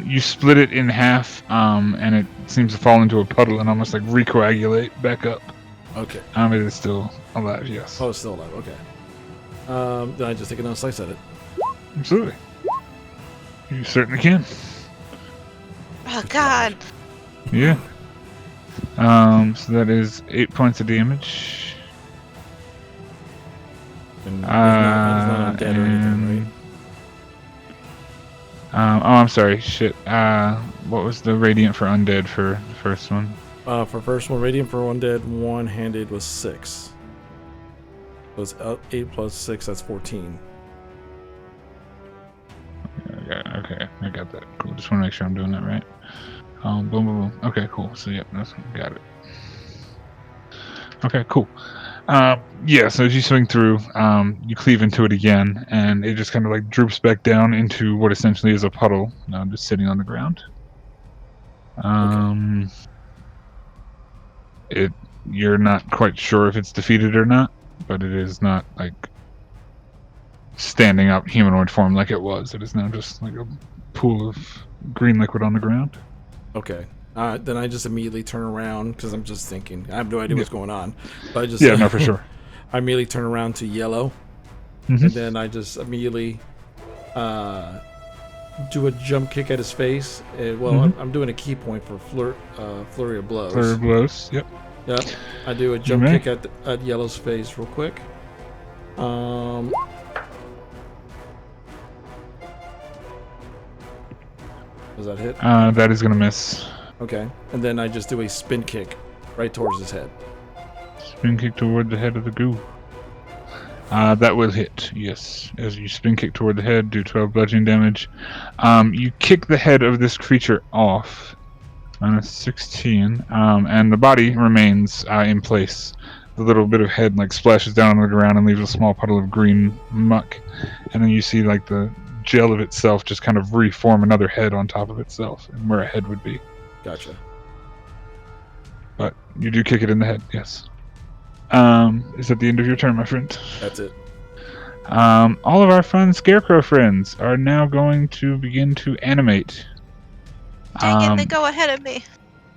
You split it in half, and it seems to fall into a puddle and almost like recoagulate back up. Okay. It is still alive, yes. Oh, it's still alive. Okay. Then I just take another slice at it. Absolutely. You certainly can. Oh God. Yeah. So that is 8 points of damage. And he's not undead or anything, right? I'm sorry. Shit. What was the radiant for undead for the first one? For first one, radiant for undead, one-handed was 6. So it's 8 plus 6, that's 14. Okay, I got that. Cool. Just want to make sure I'm doing that right. Boom, boom, boom. Okay, cool. So yep, got it. Okay, cool. Yeah, so as you swing through, you cleave into it again, and it just kind of like droops back down into what essentially is a puddle, now just sitting on the ground. You're not quite sure if it's defeated or not, but it is not like standing up humanoid form like it was. It is now just like a pool of green liquid on the ground. Okay. Then I just immediately turn around because I'm just thinking. I have no idea what's going on. But I just no, for sure. I immediately turn around to yellow, Mhm. and then I just immediately do a jump kick at his face. I'm doing a key point for flurry of blows. Flurry of blows. Yep. Yep. I do a jump kick at yellow's face real quick. Does that hit? That is gonna miss. Okay. And then I just do a spin kick right towards his head. Spin kick toward the head of the goo. That will hit, yes. As you spin kick toward the head, do 12 bludgeoning damage. You kick the head of this creature off. Minus 16. And the body remains in place. The little bit of head like splashes down on the ground and leaves a small puddle of green muck. And then you see like the gel of itself just kind of reform another head on top of itself, and where a head would be. Gotcha. But you do kick it in the head, yes. Is that the end of your turn, my friend? That's it. All of our fun scarecrow friends are now going to begin to animate. Dang it, they go ahead of me.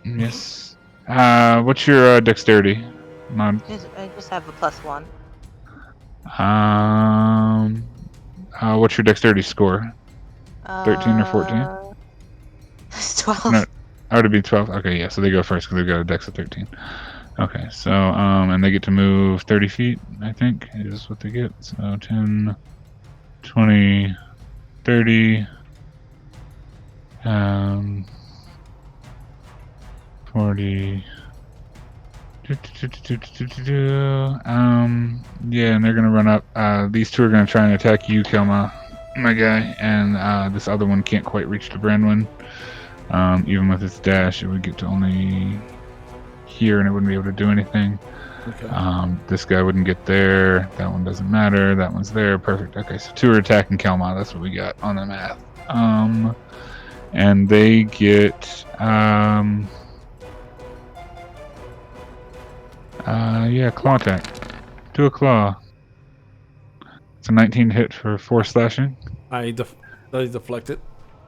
Yes. What's your dexterity? I just have a +1. What's your dexterity score? 13 or 14? It's 12. No, would it be 12? Okay, yeah, so they go first because they've got a dex of 13. Okay, so, and they get to move 30 feet, I think, is what they get. So 10, 20, 30, 40... yeah, and they're gonna run up. These two are gonna try and attack you, Kelma, my guy, and this other one can't quite reach the Brandwin. Even with its dash, it would get to only here, and it wouldn't be able to do anything. Okay. This guy wouldn't get there. That one doesn't matter. That one's there. Perfect. Okay, so two are attacking Kelma. That's what we got on the math. And they get claw attack. Do a claw. It's a 19 hit for 4 slashing. I deflect it.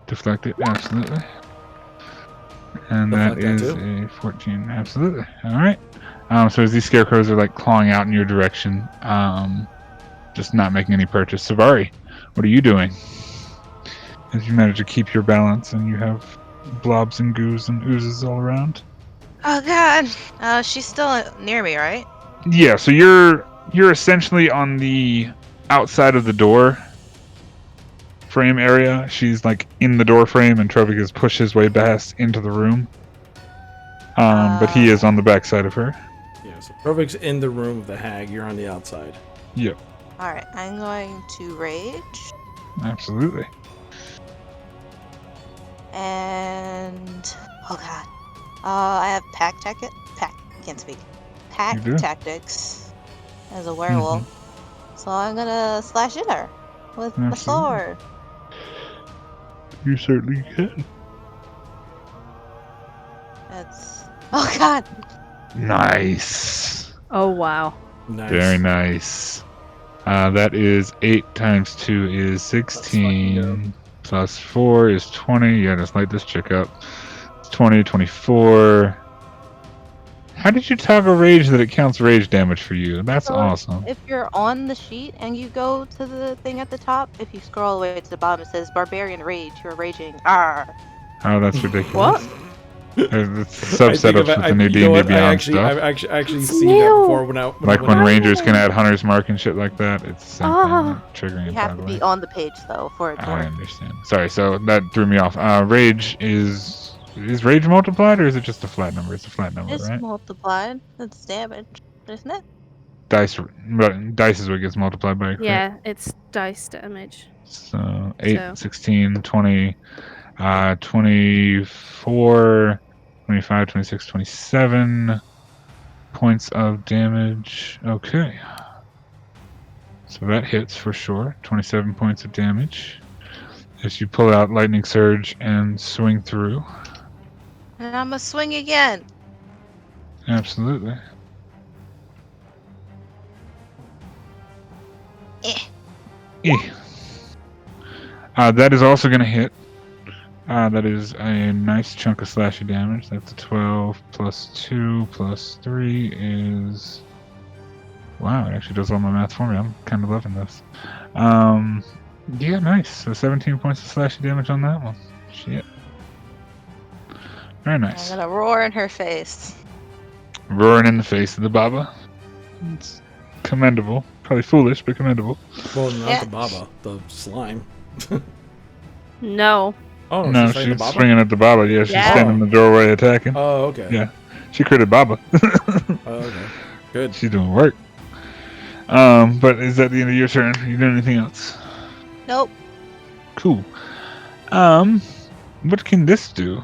Deflect it, absolutely. And Deflect that is a 14, absolutely. Alright. So as these scarecrows are like clawing out in your direction, just not making any purchase. Savari, what are you doing? As you manage to keep your balance and you have blobs and goos and oozes all around. Oh God, she's still near me, right? Yeah, so you're essentially on the outside of the door frame area. She's like in the door frame, and Trovik has pushed his way past into the room. But he is on the back side of her. Yeah, so Provik's in the room with the hag. You're on the outside. Yep. Alright, I'm going to rage. Absolutely. And oh God. I have pack tactics as a werewolf. So I'm gonna slash at her with my sword. You certainly can. That's oh God. Nice. Oh wow. Nice. Very nice. That is 8 times 2 is 16. Plus 4 is 20. Yeah, just light this chick up. It's 20, 24. How did you toggle rage that it counts rage damage for you? That's So awesome. If you're on the sheet and you go to the thing at the top, if you scroll all the way to the bottom, it says Barbarian Rage. You're raging. Arr. Oh, that's ridiculous. What? It's sub-setups with the new D&D Beyond stuff. I've actually It's seen that new. before when When rangers can add Hunter's Mark and shit like that, it's the same Oh. thing. Triggering You and have to toggling. be on the page though for it to I work. understand. Sorry, so that threw me off. Rage is rage multiplied or is it just a flat number? It's a flat number, It's right? multiplied. It's damage, isn't it? Dice is what gets multiplied by. Correct? Yeah, it's dice damage. So 8, So- 16, 20, 24, 25, 26, 27 points of damage. Okay. So that hits for sure. 27 points of damage. As you pull out Lightning Surge and swing through. And I'm gonna swing again. Absolutely. Eh. That is also going to hit. That is a nice chunk of slashy damage. That's a 12 plus 2 plus 3 is... Wow, it actually does all my math for me. I'm kind of loving this. Yeah, nice. So 17 points of slashy damage on that one. Shit. Very nice. I'm gonna roar in her face. Roaring in the face of the Baba. It's commendable. Probably foolish, but commendable. Well, not Yeah. the Baba, the slime. No. Oh, No, she's she's swinging at the Baba. Yeah, she's Yeah. standing in the doorway attacking. Oh, okay. Yeah. She critted Baba. Oh, okay. Good. She's doing work. But is that the end of your turn? Are you doing anything else? Nope. Cool. What can this do?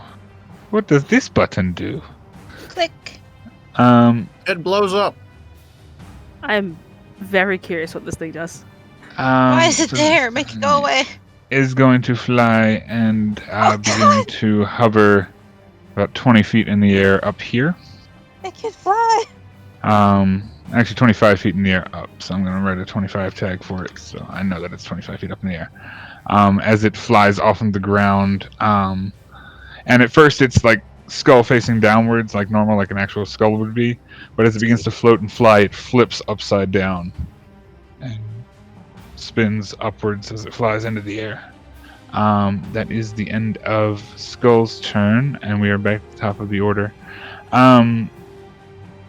What does this button do? Click. It blows up. I'm very curious what this thing does. Why is it so there? Make it go away. Is going to fly and begin to hover about 20 feet in the air up here. Make it fly. Actually 25 feet in the air up, so I'm going to write a 25 tag for it, so I know that it's 25 feet up in the air. As it flies off of the ground, and at first it's like skull facing downwards, like normal, like an actual skull would be, but as it begins to float and fly, it flips upside down and spins upwards as it flies into the air. That is the end of Skull's turn, and we are back at the top of the order.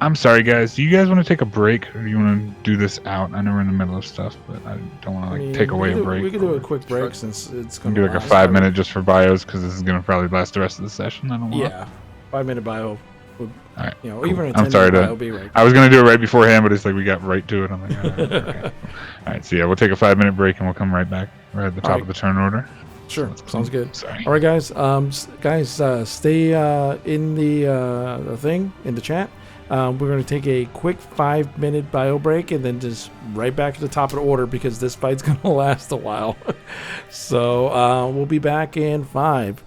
I'm sorry, guys. Do you guys want to take a break, or do you want to do this out? I know we're in the middle of stuff, but I don't want to take away a break. We could do a quick break since it's We going can to do like a 5-minute just for bios, because this is going to probably last the rest of the session. I don't want. Yeah, 5-minute bio. Would, All right. you know, cool. even a I'm 10-minute sorry bio to. would be right. I was going to do it right beforehand, but it's like we got right to it. I'm like, okay. All right. So yeah, we'll take a 5-minute break, and we'll come right back. We're at the top right. of the turn order. Sure, sounds good. Sorry. All right, guys. Stay in the thing in the chat. We're going to take a quick 5-minute bio break and then just right back to the top of the order because this fight's going to last a while. So we'll be back in 5.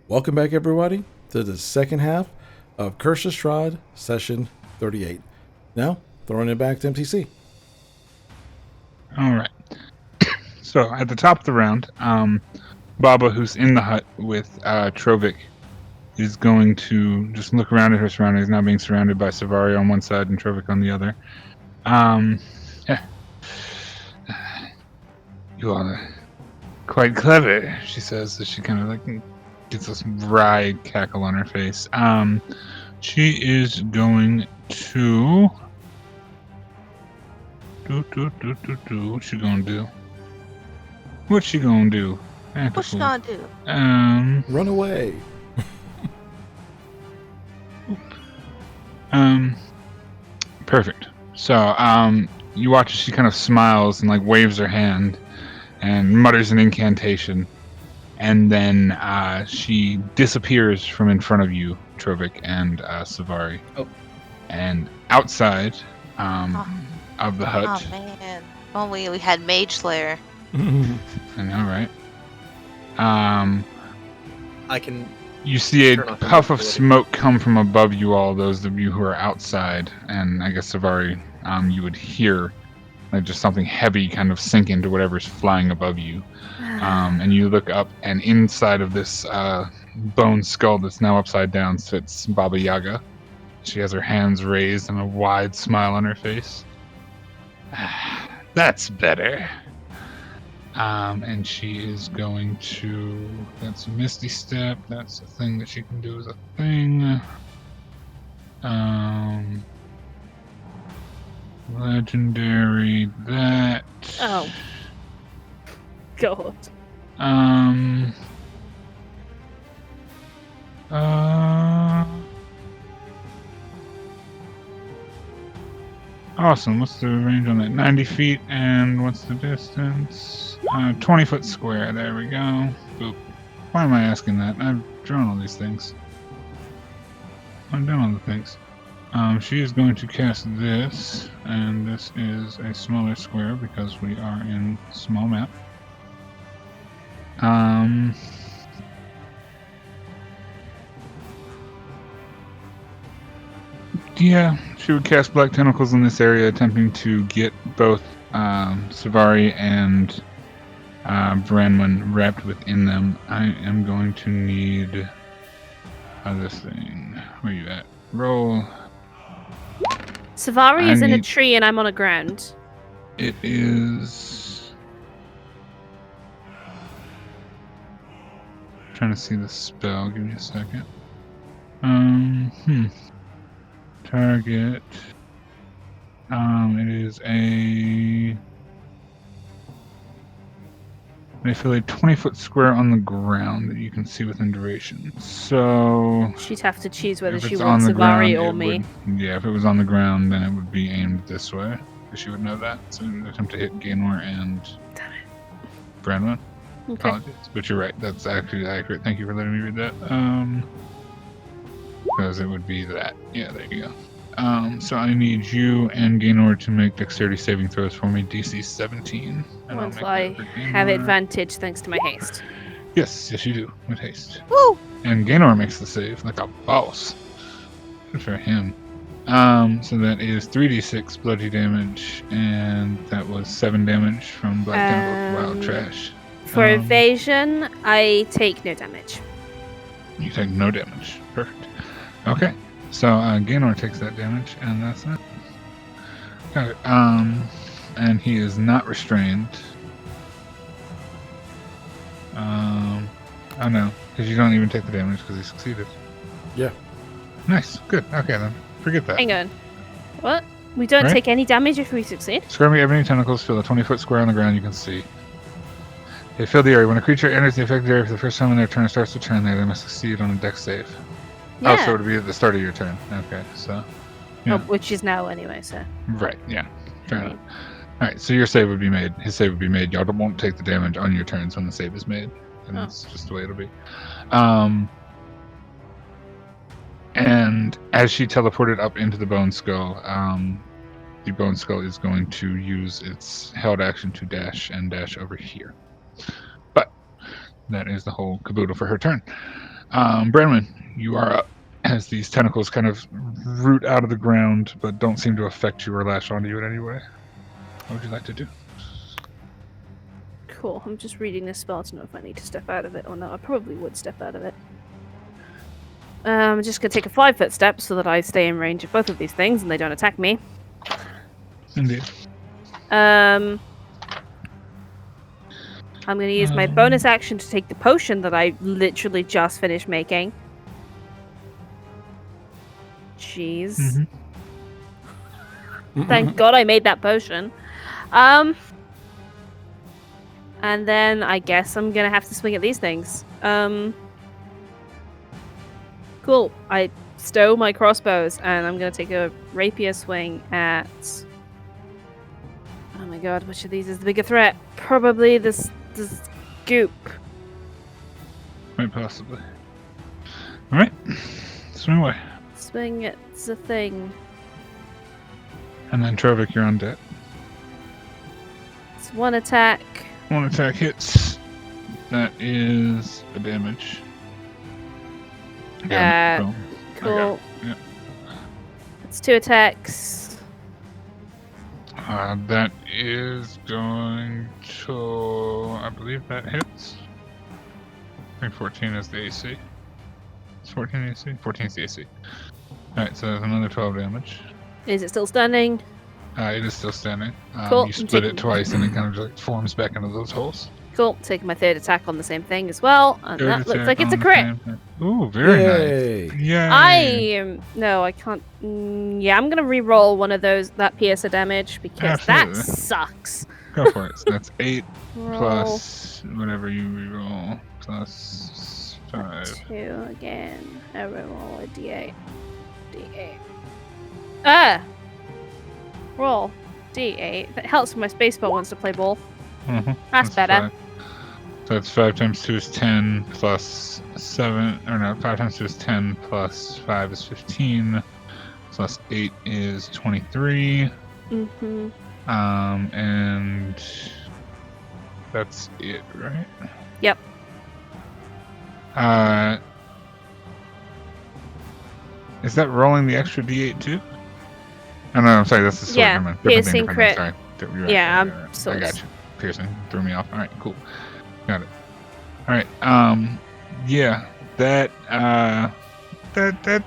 Welcome back, everybody, to the second half of Count Strahd Session 38. Now, throwing it back to MTC. All right. So at the top of the round, Baba, who's in the hut with Trovik, is going to just look around at her surroundings, now being surrounded by Savari on one side and Trovik on the other. You are quite clever, she says, as she kind of like gets this wry cackle on her face. She is going to... What's she gonna do? What's she gonna do? What's she gonna do? Run away. Perfect. So, you watch as she kind of smiles and like waves her hand and mutters an incantation, and then she disappears from in front of you, Trovik and Savari. Oh. And outside of the hut. Oh man! Well, we had Mage Slayer. I know, right? I can. You see a Turn off puff of invisibility. smoke come from above you all, those of you who are outside, and I guess Savari, you would hear like just something heavy kind of sink into whatever's flying above you. And you look up, and inside of this bone skull that's now upside down sits Baba Yaga. She has her hands raised and a wide smile on her face. That's better. And she is going to... That's a Misty Step. That's a thing that she can do as a thing. Legendary. That. Oh. God. Awesome. What's the range on that? 90 feet, and what's the distance? 20 foot square. There we go. Boop. Why am I asking that? I've drawn all these things. I've done all the things. She is going to cast this, and this is a smaller square because we are in small map. Yeah, she would cast Black Tentacles in this area, attempting to get both Savari and Branwen wrapped within them. I am going to need this thing. Where you at? Roll. Savari is in a tree and I'm on a ground. It is... trying to see the spell. Give me a second. Target. It is they fill a 20-foot square on the ground that you can see within duration. So She'd have to choose whether if she it's wants on the Savari ground, or it me. yeah, if it was on the ground, then it would be aimed this way, because she would know that. So attempt to hit Gaynor and Branwen. Okay. Apologies, but you're right. That's actually accurate. Thank you for letting me read that. Because it would be that. Yeah, there you go. So I need you and Gaynor to make dexterity saving throws for me, DC 17. And Once I'll I make that for have Gaynor. Advantage thanks to my haste. Yes, you do, with haste. Woo! And Gaynor makes the save like a boss. Good for him. So that is 3d6 bloody damage, and that was 7 damage from Black Tentacle Wild Trash. For evasion, I take no damage. You take no damage. Perfect. Okay. So Gaynor takes that damage, and that's it. Got it. And he is not restrained. Oh no, because you don't even take the damage because he succeeded. Yeah. Nice. Good. Okay then. Forget that. Hang on. What? We don't Right? take any damage if we succeed? Scurvy ebony tentacles fill a 20-foot square on the ground you can see. They fill the area. When a creature enters the affected area for the first time in their turn and starts to turn there, they must succeed on a dex save. Yeah. Oh, so it would be at the start of your turn. Okay, so... yeah. Oh, which is now anyway, so. Right, yeah. Fair enough. Alright, so your save would be made. His save would be made. Y'all won't take the damage on your turns when the save is made. And that's just the way it'll be. And as she teleported up into the Bone Skull, the Bone Skull is going to use its held action to dash and dash over here. But that is the whole caboodle for her turn. Brenman, you are up as these tentacles kind of root out of the ground, but don't seem to affect you or lash onto you in any way. What would you like to do? Cool. I'm just reading this spell to know if I need to step out of it or not. I probably would step out of it. I'm just going to take a 5-foot step so that I stay in range of both of these things and they don't attack me. Indeed. I'm going to use my bonus action to take the potion that I literally just finished making. Jeez. Thank God I made that potion. And then I guess I'm going to have to swing at these things. Cool. I stow my crossbows and I'm going to take a rapier swing at... Oh my god, which of these is the bigger threat? Probably this goop. Quite possibly. Alright. Swing away. Swing at the thing. And then Trovik, you're on deck. It's one attack. One attack hits. That is a damage. Boom. Cool. Yep. It's 2 attacks. That is going to... I believe that hits. I think 14 is the AC. It's 14 AC? 14 is the AC. Alright, so there's another 12 damage. Is it still standing? It is still standing. Cool. You split it twice and it kind of just forms back into those holes. Cool. Taking my 3rd attack on the same thing as well. And Third that looks attack like it's a on the crit. same thing. Ooh, very nice. Yay. No, I can't. Yeah, I'm going to re-roll one of that piercer damage because Absolutely. that sucks. Go for it. So that's 8 Roll plus whatever you reroll plus 5. 2 again. I roll a d8. Roll d8. That helps when my spacebar wants to play ball. That's better. 5. So it's 5 times 2 is 10 plus 7. Or no, 5 times 2 is 10 plus 5 is 15. Plus 8 is 23. And that's it, right? Yep. Is that rolling the extra d8 too? Oh, no, I'm sorry, that's the sword. Yeah, Never mind. piercing Different crit. thing, sorry. Right, Yeah, right. so I got you. Piercing threw me off. All right, cool. Got it. All right. Yeah, that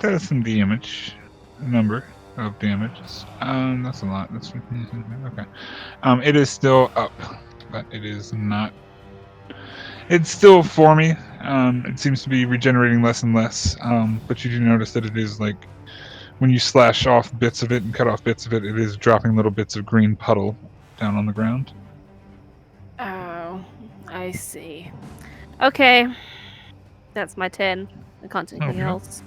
does some damage. Number of damages. That's a lot. That's okay. It is still up, but it is not. It's still for me. It seems to be regenerating less and less. But you do notice that it is like when you slash off bits of it and cut off bits of it, it is dropping little bits of green puddle down on the ground. Oh, I see. Okay. That's my 10. I can't do anything else.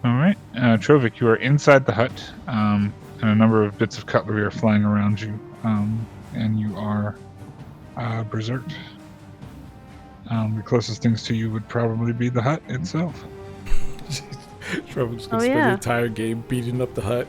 All right. Trovik, you are inside the hut, and a number of bits of cutlery are flying around you, and you are berserked. The closest things to you would probably be the hut itself. Trovik's gonna spend the entire game beating up the hut.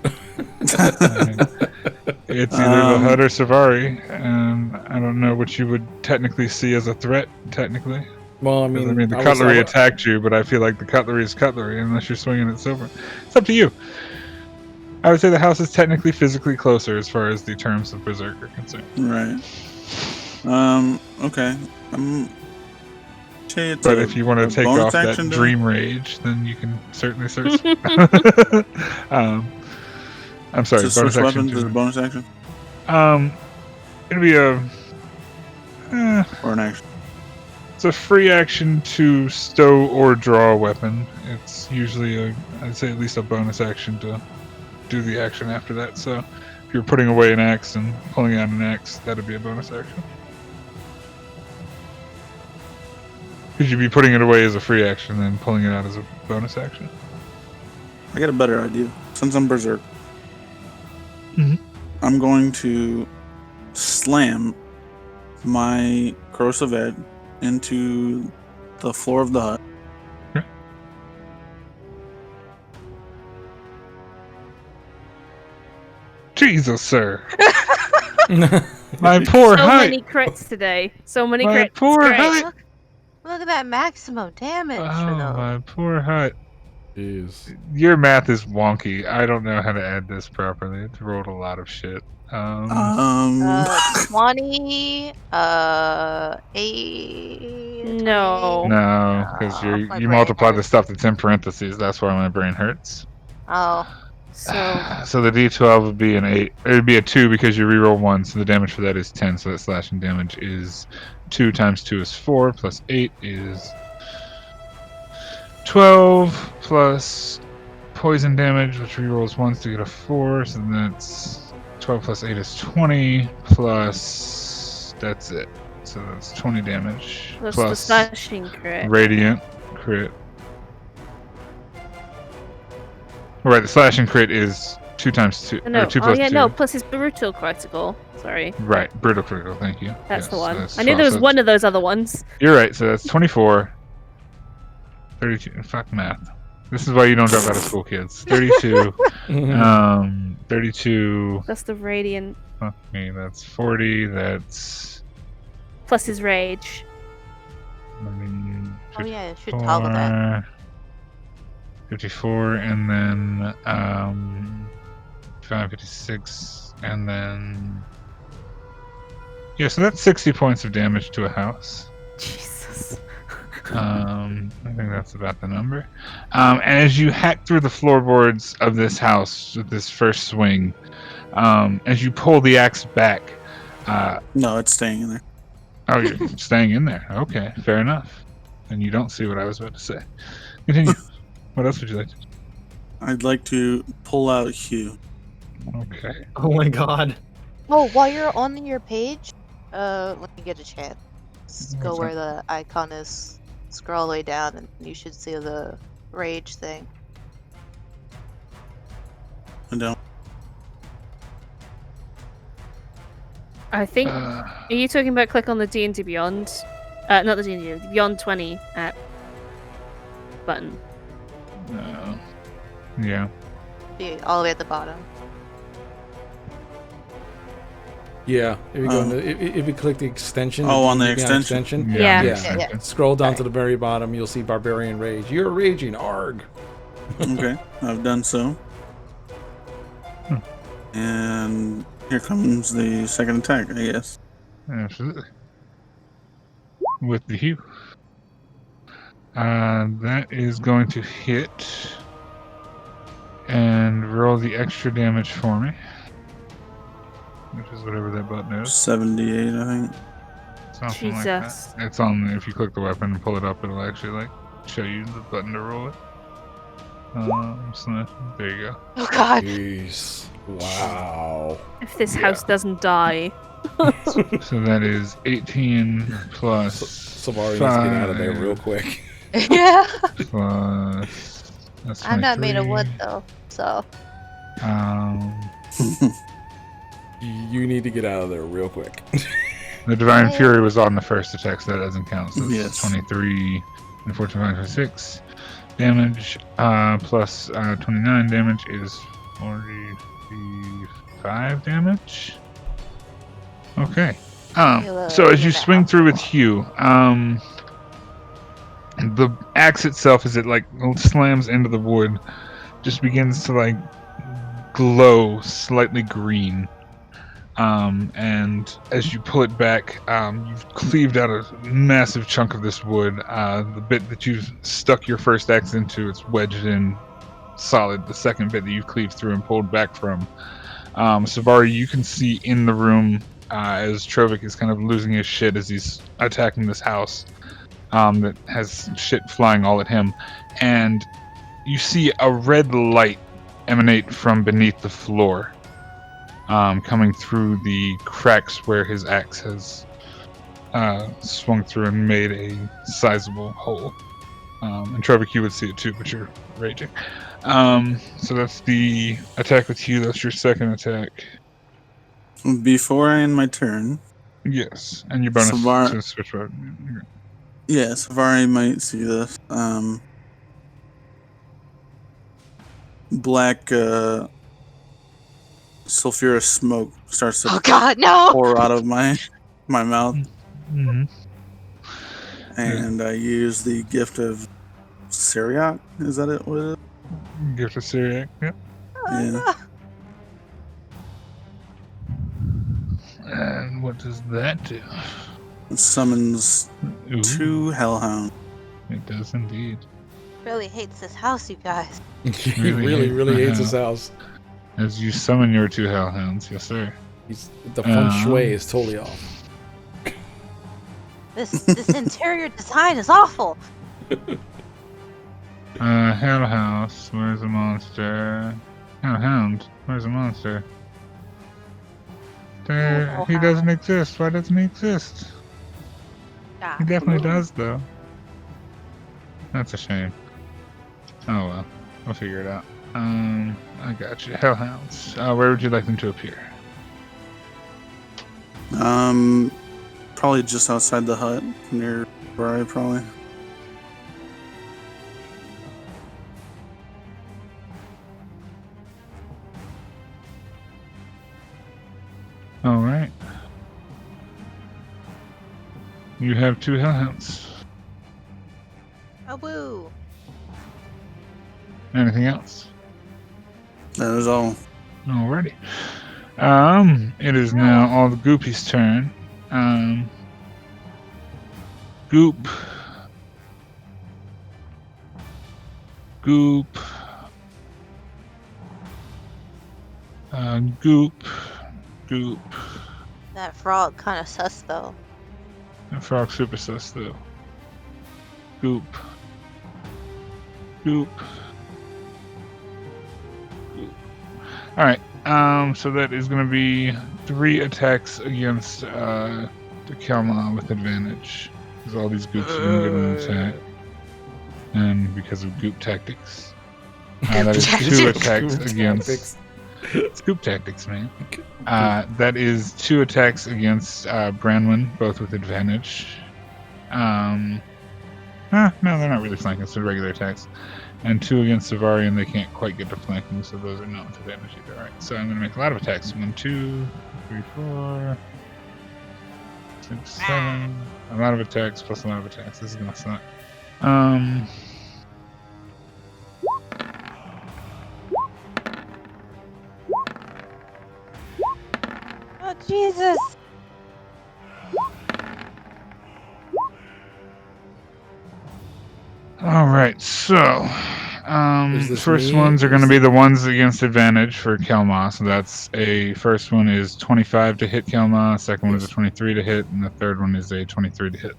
It's either the hut or Savari, and I don't know what you would technically see as a threat, technically. Well, I mean the cutlery attacked you, but I feel like the cutlery is cutlery unless you're swinging at silver. It's up to you. I would say the house is technically physically closer as far as the terms of Berserk are concerned. Right. Okay. But if you want to take off that dream rage, then you can certainly search. I'm sorry. So bonus action is a bonus action. It'll be a or an action. It's a free action to stow or draw a weapon. It's usually I'd say at least a bonus action to do the action after that. So if you're putting away an axe and pulling out an axe, that'd be a bonus action. Could you be putting it away as a free action and then pulling it out as a bonus action? I got a better idea. Since I'm berserk, I'm going to slam my corrosive edge into the floor of the hut. Okay. Jesus, sir. My poor So hut. many crits today. So many My crits. poor Great. hut. Look at that maximum damage for Oh, those. my poor hut. Jeez. Your math is wonky. I don't know how to add this properly. It's rolled a lot of shit. 20, 8, No. 28. No, because My you brain multiply the hurts. stuff that's in parentheses. That's why my brain hurts. Oh, So So the D12 would be an 8. It would be a 2 because you reroll 1, so the damage for that is 10. So that slashing damage is 2 times 2 is 4, plus 8 is 12, plus poison damage, which rerolls once to get a 4. So that's 12 plus 8 is 20, plus that's it. So that's 20 damage. plus the slashing crit. Radiant crit. Right, the slashing crit is 2 times 2. No. Or 2 Oh plus yeah, 2. no. Plus his brutal critical. Sorry. Right, brutal critical, thank you. That's the Yes, one. that's I knew 12, there was so one of those other ones. You're right, so that's 24. 32. Fuck math. This is why you don't drop out of school, kids. 32. 32. That's the radiant. Fuck me, that's 40. That's. Plus his rage. oh yeah, it should toggle that. 54, and then 56, and then yeah, so that's 60 points of damage to a house. Jesus. I think that's about the number. And as you hack through the floorboards of this house with this first swing, as you pull the axe back, No, it's staying in there. oh, you're staying in there. Okay, fair enough. And you don't see what I was about to say. Continue. What else would you like to do? I'd like to pull out Hugh. Okay. Oh my god. Oh, while you're on your page, when you get a chance, go What's where the icon is. Scroll all the way down, and you should see the rage thing. I don't. I think. Are you talking about click on the D&D Beyond? Not the D&D Beyond 20 app button. Yeah. Be all the way at the bottom. Yeah, if you go into, if you click the extension. Oh, on the DnDBeyond extension? Yeah. Yeah. Scroll down to the very bottom. You'll see Barbarian Rage. You're raging, arg. Okay, I've done so. And here comes the second attack, I guess. Absolutely. With the hue. That is going to hit. And roll the extra damage for me. Which is whatever that button is. 78, I think. Something like Jesus. that. It's on, if you click the weapon and pull it up, it'll actually like show you the button to roll it. So there you go. Oh god. Jeez. Wow. If this house doesn't die. So that is 18 plus Savari needs to get out of there real quick. Yeah. plus. That's I'm not made of 23. wood though, so. You need to get out of there real quick. The Divine Fury was on the first attack, so that doesn't count. So Yes. it's 23 and 14, 26 damage, plus 29 damage is 45 damage. Okay. So as you swing through with Hugh, the axe itself, as it like slams into the wood, just begins to like glow slightly green. And as you pull it back, you've cleaved out a massive chunk of this wood. The bit that you've stuck your first axe into, it's wedged in solid. The second bit that you've cleaved through and pulled back from. Savari, you can see in the room as Trovik is kind of losing his shit as he's attacking this house that has shit flying all at him. And you see a red light emanate from beneath the floor. Coming through the cracks where his axe has swung through and made a sizable hole. And Trovik, you would see it too, but you're raging. So that's the attack with you. That's your second attack. Before I end my turn, Yes, and your bonus to switch weapon. yeah, Savari might see this. Black sulfurous smoke starts to Oh god, no! pour out of my mouth. Mm-hmm. and I use the gift of Syriac. Is that it? What it is? Gift of Syriac. Yep. Yeah. And what does that do? It summons Ooh, 2 hellhounds. it does indeed. Really hates this house, you guys. He really hates his house. As you summon your 2 hellhounds, yes, sir. The feng shui is totally off. This interior design is awful. Hell House, where's the monster? Hellhound, where's the monster? There, he doesn't exist. Why doesn't he exist? Ah, He definitely does, though. That's a shame. Oh well, we'll figure it out. I got you. Hellhounds. Where would you like them to appear? Probably just outside the hut, near Barovia, probably. All right. You have 2 hellhounds. oh, woo. Anything else? That is all. Alrighty. It is now all the Goopy's turn. Goop. Goop. Goop. Goop. That frog kind of sus, though. And Frog super sus though. Goop. Goop. Goop. Alright, so that is gonna be 3 attacks against the Kelma with advantage. Because all these goops are gonna get an attack. And because of goop tactics. That is 2 attacks against Scoop tactics, man. That is 2 attacks against Branwyn, both with advantage. No, they're not really flanking, so regular attacks. And 2 against Zavari, and they can't quite get to flanking, so those are not with advantage either. Alright, so I'm going to make a lot of attacks. 1, 2, 3, 4, 6, 7. A lot of attacks plus a lot of attacks. This is going to suck. Oh, Jesus. Alright, so this first me? ones are going to be the ones against advantage for Kelma. So that's first one is 25 to hit Kelma, second one is a 23 to hit, and the third one is a 23 to hit.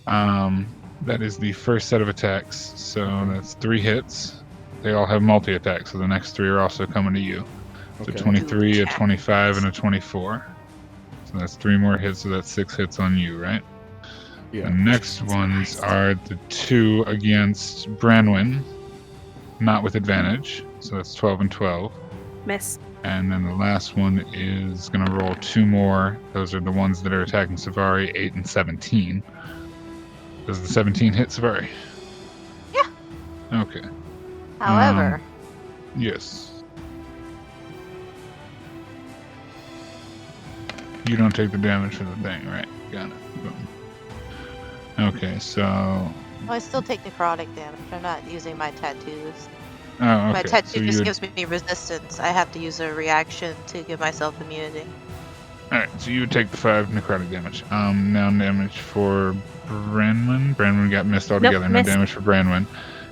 That is the first set of attacks. So that's 3 hits. They all have multi-attacks, so the next 3 are also coming to you. So Okay. 23, a 25, and a 24. So that's 3 more hits, so that's 6 hits on you, right? Yeah. The next ones are the 2 against Branwyn, not with advantage. So that's 12 and 12. Miss. And then the last one is going to roll 2 more. Those are the ones that are attacking Zavari, 8 and 17. Does the 17 hit Zavari? Yeah. Okay. However, Yes. You don't take the damage for the thing, right? Got it. Boom. Okay, so... I still take necrotic damage. I'm not using my tattoos. Oh, okay. My tattoo so you just would... gives me resistance. I have to use a reaction to give myself immunity. Alright, so you would take the 5 necrotic damage. Now damage for Branwyn. Branwyn got missed altogether. Nope, no missed. damage for Branwyn.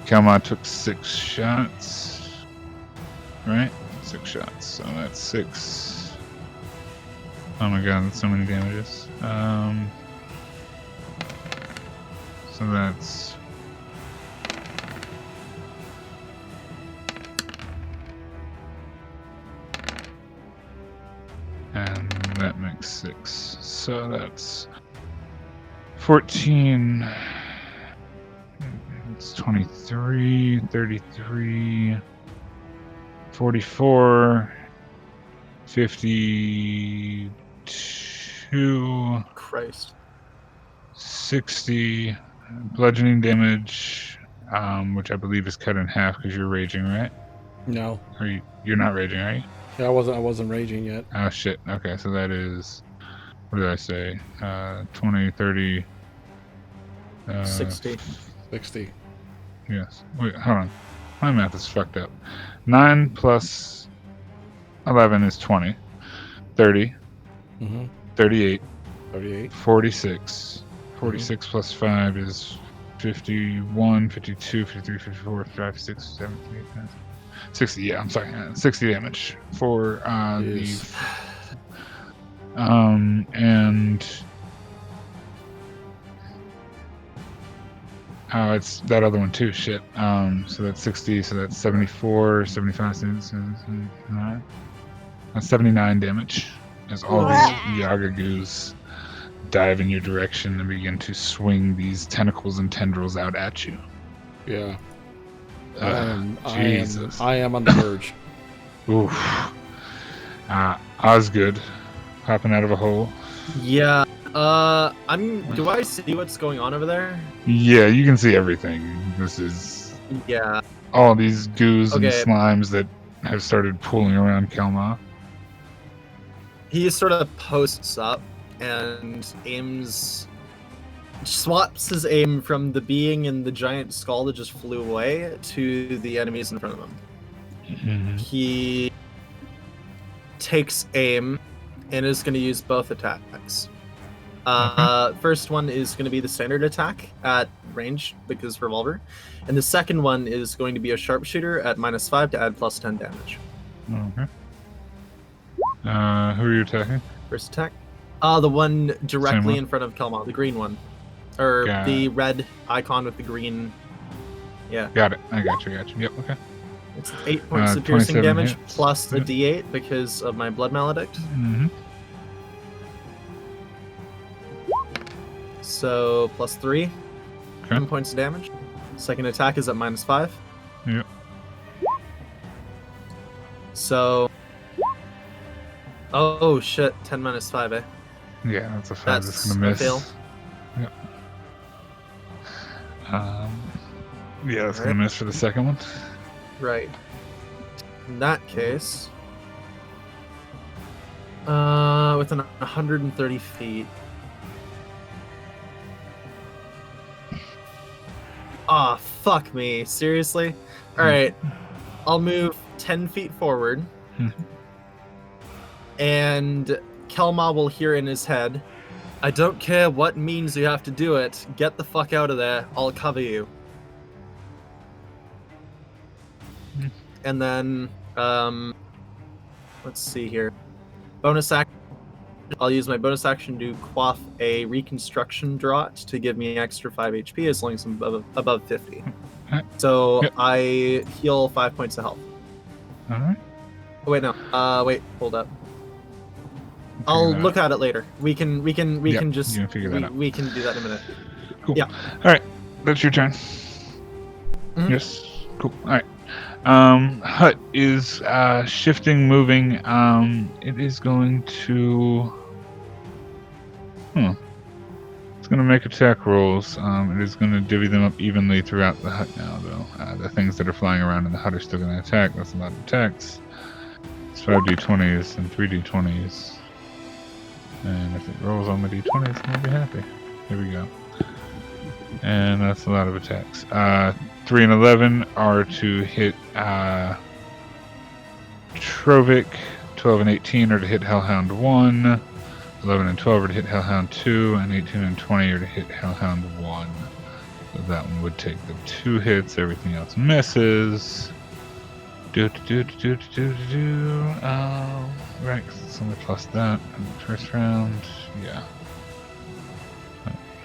Kelma took 6 shots. Right? 6 shots. So that's 6. Oh my god, that's so many damages. So that's... And that makes 6. So that's 14. It's 23, 33, 44, 52, Christ. 60 bludgeoning damage, which I believe is cut in half because you're raging, right? No. Or you're not raging, are you? Yeah, I wasn't raging yet. Oh shit. Okay, so that is, what did I say? 20, 30, 60. 60. Yes. Wait, hold on. My math is fucked up. 9 plus 11 is 20. 30. Mm-hmm. 38. 38. 46. 46 plus 5 is 51, 52, 53, 54, 55, 56, 7, 8, 9, 60. Yeah, I'm sorry. 60 damage for Yes. and it's that other one too. Shit. So that's 60. So that's 74, 75, 79. That's 79 damage as all these Yagagoos dive in your direction and begin to swing these tentacles and tendrils out at you. Yeah. Jesus. I am on the verge. Oof. Osgood popping out of a hole. Yeah. Do I see what's going on over there? Yeah, you can see everything. This is Yeah. all these goos and Okay. slimes that have started pooling around Kelma. He sort of posts up and swaps his aim from the being in the giant skull that just flew away to the enemies in front of him. Mm-hmm. He takes aim and is going to use both attacks. First one is going to be the standard attack at range because revolver, and the second one is going to be a sharpshooter at -5 to add +10 damage. Okay. Who are you attacking? First attack. The one directly one? in front of Kelma, the green one. Or Got the red icon with the green. Yeah. Got it. I got you. Yep, okay. It's 8 points of piercing 27 damage hits. plus a Yep. d8 because of my blood maledict. Mm-hmm. So +3. Okay. 10 points of damage. Second attack is at -5. Yep. So. Oh shit, 10 minus 5, eh? Yeah, that's a 5 that's That's gonna a miss. fail. Yep. Yeah, that's gonna Alright. miss for the second one. Right. In that case. Within 130 feet. Ah, fuck me. Seriously? Alright. I'll move 10 feet forward. And Kelma will hear in his head, I don't care what means you have to do it. Get the fuck out of there. I'll cover you. And then, let's see here. Bonus action. I'll use my bonus action to quaff a reconstruction draught to give me extra 5 HP as long as I'm above 50. So Yep. I heal 5 points of health. Alright. Oh, wait, no. Wait, hold up. I'll look at it later. We can just you can figure that out. we can do that in a minute. Cool. Yeah. Alright, that's your turn. Mhm. Yes. Cool. Alright. Hut is shifting, moving. It is going to. It's going to make attack rolls. It is going to divvy them up evenly throughout the hut now, though. The things that are flying around in the hut are still going to attack. That's a lot of attacks. It's 5d20s and 3d20s. And if it rolls on the d20, it's going to be happy. Here we go. And that's a lot of attacks. 3 and 11 are to hit Trovic. 12 and 18 are to hit Hellhound 1. 11 and 12 are to hit Hellhound 2. And 18 and 20 are to hit Hellhound 1. So that one would take the 2 hits. Everything else misses. Right, 'cause it's only plus that in the first round. Yeah.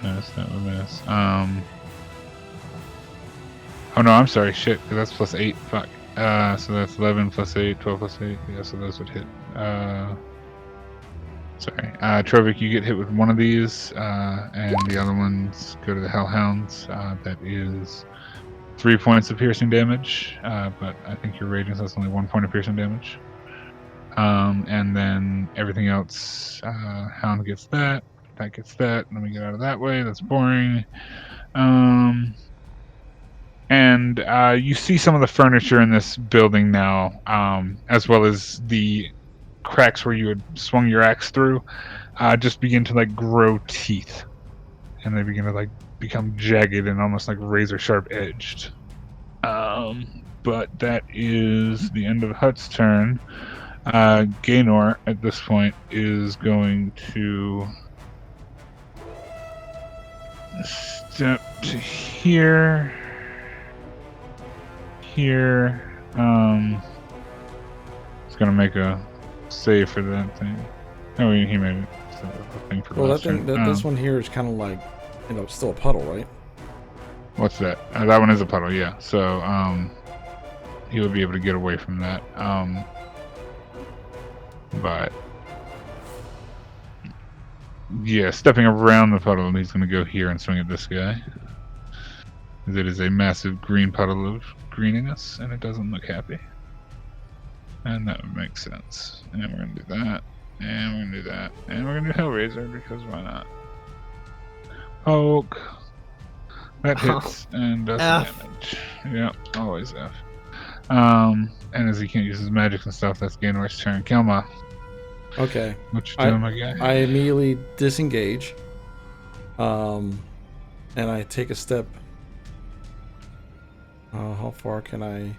That would miss. Oh no, I'm sorry, shit, 'cause that's plus 8, fuck. So that's 11 plus 8, 12 plus 8, yeah, so those would hit. Sorry. Trovic, you get hit with one of these, and the other ones go to the Hellhounds. That is 3 points of piercing damage, but I think your raging, so that's only 1 point of piercing damage. And then everything else, Hound gets that gets that. Let me get out of that way, that's boring. And you see some of the furniture in this building now, as well as the cracks where you had swung your axe through, just begin to like grow teeth, and they begin to like become jagged and almost like razor sharp edged. But that is the end of Hut's turn. Gaynor at this point is going to step to here. He's gonna make a save for that thing. Oh, he made it. So the thing for Well, last turn. this one here is kind of like, still a puddle, right? What's that? That one is a puddle, yeah. So he will be able to get away from that. But yeah, stepping around the puddle, he's going to go here and swing at this guy. It is a massive green puddle of greeniness, and it doesn't look happy. And that would make sense. And we're going to do that, and we're going to do that, and we're going to do Hellraiser, because why not? Poke. That hits and does damage. Yeah, always F. And as he can't use his magic and stuff, that's Gaynor's turn. Kelma. Okay. What you doing, my guy? I immediately disengage. And I take a step. How far can I?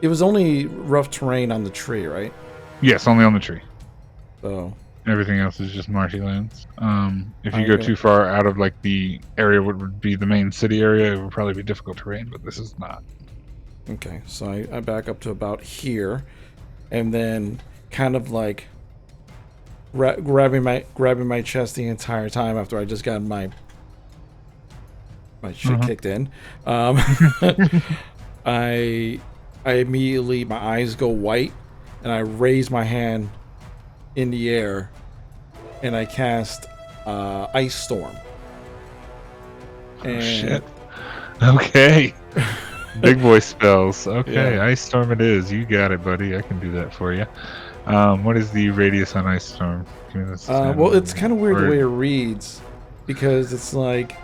It was only rough terrain on the tree, right? Yes, only on the tree. So everything else is just marshy lands. If you go too far out of like the area would be the main city area, it would probably be difficult terrain, but this is not. Okay, so I back up to about here, and then kind of like grabbing my chest the entire time after I just got my shit kicked in. I immediately, my eyes go white, and I raise my hand in the air, and I cast Ice Storm. Oh, shit. Okay. Big boy spells. Okay, yeah. Ice Storm it is. You got it, buddy. I can do that for you. What is the radius on Ice Storm? Well, it's kind of weird the way it reads, because it's like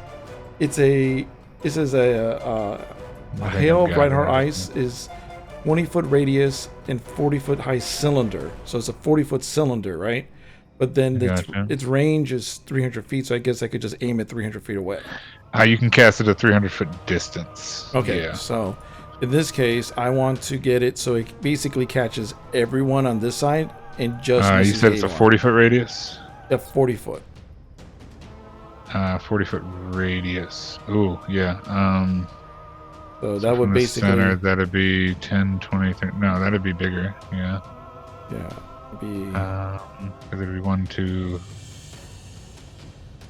it says a hail of Brightheart Ice is 20-foot radius and 40-foot high cylinder. So it's a 40-foot cylinder, right? But then its range is 300 feet, so I guess I could just aim it 300 feet away. You can cast it at 300-foot distance. Okay, yeah. So in this case, I want to get it so it basically catches everyone on this side and just you said it's a 40-foot radius? Yeah, 40-foot. 40-foot radius. Ooh, yeah. So that would basically... center, that'd be 10, 20, 30... No, that'd be bigger, yeah. Yeah. Because it'd be 1, 2...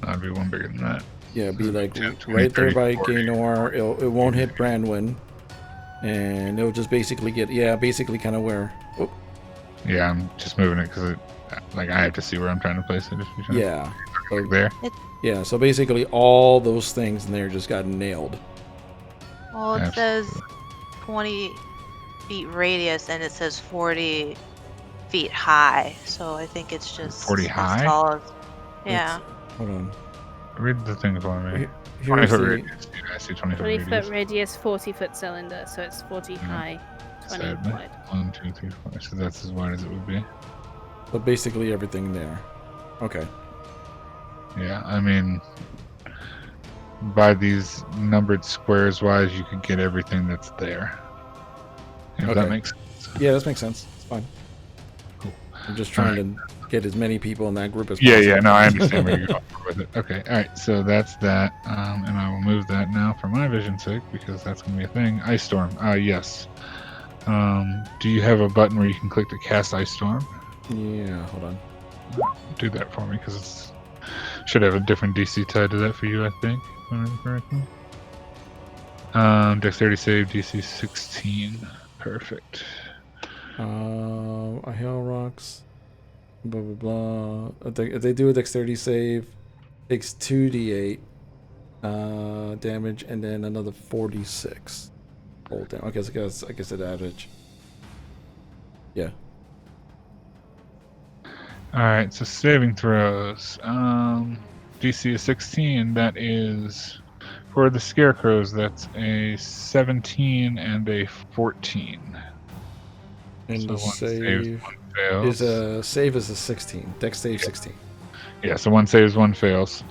That'd be one bigger than that. Yeah, it'd be like 10, 20, right 30, there by Gaynor. It won't hit Brandwin. And it'll just basically get... Yeah, basically kind of where... Oh. Yeah, I'm just moving it because I have to see where I'm trying to place it. Yeah. So there. Yeah, so basically all those things in there just got nailed. Well, it says 20 feet radius and it says 40 feet high, so I think it's just 40 high? Tall as, yeah. Hold on. Read the thing for me. 20-foot radius. I see 20-foot radius. 20-foot radius, 40-foot cylinder, so it's 40 high, 20 wide. 1, 2, 3, 4. So that's as wide as it would be. So basically everything there. Okay. Yeah, I mean, by these numbered squares wise, you could get everything that's there. If that makes sense. Yeah, that makes sense. It's fine. Cool. I'm just trying to get as many people in that group as possible. Yeah, no, I understand where you're going with it. Okay, alright, so that's that. And I will move that now for my vision's sake, because that's going to be a thing. Ice Storm. Yes. Do you have a button where you can click to cast Ice Storm? Yeah, hold on. Do that for me, because it's should have a different DC tied to that for you, I think. If I remember correctly. Dexterity save, DC 16. Perfect. A hail rocks. Blah blah blah. If they do a dexterity save, takes 2d8 damage and then another 46. Hold down. I guess it average. Yeah. Alright, so saving throws. DC is 16. That is, for the scarecrows, that's a 17 and a 14. And so the save is a 16. Dex save 16. Yeah, so one saves, one fails.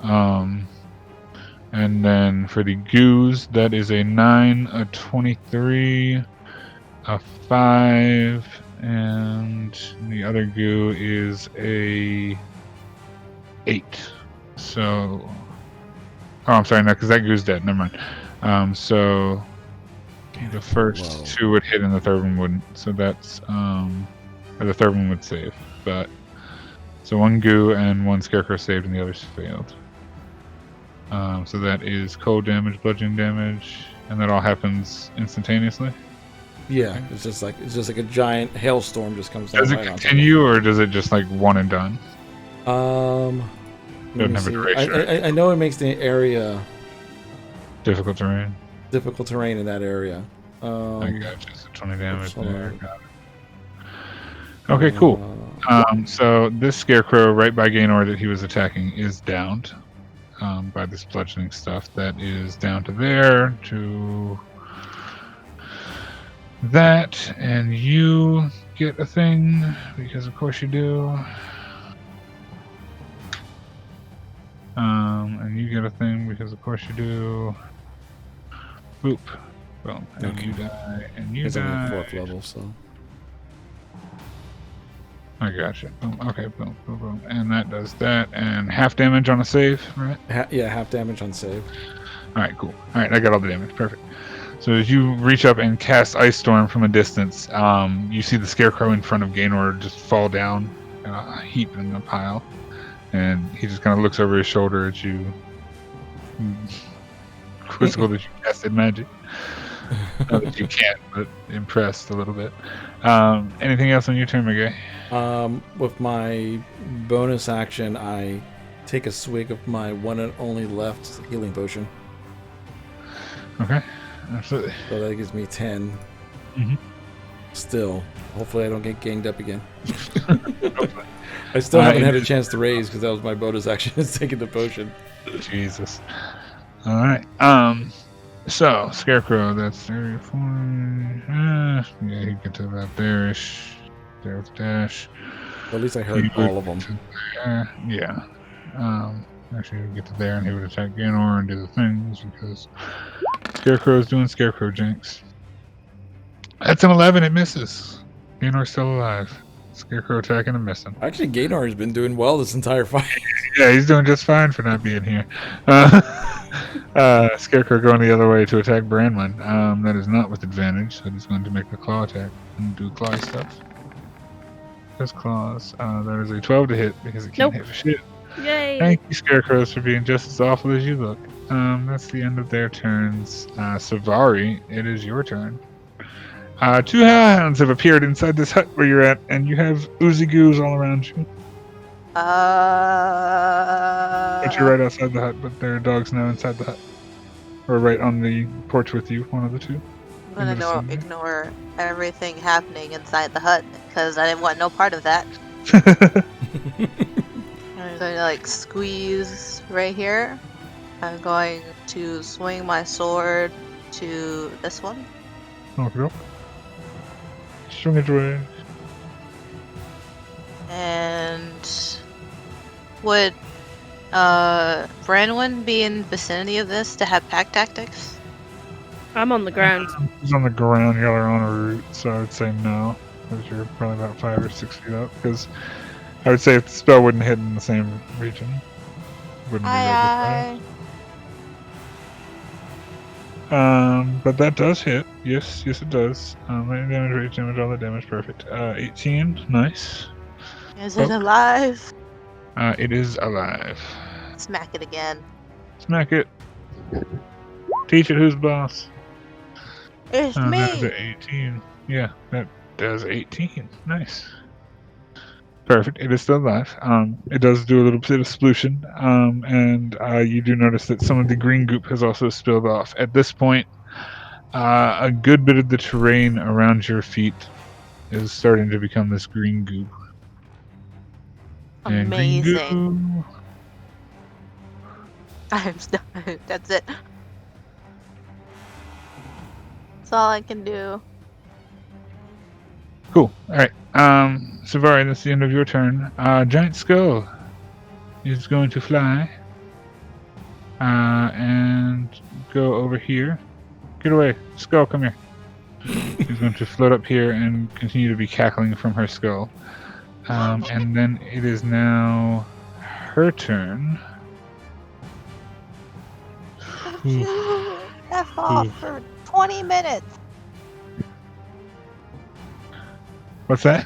And then for the goos, that is a 9, a 23, a 5, and the other goo is a 8. So, oh, I'm sorry, no, because that goo's dead. Never mind. So the first 2 would hit, and the third one wouldn't. So that's or the third one would save. But so 1 goo and 1 scarecrow saved, and the others failed. So that is cold damage, bludgeoning damage, and that all happens instantaneously. Yeah, it's just like a giant hailstorm just comes down. Does it continue, or does it just like one and done? Doesn't have a duration. I know it makes the area difficult terrain. Difficult terrain in that area. I got you. So 20 damage there. Got it. Okay, cool. So this scarecrow right by Gaynor that he was attacking is downed. By this bludgeoning stuff. That is down to there, to that, and you get a thing, because of course you do. And you get a thing, because of course you do. Boop. Boom. And okay. You die, and you die. It's on the 4th level, so... I gotcha. Boom. Okay, boom, boom, boom. And that does that. And half damage on a save, right? Yeah, half damage on save. Alright, cool. Alright, I got all the damage. Perfect. So as you reach up and cast Ice Storm from a distance, you see the scarecrow in front of Gaynor just fall down in a heap in a pile. And he just kind of looks over his shoulder at you. Quizzical that you casted magic. Not that you can't, but impressed a little bit. Anything else on your turn, my guy? With my bonus action, I take a swig of my one and only left healing potion. Okay, absolutely. So that gives me 10. Mm-hmm. Still, hopefully I don't get ganged up again. I still haven't had a chance to raise because that was my bonus action, is taking the potion. Jesus. All right. So, Scarecrow, that's 34. Yeah, you get to about there-ish. There with the dash. Well, at least I heard all of them. Yeah. Actually, you get to there, and he would attack Gaynor and do the things, because Scarecrow's doing Scarecrow jinx. That's an 11, it misses. Gaynor's still alive. Scarecrow attacking and missing. Actually, Gaynor has been doing well this entire fight. Yeah, he's doing just fine for not being here. Scarecrow going the other way to attack Branwyn. That is not with advantage, so he's going to make a claw attack and do claw stuff. His claws. That is a 12 to hit because it can't hit for shit. Yay! Thank you, Scarecrows, for being just as awful as you look. That's the end of their turns. Savari, it is your turn. 2 hellhounds have appeared inside this hut where you're at, and you have oozy goos all around you. But you're right outside the hut, but there are dogs now inside the hut. Or right on the porch with you, one of the two. I'm gonna ignore everything happening inside the hut, because I didn't want no part of that. I'm going to like squeeze right here. I'm going to swing my sword to this one. Okay. Swing it away. And would Branwyn be in vicinity of this to have pack tactics? I'm on the ground. He's on the ground, y'all are on a route, so I would say no. Because you're probably about 5 or 6 feet up. Because I would say if the spell wouldn't hit in the same region, wouldn't be Aye. But that does hit. Yes, it does. Any damage, rage damage, all the damage, perfect. 18, nice. Is it alive? It is alive. Smack it again. Smack it. Teach it who's boss. It's me. That's 18. Yeah, that does 18. Nice. Perfect. It is still alive. It does do a little bit of splution. And you do notice that some of the green goop has also spilled off. At this point, a good bit of the terrain around your feet is starting to become this green goop. Amazing. I'm done. That's it. That's all I can do. Cool. Alright. Savari, that's the end of your turn. Giant Skull is going to fly and go over here. Get away. Skull, come here. She's going to float up here and continue to be cackling from her skull. And then it is now her turn. F off for 20 minutes. What's that?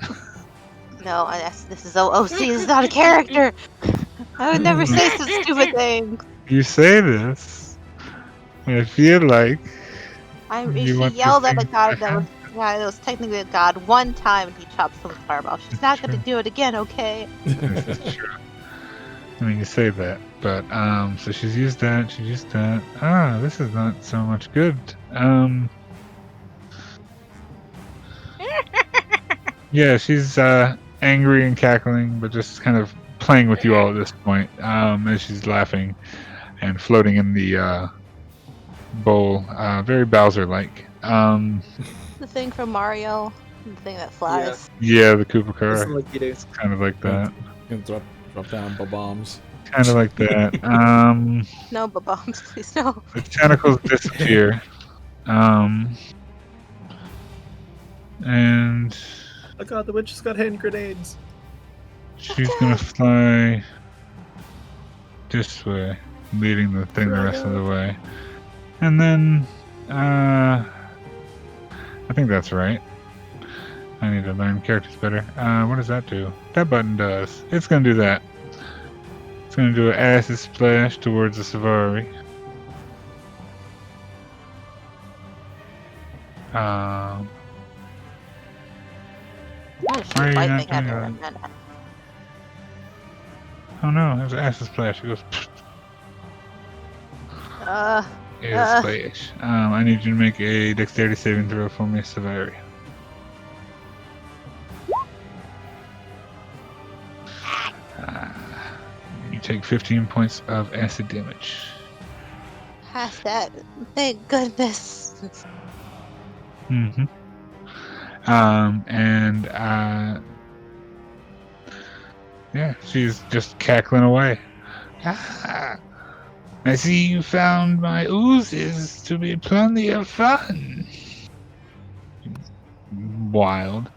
No, this is OC. This is not a character. I would never say such stupid things. You say this. I feel like She yelled at a god that was technically a god one time, and he chopped someone's arm off. She's not going to do it again, okay? This is true. I mean, you say that, but so she's used that. She used that. This is not so much good. Yeah, she's angry and cackling, but just kind of playing with you all at this point. As she's laughing and floating in the bowl, very Bowser-like. The thing from Mario, the thing that flies. Yeah, the Koopa car. Listen like you do. It's kind of like that. And drop down bombs. Kind of like that. No, but bombs, please no. The tentacles disappear. And Oh god, the witch has got hand grenades. she's gonna fly this way, leading the thing the rest of the way. And then, I think that's right. I need to learn characters better. What does that do? That button does. It's gonna do that. It's gonna do an acid splash towards the Savari. Oh, she's Why are you not lightning doing at her. that? Oh no, there's an acid splash. It goes. Acid splash. I need you to make a dexterity saving throw for me, Savari. You take 15 points of acid damage. Past that. Thank goodness. Mm-hmm. Yeah, she's just cackling away. I see you found my oozes to be plenty of fun. Wild.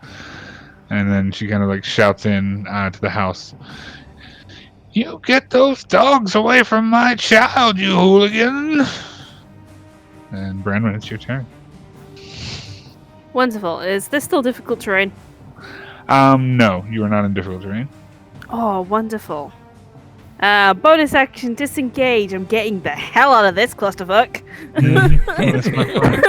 And then she kind of like shouts in to the house. You get those dogs away from my child, you hooligan! And Brandon, it's your turn. Wonderful. Is this still difficult terrain? No, you are not in difficult terrain. Oh, wonderful. Bonus action, disengage. I'm getting the hell out of this clusterfuck. That's my point.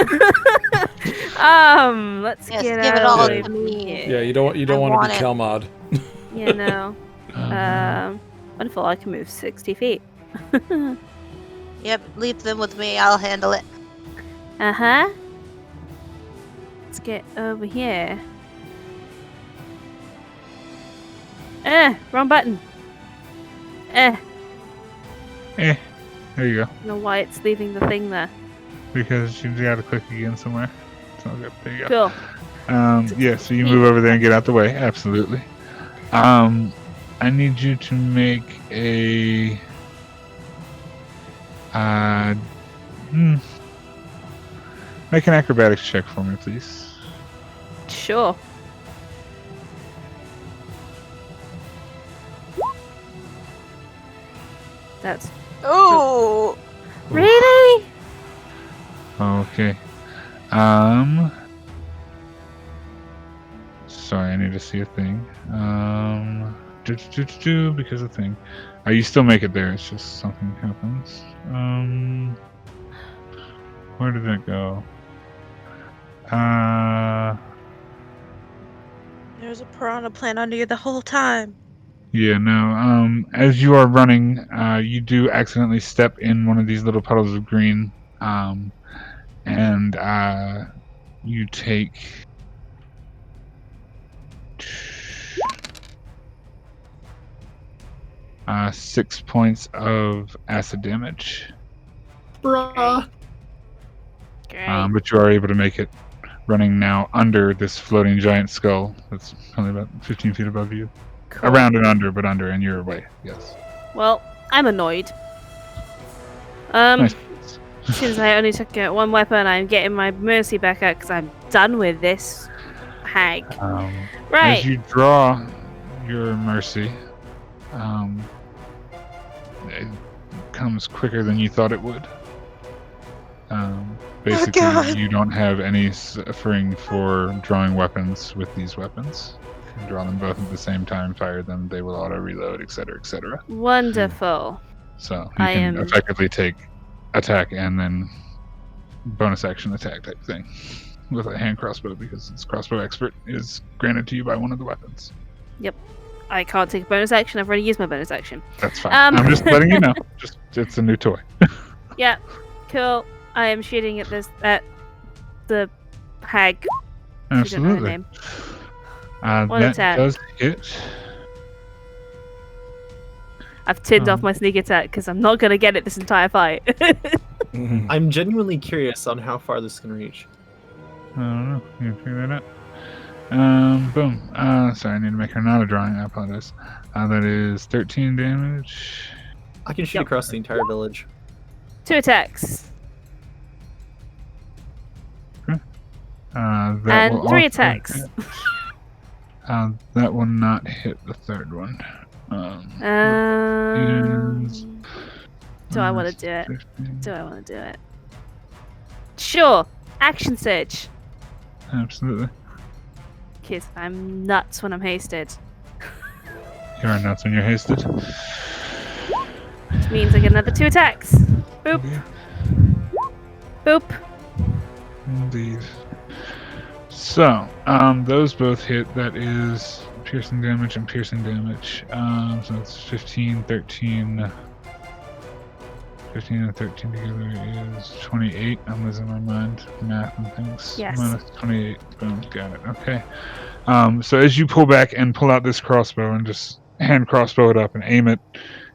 Let's Yes, get give it out all of to me. here. Yeah, you don't want want to be it. Kelmod. Yeah, no. Wonderful. I can move 60 feet. Yep, leave them with me. I'll handle it. Uh-huh. Let's get over here. Wrong button. There you go. I don't know why it's leaving the thing there. Because she's got to click again somewhere. It's all good. There you go. Cool. Yeah, so you move over there and get out the way. Absolutely. I need you to make a... Make an acrobatics check for me, please. Sure. That's... Oh! Really? Okay. Sorry, I need to see a thing. Because of thing. You still make it there, it's just something happens. Where did it go? There's a piranha plant under you the whole time. Yeah, no. As you are running, you do accidentally step in one of these little puddles of green. And you take... Uh, 6 points of acid damage. Bruh. Great. But you are able to make it running now under this floating giant skull that's only about 15 feet above you. Cool. Around and under, but under and your way, yes. Well, I'm annoyed. Nice. Since I only took out one weapon, I'm getting my mercy back out because I'm done with this hag. Right. As you draw your mercy, it comes quicker than you thought it would. Basically, you don't have any suffering for drawing weapons with these weapons. You can draw them both at the same time, fire them, they will auto-reload, etc., etc. Wonderful. So you can effectively take attack and then bonus action attack type thing with a hand crossbow, because its crossbow expert is granted to you by one of the weapons. Yep. I can't take a bonus action. I've already used my bonus action. That's fine. I'm just letting you know. It's a new toy. Yeah. Cool. I am shooting at the hag. Absolutely. That attack. does hit. I've turned off my sneak attack because I'm not going to get it this entire fight. I'm genuinely curious on how far this can reach. I don't know. You can figure that out. Boom. Sorry, I need to make her not a drawing. I apologize. That is 13 damage. I can shoot across the entire village. 2 attacks. And 3 attacks. That will not hit the third one. Do I want to do it? Do I want to do it? Sure. Action surge. Absolutely. Because I'm nuts when I'm hasted. You are nuts when you're hasted. Which means I get another 2 attacks. Boop. Indeed. Boop. Indeed. So, those both hit. That is piercing damage and piercing damage. So it's 15, 13. 15 and 13 together is 28. I'm losing my mind. Math and things. Yes. Minus 28. Boom. Got it. Okay. So as you pull back and pull out this crossbow and just hand crossbow it up and aim it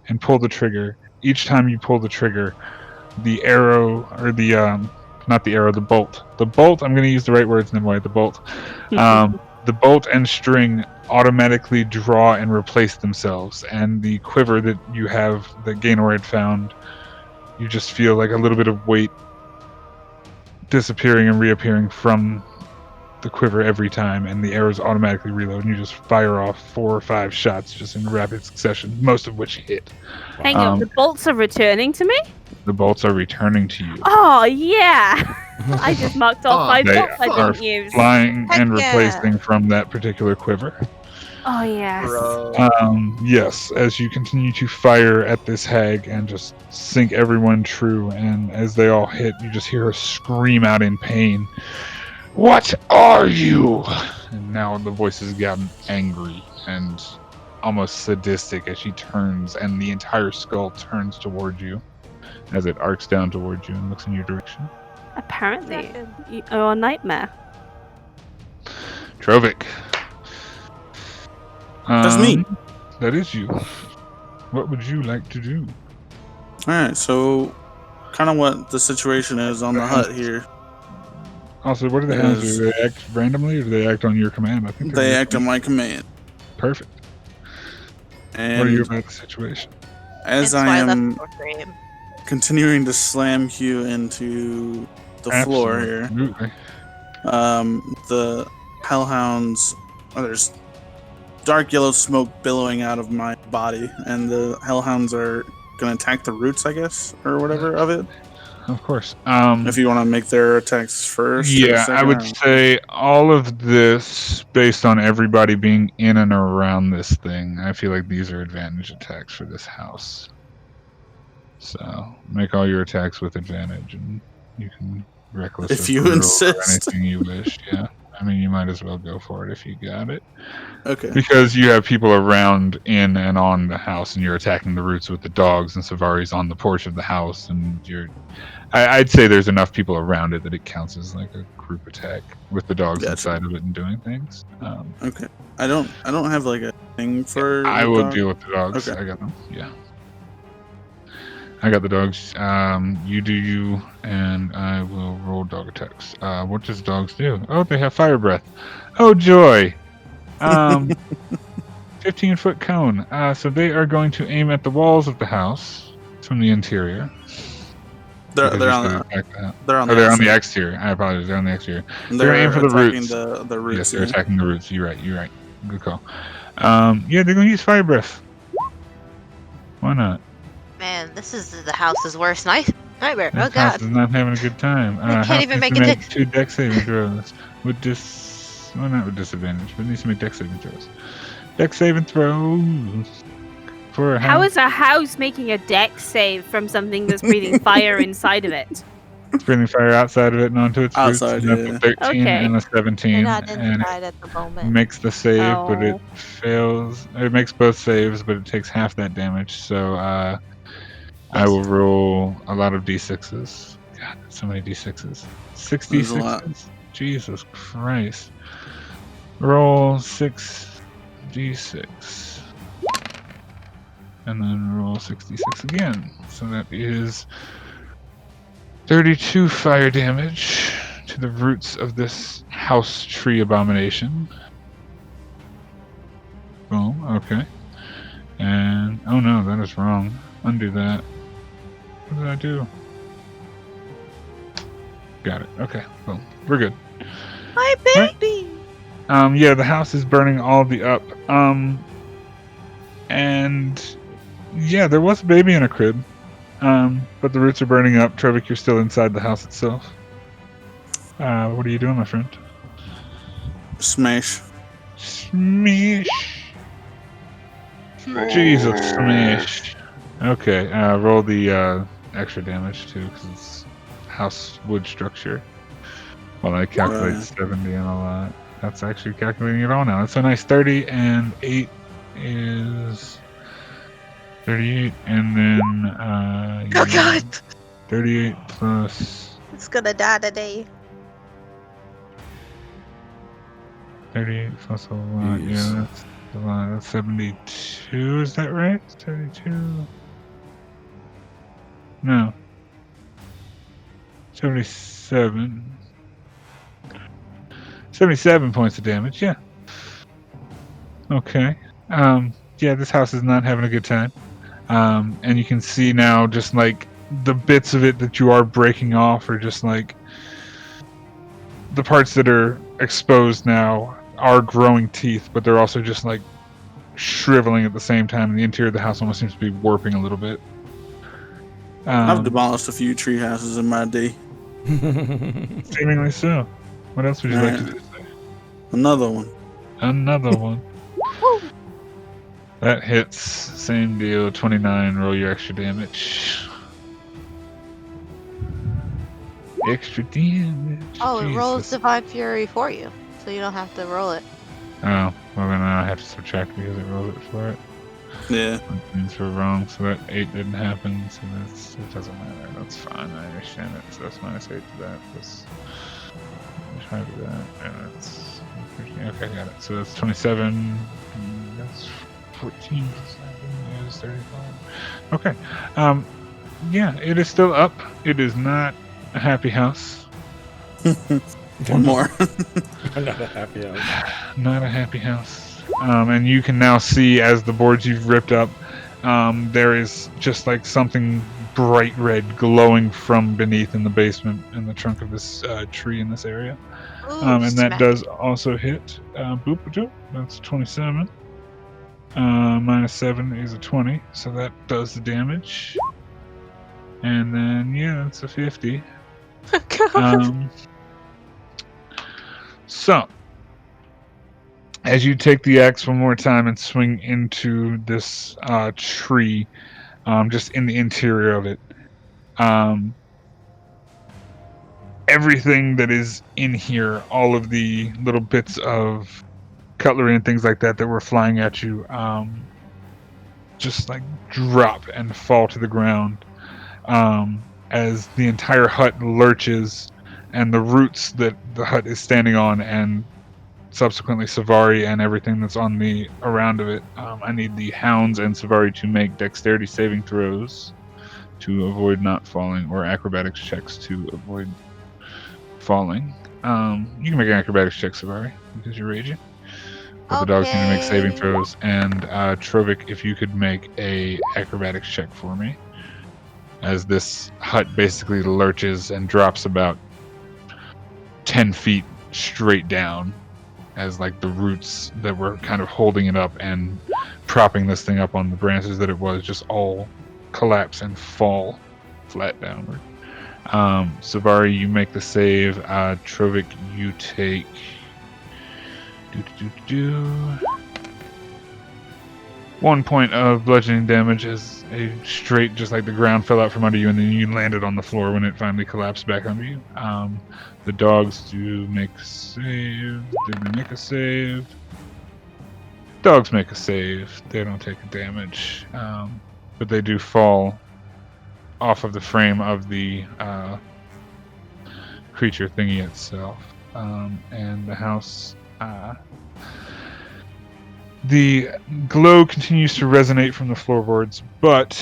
and pull the trigger, each time you pull the trigger, the arrow, or the, not the arrow, the bolt. The bolt, I'm going to use the right words in the way, the bolt. The bolt and string automatically draw and replace themselves, and the quiver that you have, that Gaynor had found, you just feel like a little bit of weight disappearing and reappearing from the quiver every time, and the arrows automatically reload, and you just fire off 4 or 5 shots just in rapid succession, most of which hit. Hang on, the bolts are returning to me? The bolts are returning to you. Oh, yeah! I just marked off 5 bolts I didn't use. Flying and replacing from that particular quiver. Oh, yes. Yes, as you continue to fire at this hag and just sink everyone true, and as they all hit, you just hear her scream out in pain. What are you? And now the voice has gotten angry and almost sadistic as she turns, and the entire skull turns toward you as it arcs down towards you and looks in your direction. Apparently, you are a nightmare. Trovik. That's me. That is you. What would you like to do? Alright, so kind of what the situation is on the hut here. Also, what do the hounds do? Do they act randomly or do they act on your command? I think they act on my command. Perfect. And what are you about the situation? As I am continuing to slam Hugh into the floor here, the hellhounds, there's dark yellow smoke billowing out of my body, and the hellhounds are going to attack the roots, I guess, or whatever of it. Of course. If you want to make their attacks first. Yeah, I would say all of this, based on everybody being in and around this thing, I feel like these are advantage attacks for this house. So make all your attacks with advantage, and you can reckless if you insist. Or anything you wish. Yeah, I mean, you might as well go for it if you got it. Okay. Because you have people around in and on the house, and you're attacking the roots with the dogs, and Savari's on the porch of the house, and you're. I'd say there's enough people around it that it counts as like a group attack with the dogs inside of it and doing things. Okay. I don't have like a thing for. I will deal with the dogs. Okay. I got them. Yeah. I got the dogs. You do you, and I will roll dog attacks. What does dogs do? Oh, they have fire breath. Oh, joy. 15-foot cone. So they are going to aim at the walls of the house from the interior. They're Because you're on still the attack that. they're on Oh, they're on the outside. exterior. I apologize. They're on the exterior. They're aim for the attacking roots. the roots. Yes, they're yeah. attacking the roots. You're right. Good call. Yeah, they're gonna use fire breath. Why not? Man, this is the house's worst nightmare. Oh This house god. is not having a good time. I can't House even needs make to a dex. 2 dex saving throws. Well, not with disadvantage, but needs to make dex saving throws. Dex saving throws for a How house. is a house making a dex save from something that's breathing fire inside of it? It's breathing fire outside of it and onto its roots. Outside, And that's yeah. a 13 Okay. and a 17. They're not And inside at the it moment. makes the save, but it Oh. fails. It makes both saves, but it takes half that damage. So I will roll a lot of d6s. God, so many d6s. 6 There's a lot. d6s? Jesus Christ. Roll 6 d6. And then roll 66 again. So that is 32 fire damage to the roots of this house tree abomination. Boom, okay. And, oh no, that is wrong. Undo that. What did I do? Got it. Okay, boom. We're good. My Right. baby! Yeah, the house is burning all the up. And yeah, there was a baby in a crib. But the roots are burning up. Trevik, you're still inside the house itself. What are you doing, my friend? Smash. Smash. Jesus, smash. Okay, roll the extra damage too, because it's house wood structure. Well, I calculate 70 and a lot. That's actually calculating it all now. That's a nice 30, and 8 is 38, and then Oh god! 38 plus It's gonna die today. 38 plus a lot. Jeez. Yeah, that's a lot. That's 72. Is that right? 72. No. 77. 77 points of damage. Yeah. Okay. Yeah, this house is not having a good time. And you can see now just like the bits of it that you are breaking off are just like the parts that are exposed now are growing teeth, but they're also just like shriveling at the same time, and the interior of the house almost seems to be warping a little bit. I've demolished a few tree houses in my day. Seemingly so. What else would you like to do? Another one. Another one. That hits. Same deal. 29. Roll your extra damage. Extra damage. Oh, it rolls Jesus. Divine Fury for you, so you don't have to roll it. Oh, well then I have to subtract because it rolls it for it. Yeah. Which means we're wrong, so that 8 didn't happen, so it doesn't matter. That's fine, I understand it. So that's minus 8 to that, plus 5 to that, and that's 13. Okay, got it. So that's 27, that's 14, is 35. Okay, yeah, it is still up. It is not a happy house. One more. Not a happy house. Not a happy house. And you can now see as the boards you've ripped up, there is just like something bright red glowing from beneath in the basement in the trunk of this tree in this area. Ooh, And that smack. does also hit. Boop-a-doop. That's 27. Minus 7 is a 20, so that does the damage. And then, yeah, that's a 50. God. So, as you take the axe one more time and swing into this tree, just in the interior of it, everything that is in here, all of the little bits of cutlery and things like that that were flying at you, just like drop and fall to the ground as the entire hut lurches, and the roots that the hut is standing on, and subsequently Savari and everything that's on the around of it. I need the hounds and Savari to make dexterity saving throws to avoid not falling, or acrobatics checks to avoid falling. You can make an acrobatics check, Savari, because you're raging. But the dogs need to make saving Okay. throws. And Trovik, if you could make a acrobatics check for me. as this hut basically lurches and drops about 10 feet straight down, as like the roots that were kind of holding it up and propping this thing up on the branches that it was just all collapse and fall flat downward. Savari, you make the save. Trovik, you take 1 point of bludgeoning damage as a straight, just like the ground fell out from under you, and then you landed on the floor when it finally collapsed back under you. The dogs do make a save. Did they make a save? Dogs make a save. They don't take damage, but they do fall off of the frame of the creature thingy itself. And the house... the glow continues to resonate from the floorboards, but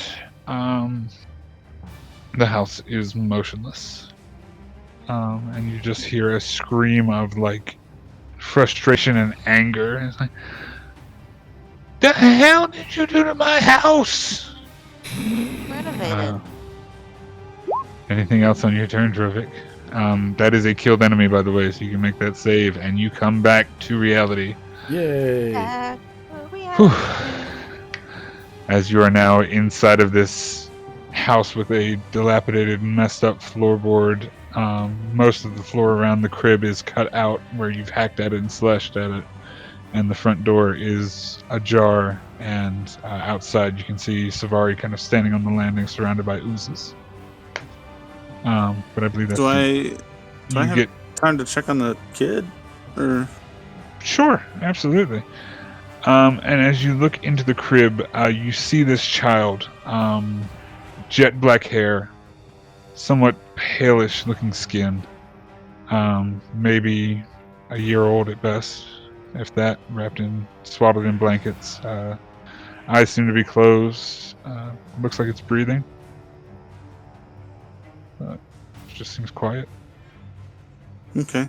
the house is motionless. And you just hear a scream of like frustration and anger. It's like, the hell did you do to my house? Renovated. Anything else on your turn, Trovik? That is a killed enemy, by the way, so you can make that save, and you come back to reality. Yay! Whew. As you are now inside of this house with a dilapidated, messed up floorboard. Most of the floor around the crib is cut out where you've hacked at it and slashed at it. And the front door is ajar, and outside you can see Savari kind of standing on the landing surrounded by oozes. But I believe that's Do I have get time to check on the kid? Or Sure, absolutely. And as you look into the crib, you see this child, jet black hair, somewhat palish looking skin, maybe a year old at best, if that, swaddled in blankets. Eyes seem to be closed. Looks like it's breathing. But it just seems quiet. okay.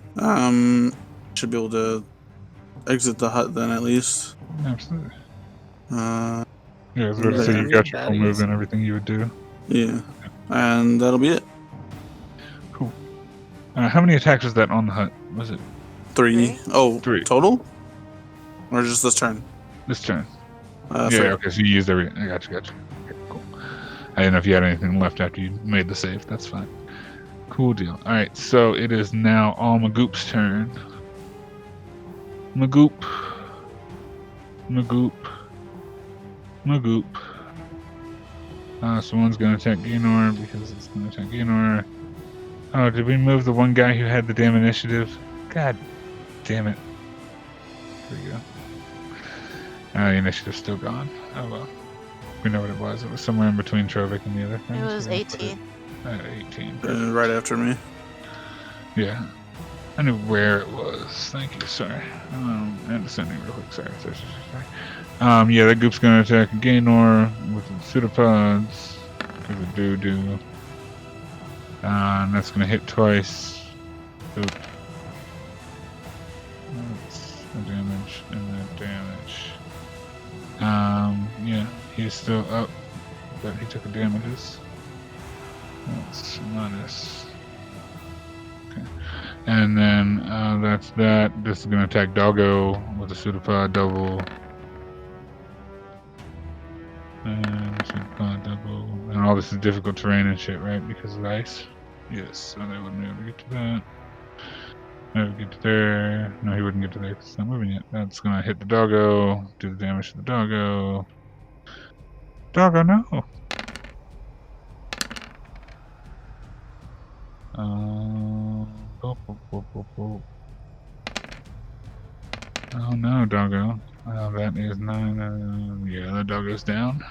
Should be able to exit the hut then, at least. Absolutely. Uh, Yeah, I was about to say you've got your full move and everything you would do. yeah. And that'll be it. Cool. How many attacks was that on the hut? Was it 3. Oh, 3 total? Or just this turn? this turn? Yeah, Yeah, okay, so you used everything. I got you. Okay, cool. I didn't know if you had anything left after you made the save. That's fine. Cool deal. Alright, so it is now all Magoop's turn. Magoop. Someone's gonna attack Gaynor because it's gonna attack Gaynor. Oh, did we move the one guy who had the damn initiative? God damn it. There we go. The initiative's still gone. Oh well. We know what it was. It was somewhere in between Trovik and the other things. It was 18. 18. Right after me. Yeah. I knew where it was. Thank you, sorry. And descending real quick, sorry. Yeah, that group's gonna attack Gaynor with the pseudopods. With a doo-doo. And that's gonna hit twice. Oop. That's the damage and the damage. Yeah, he's still up, but he took the damages. That's minus. Okay. And then that's that. This is gonna attack Doggo with a pseudopod double. And pseudopod double. And all this is difficult terrain and shit, right? Because of ice? Yes, so they wouldn't be able to get to that. Never get to there. No, he wouldn't get to there because it's not moving yet. That's gonna hit the Doggo, do the damage to the Doggo. Doggo, no! Oh no, Doggo. That is 9. Yeah, the Doggo's down.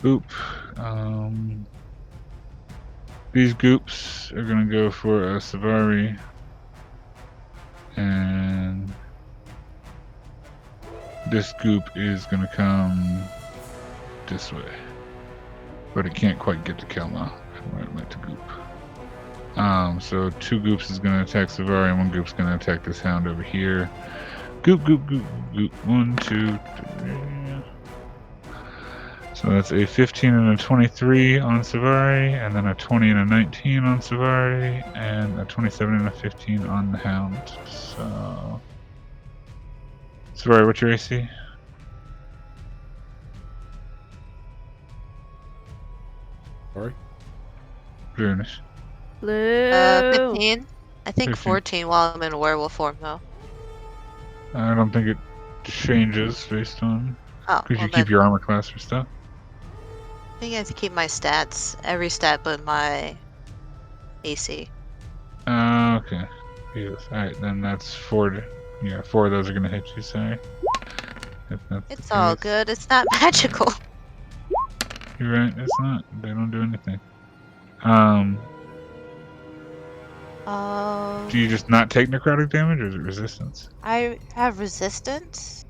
Oop. These goops are gonna go for a Savari. And this goop is gonna come this way. But it can't quite get to Kelma where it went to goop. So 2 goops is gonna attack Savari and 1 goop's gonna attack this hound over here. Goop, goop, goop, goop. 1, 2, 3. So that's a 15 and a 23 on Savari, and then a 20 and a 19 on Savari, and a 27 and a 15 on the Hound. So, Savari, what's your AC? Sorry. Brunish. Blue. 15. I think 15. 14 while I'm in werewolf form, though. I don't think it changes based on. Oh, Could you well keep your armor class or stuff? I think I have to keep my stats, every stat but my AC. Okay. Yes. Alright, then that's 4. Yeah, 4 of those are going to hit you, sorry. If that's It's the all case. good. It's not magical. You're right, it's not. They don't do anything. Do you just not take necrotic damage, or is it resistance? I have resistance,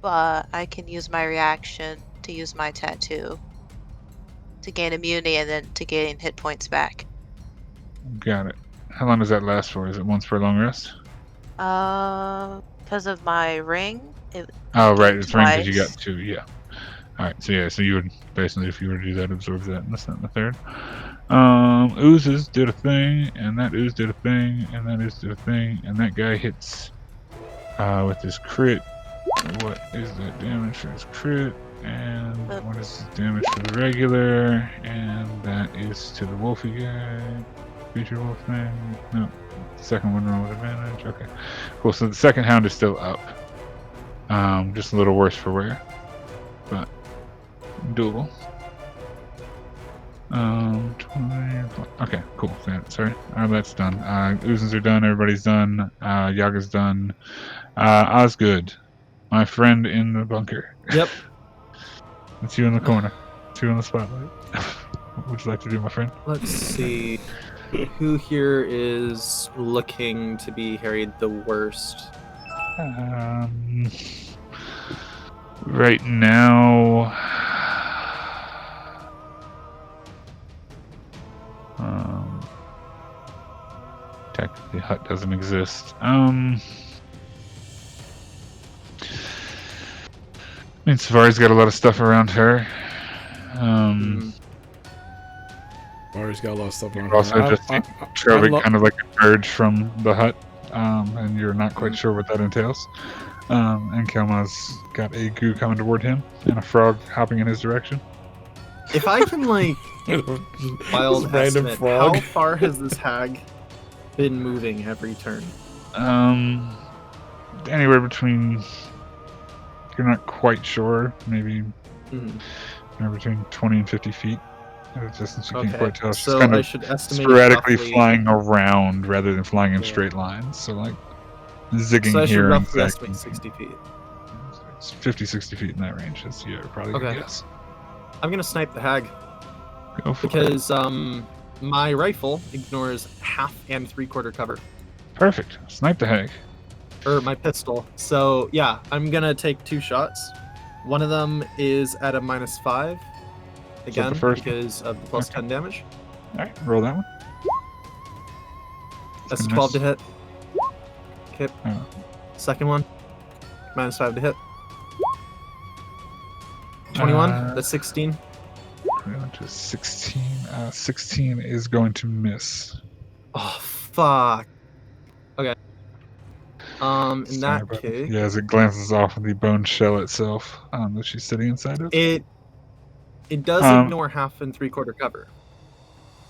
but I can use my reaction to use my tattoo to gain immunity and then to gain hit points back. Got it. How long does that last for? Is it once per long rest? Because of my ring. Oh, right, gained it's ring because you twice. got 2, yeah. Alright, so yeah, so you would basically, if you were to do that, absorb that in the second and the third. Oozes did a thing, and that ooze did a thing, and that ooze did a thing, and that guy hits with his crit. What is that damage for his crit? And what is his damage for the regular? And that is to the wolfy guy. Feature wolf thing. No. The second one roll with advantage. Okay. Cool. So the second hound is still up. Just a little worse for wear. But doable. 20. Okay, cool. Sorry. That's done. Oozens are done. Everybody's done. Yaga's done. Osgood, my friend in the bunker. Yep. It's you in the corner. It's you in the spotlight. What would you like to do, my friend? Let's see. Who here is looking to be harried the worst? Right now, technically, hut doesn't exist. I mean, Savari's got a lot of stuff around her. Mari's got a lot of stuff on Also, her. just Trovik kind of like emerged from the hut, and you're not quite sure what that entails. And Kelma's got a goo coming toward him, and a frog hopping in his direction. If I can, like, wild random estimate, frog. how far has this hag been moving every turn? Anywhere between, you're not quite sure, maybe anywhere between 20 and 50 feet. At a distance you can't quite tell. She's So kind I of should estimate sporadically roughly, flying around rather than flying in straight lines. So like zigging so I should here and roughly zagging. estimate 60 feet. It's 50, 60 feet in that range. That's probably a good guess. I'm gonna snipe the hag Go for it. because my rifle ignores half and 3/4 cover, Perfect. Snipe the hag. or my pistol. So yeah, I'm gonna take 2 shots. One of them is at a -5 again the first because of the plus Okay. 10 damage. All right, roll that one. That's a Gonna 12 to miss. hit. Okay. Oh. Second one, -5 to hit. 21. That's 16. 21 to 16. 16 is going to miss. Oh fuck. Okay. In Sorry that about case, Yeah, as it glances off of the bone shell itself that she's sitting inside of. it does ignore half and 3/4 cover.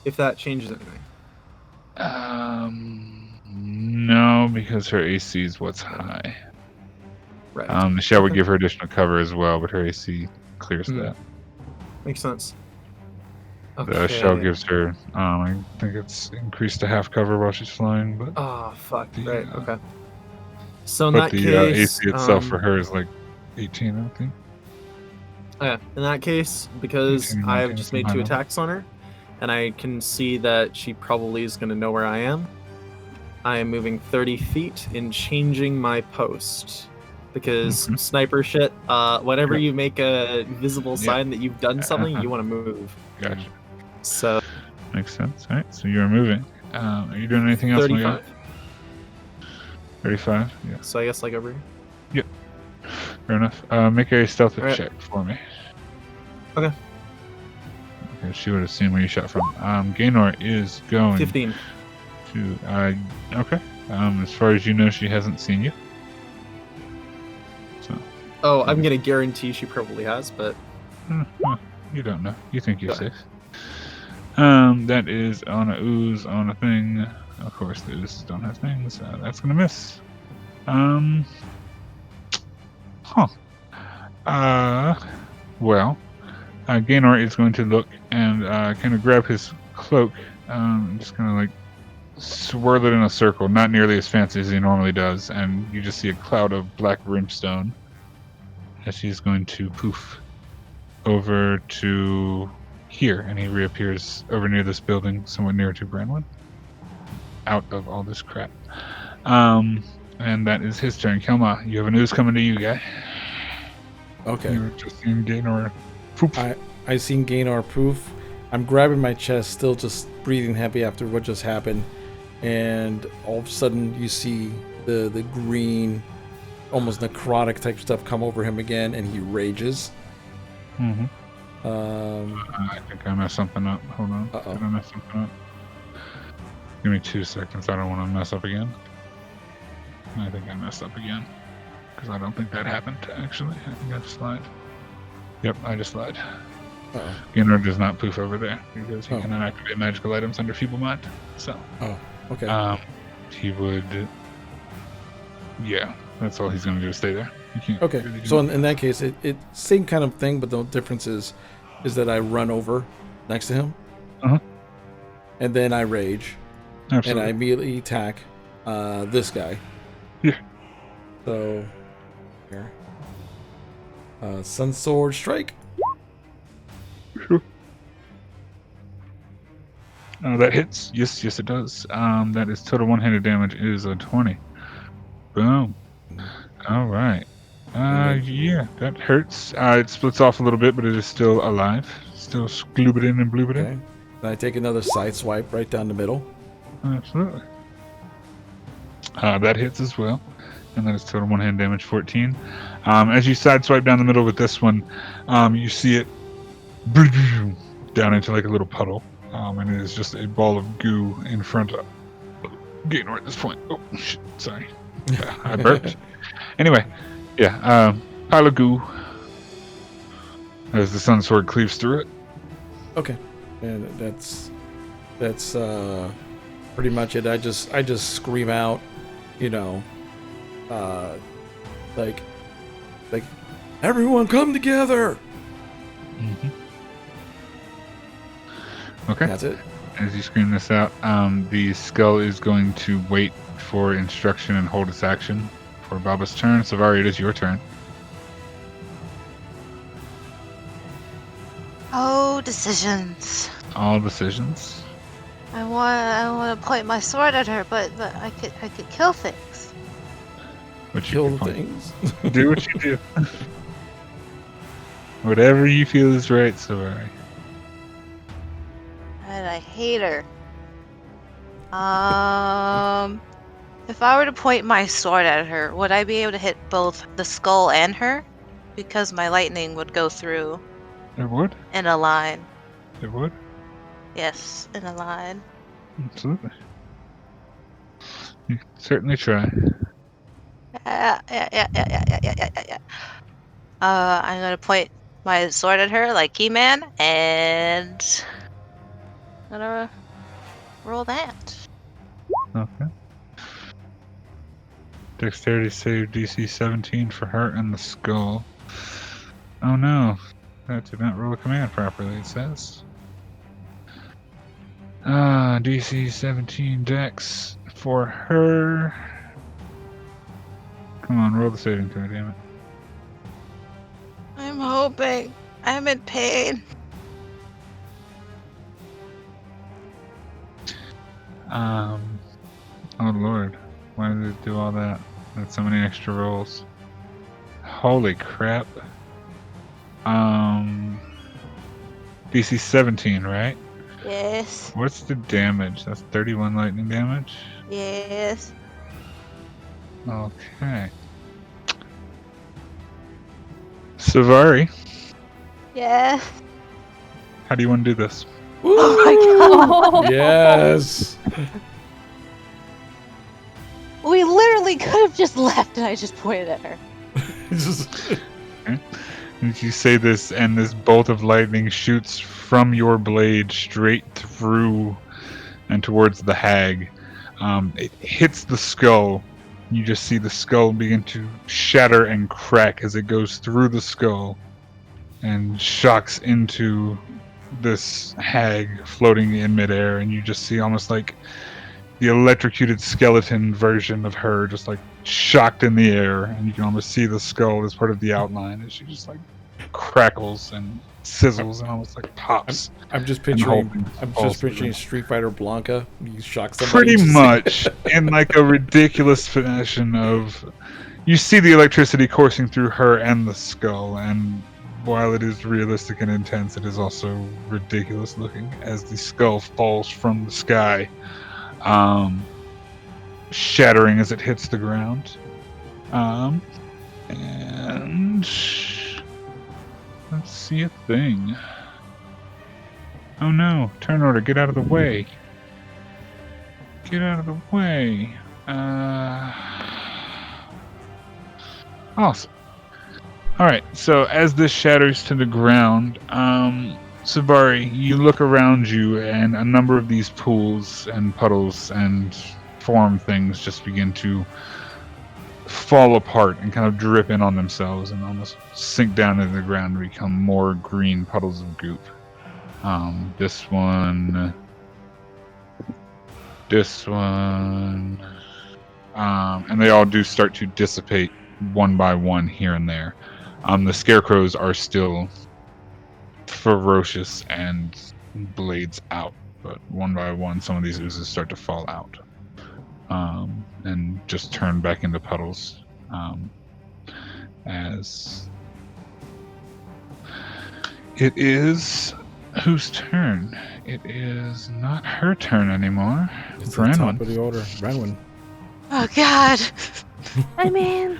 If that changes anything. No, because her AC is what's high. Right. The shell would give her additional cover as well, but her AC clears that. Makes sense. The shell gives her, I think it's increased to half cover while she's flying, but Oh fuck. Right. Okay. So in but that the case, AC itself for her is like 18, I think. yeah. In that case, because 18, I've 19, just made 2 something like that. attacks on her, and I can see that she probably is going to know where I am. I am moving 30 feet and changing my post. Because sniper shit, whenever you make a visible sign that you've done something, you want to move. Gotcha. So Makes sense. All right, so you're moving. Are you doing anything else? 35. 35. Yeah. So I guess like over here. Fair enough. Make a stealth Alright. check for me. Okay. Okay, she would have seen where you shot from. Gaynor is going 15. to. Okay. As far as you know, she hasn't seen you. So. Oh, I'm gonna guarantee she probably has, but Well, you don't know. You think you're Okay. safe. That is on a ooze on a thing. Of course, the oozes don't have things. That's gonna miss. Huh. Well, Gaynor is going to look and kind of grab his cloak, just kind of like swirl it in a circle, not nearly as fancy as he normally does, and you just see a cloud of black brimstone as he's going to poof over to here, and he reappears over near this building, somewhat near to Branwyn, out of all this crap. And that is his turn. Kelma, you have a news coming to you, guy. Okay. You were just seeing Gaynor poop. I seen Gaynor poof. I'm grabbing my chest, still just breathing heavy after what just happened, and all of a sudden you see the green, almost necrotic type stuff come over him again, and he rages. Mm-hmm. Um, I think I messed something up. Hold on. Uh-oh. Did I mess something up? Give me 2 seconds. I don't want to mess up again. I think I messed up again. Because I don't think that happened, actually. I think I just lied. Yep, I just lied. uh-oh. Gaynor does not poof over there because he Oh. cannot activate magical items under Feeble Mind. So, Okay. he would. Yeah, that's all he's going to do is stay there. He can't Okay. really do So in that case, it same kind of thing, but the difference is that I run over next to him, Uh-huh. and then I rage, Absolutely. and I immediately attack this guy. Yeah. So here, Sun Sword Strike. Sure. That hits. Yes, it does. That is total one-handed damage is a 20. Boom. All right. Yeah, that hurts. It splits off a little bit, but it is still alive. Still gloobitin and bloobitin. Okay. Then I take another side swipe right down the middle. Absolutely. That hits as well. And that is total one-hand damage, 14. As you sideswipe down the middle with this one, you see it down into like a little puddle. And it is just a ball of goo in front of Gaynor at this point. Oh, shit, sorry. I burped. Anyway, yeah, pile of goo as the sun sword cleaves through it. Okay. And that's pretty much it. I just scream out, like everyone come together. Mm-hmm. Okay. That's it. As you scream this out, the skull is going to wait for instruction and hold its action for Baba's turn. Savari, it is your turn. Oh, decisions. All decisions. I want to point my sword at her, but I could kill things. What you Kill can the point. things. Do what you do. Whatever you feel is right, Savari. And I hate her. If I were to point my sword at her, would I be able to hit both the skull and her? Because my lightning would go through It would. in a line. It would. Yes, in a line. Absolutely. You can certainly try. Yeah. I'm gonna point my sword at her like He-Man, and I'm gonna roll that. Okay. Dexterity save DC 17 for her and the skull. Oh no, that did not roll a command properly, it says. DC 17 Dex for her. Come on, roll the saving throw, damn it. I'm hoping. I'm in pain. Oh lord, why did it do all that? That's so many extra rolls. Holy crap. DC 17, right? Yes. What's the damage? That's 31 lightning damage? Yes. Okay. Savari, Yeah. How do you want to do this? Oh my god. Yes. We literally could have just left and I just pointed at her. And you say this, and this bolt of lightning shoots from your blade straight through and towards the hag. It hits the skull. You just see the skull begin to shatter and crack as it goes through the skull and shocks into this hag floating in midair, and you just see almost like the electrocuted skeleton version of her just like shocked in the air, and you can almost see the skull as part of the outline as she just like crackles and sizzles and almost like pops. I'm just And the whole picturing. thing I'm falls just picturing through. Street Fighter Blanca. You shock somebody. Pretty just- much in like a ridiculous fashion of, you see the electricity coursing through her and the skull, and while it is realistic and intense, it is also ridiculous looking as the skull falls from the sky, shattering as it hits the ground. And let's see a thing. Oh no, turn order, get out of the way. Get out of the way. Awesome. Alright, so as this shatters to the ground, Sabari, you look around you and a number of these pools and puddles and form things just begin to fall apart and kind of drip in on themselves and almost sink down into the ground and become more green puddles of goop. This one, and they all do start to dissipate one by one here and there. The scarecrows are still ferocious and blades out, but one by one some of these oozes start to fall out, and just turn back into puddles, as it is whose turn? It is not her turn anymore. It's the top Branwen. of the order. Branwen. Oh god. I mean,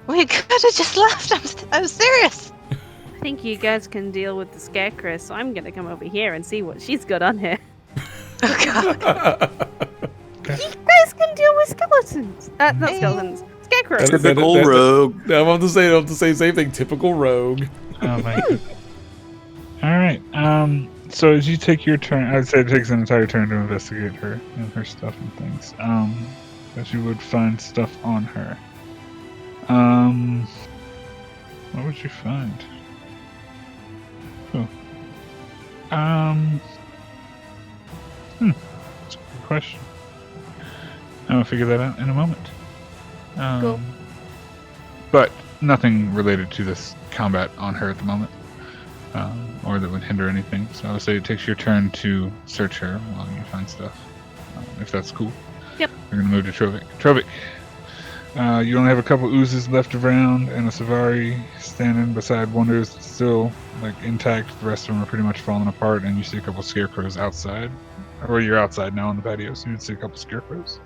We could have just left. I'm serious. I think you guys can deal with the scarecrow, so I'm gonna come over here and see what she's got on here. Oh god. You guys can deal with skeletons. Not skeletons. Scarecrows. Typical rogue. I'm about to say the same thing. Typical rogue. Oh my goodness. Alright, so as you take your turn, I'd say it takes an entire turn to investigate her and her stuff and things. That you would find stuff on her. What would you find? Oh. That's a good question. I'll figure that out in a moment. Cool. But nothing related to this combat on her at the moment, or that would hinder anything. So I would say it takes your turn to search her while you find stuff, if that's cool. Yep. We're gonna move to Trovic. Trovic, you only have a couple oozes left around, and a Savari standing beside one ooze that's still like intact. The rest of them are pretty much falling apart, and you see a couple scarecrows outside. Or you're outside now on the patio, so you'd see a couple scarecrows.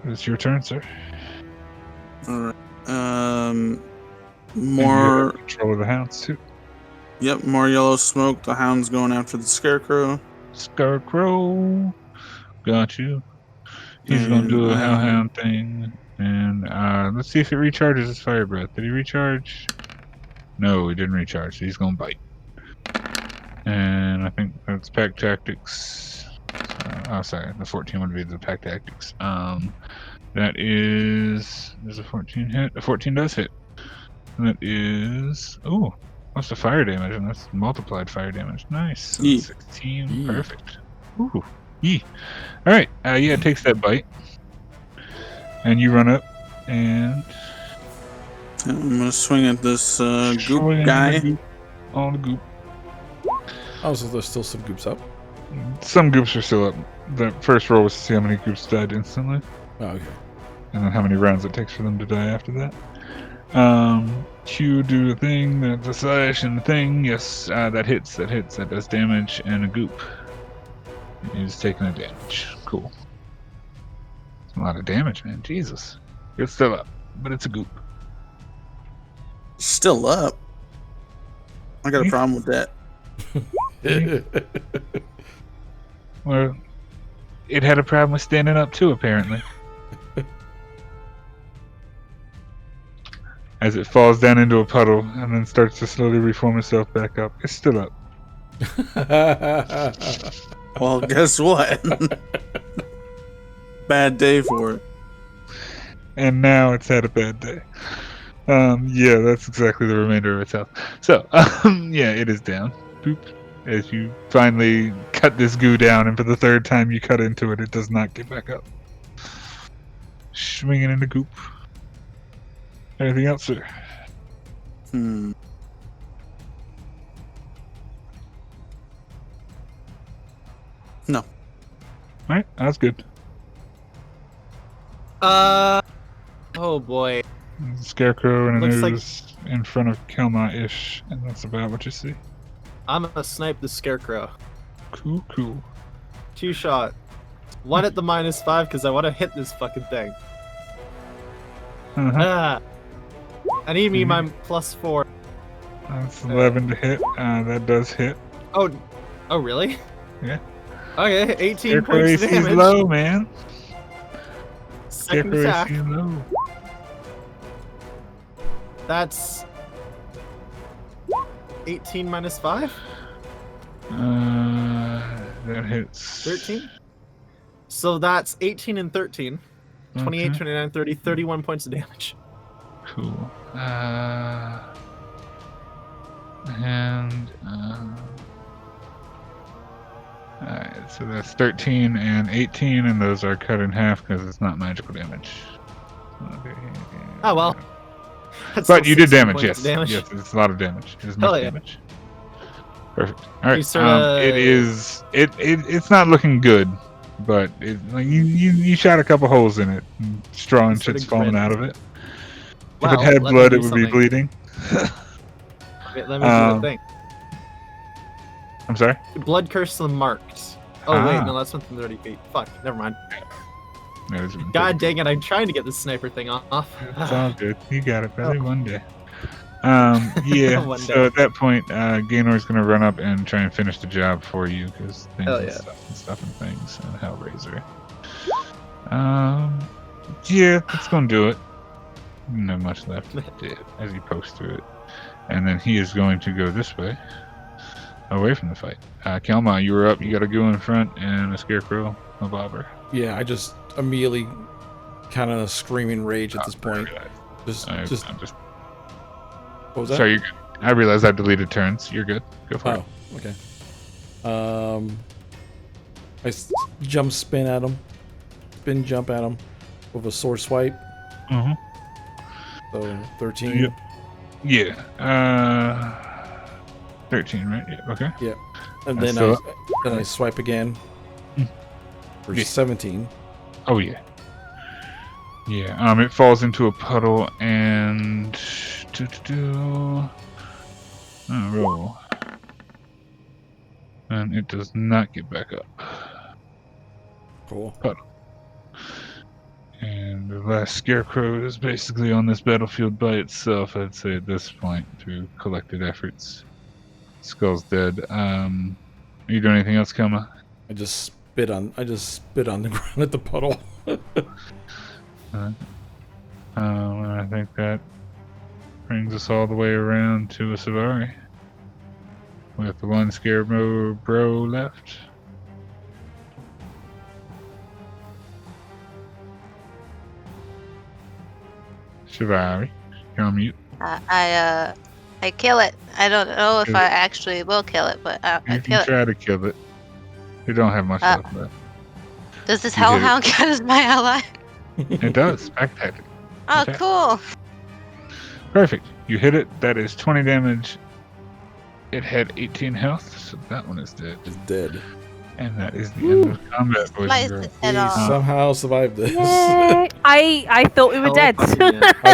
It's your turn, sir. Alright. And you More. have control of the hounds too. Yep, more yellow smoke. The hound's going after the scarecrow. Scarecrow, got you. He's gonna do a And, hellhound thing, and let's see if it recharges his fire breath. Did he recharge? No, he didn't recharge. So he's gonna bite. And I think that's pack tactics. Oh, sorry, the 14 would be the pack tactics. That is, there's a 14 hit. A 14 does hit. And that is, oh, what's the fire damage? And that's multiplied fire damage. Nice. So Yee. 16, Yee. perfect. Ooh, yee. All right, yeah, it takes that bite, and you run up and I'm gonna swing at this swing goop guy. the goop, all the goop. Oh, so there's still some goops up. Some goops are still up. The first roll was to see how many goops died instantly, Oh, okay. and then how many rounds it takes for them to die after that. Q do the thing, the slash and the thing. Yes, that hits, that does damage, and a goop is taking a damage. Cool. It's a lot of damage, man. Jesus. It's still up, but it's a goop. Still up. I got a problem with that. Well, it had a problem with standing up too, apparently. As it falls down into a puddle and then starts to slowly reform itself back up. It's still up. Well, guess what? Bad day for it. And now it's had a bad day. Yeah, that's exactly the remainder of its health. So, yeah, it is down. Boop. As you finally cut this goo down, and for the third time you cut into it, it does not get back up. Swinging in the goop. Anything else, sir? Hmm. No. Alright, that's good. Oh boy. There's a scarecrow and a Looks like- nose in front of Kelma-ish, and that's about what you see. I'm gonna snipe the scarecrow. Cool. 2 shot. 1 at the -5 because I want to hit this fucking thing. Uh-huh. Ah. I need me my +4. That's 11 to hit. That does hit. Oh really? Yeah. Okay, 18 Scarecrow points AC of is damage. low, man. Second Scarecrow attack. AC is low. That's 18 -5? That hits. 13? So that's 18 and 13. 28, Okay. 29, 30, 31 points of damage. Cool. Alright, so that's 13 and 18, and those are cut in half because it's not magical damage. Okay. Oh well. That's But still you did 16 damage, points yes. of damage. Yes, it's a lot of damage. It's Hell much yeah. damage. Perfect. Alright. You sorta- It is. It's not looking good, but like you shot a couple holes in it, and straw and Sorta shit's falling grinned. out of it. Well, if it had let me blood, do it would be something. bleeding. Wait, let me do the thing. I'm sorry. Blood curse marked. Oh wait, no, that's within 30 feet. Fuck, never mind. No, it's- God dang it, I'm trying to get this sniper thing off. It's all good. You got it, brother. One day. Yeah. One So day. at that point, Gaynor's gonna run up and try and finish the job for you because things Hell and yeah. stuff and things and Hellraiser. Yeah, that's gonna do it. No much left as he posts through it, and then he is going to go this way, away from the fight. Kelma, you were up. You got to go in front, and a scarecrow, a bobber. Yeah, I just immediately kind of screaming rage at this point. Just I'm just what was that? sorry. You're good. I realized I deleted turns. You're good. Go for it. Oh, okay. Jump spin at him. Spin jump at him with a sword swipe. Mm-hmm. So 13. Yep. Yeah. 13, right? Yeah. Okay. Yeah. And That's then still I swipe again for Yeah. 17. Oh yeah. Yeah. It falls into a puddle and roll. And it does not get back up. Cool. And the last scarecrow is basically on this battlefield by itself, I'd say at this point, through collected efforts. Skull's dead. Are you doing anything else, Kelma? I just spit on the ground at the puddle. And I think that brings us all the way around to a Savari. With the one scarecrow bro left. Savari, you're on mute. I kill it. I don't know if I actually will kill it, but I You kill can it. try to kill it. You don't have much left left. Does this you hit it. hellhound count as my ally? It does. Backpack it. Oh, Okay. cool. Perfect. You hit it. That is 20 damage. It had 18 health, so that one is dead. It's dead. And that is the end of combat, boys Slice and girls. its head We off. somehow survived this. Yay. I thought we were Hell dead. fucking yeah. I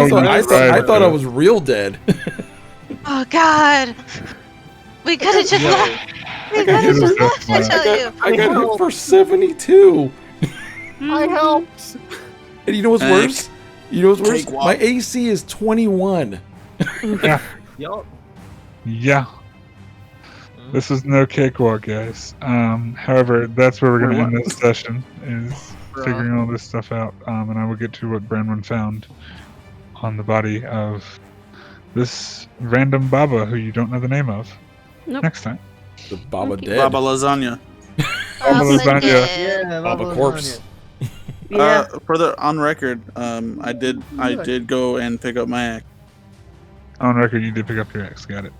thought I thought I was real dead. Oh God. We could have just Yo. left. We could got have hit just with left. I that tell you. I got hit for 72. I helped. And you know what's Heck. worse? You know what's worse? Cakewalk. My AC is 21. Yup. Yeah. This is no cakewalk, guys. However, that's where we're going to end this session, is figuring all this stuff out. And I will get to what Brenwyn found on the body of this random Baba who you don't know the name of next time. The Baba Okay. dead. Baba lasagna. Baba lasagna. dead. Baba corpse. Yeah. On record, I did go and pick up my axe. On record, you did pick up your axe. Got it.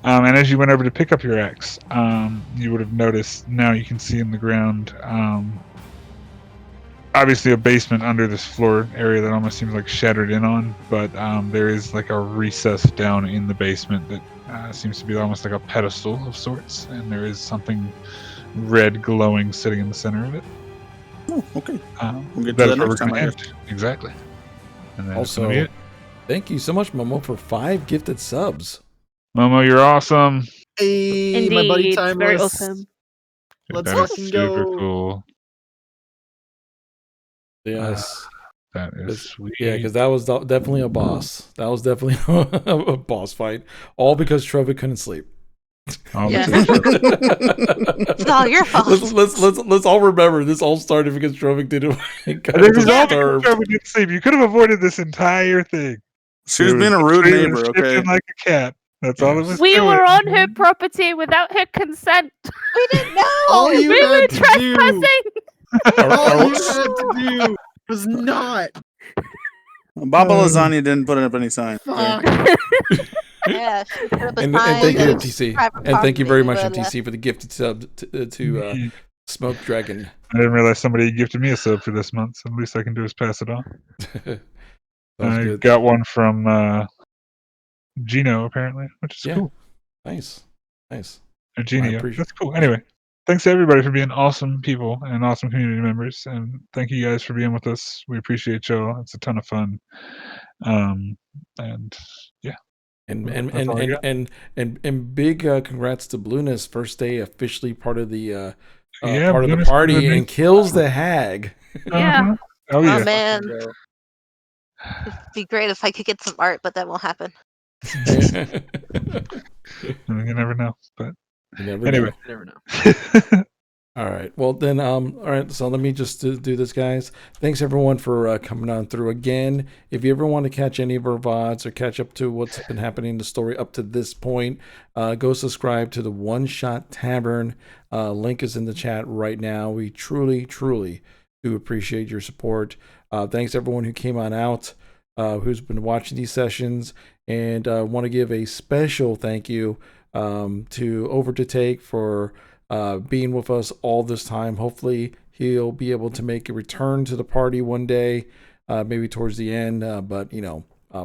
And as you went over to pick up your axe, you would have noticed, now you can see in the ground, obviously a basement under this floor area that almost seems like shattered in on, but there is like a recess down in the basement that seems to be almost like a pedestal of sorts, and there is something red glowing sitting in the center of it. Oh, okay. We'll get That to is that where next we're time, gonna I end. guess. Exactly. And that's Also, gonna be it. thank you so much, Momo, for 5 gifted subs. Momo, you're awesome. Hey, my buddy Indeed, Timeless. very awesome. Let's That is fucking super go. cool. Yes. That is sweet. Yeah, because that was definitely a boss. That was definitely a boss fight. All because Trovik couldn't sleep. All Yeah. because It's all your fault. Let's all remember this all started because Trovik didn't got this is all disturbed. because Trevor didn't sleep. You could have avoided this entire thing. She was It being a rude she was neighbor, okay? shifting like a cat. That's all it Yes. was. We doing. were on her property without her consent. We didn't know. All you We were had to do, trespassing. all you had to do was not. Baba lasagna didn't put up any sign. Fuck. Yeah, she put up a And sign thank you, that MTC. private And thank you very much, property, but, MTC, for the gifted sub to Smoke Dragon. I didn't realize somebody gifted me a sub for this month, so the least I can do is pass it on. That was I good. got one from Gino, apparently, which is Yeah. cool. Nice. Or Genio. appreciate- That's cool. Anyway, thanks to everybody for being awesome people and awesome community members, and thank you guys for being with us. We appreciate y'all. It's a ton of fun. And yeah. And Well, and that's and all I and, got. and big congrats to Blueness, first day officially part of the Yeah, part of the Blueness party did a and nice kills the hag. Yeah. Uh-huh. Oh Oh yeah. man, Fucking go. it'd be great if I could get some art, but that won't happen. You never know. But You never anyway. know. You never know. All right. Well, then, all right. So let me just do this, guys. Thanks everyone for coming on through again. If you ever want to catch any of our VODs or catch up to what's been happening in the story up to this point, go subscribe to the One Shot Tavern. Link is in the chat right now. We truly, truly do appreciate your support. Thanks everyone who came on out, who's been watching these sessions, and want to give a special thank you to Over to Take for being with us all this time. Hopefully he'll be able to make a return to the party one day, maybe towards the end, but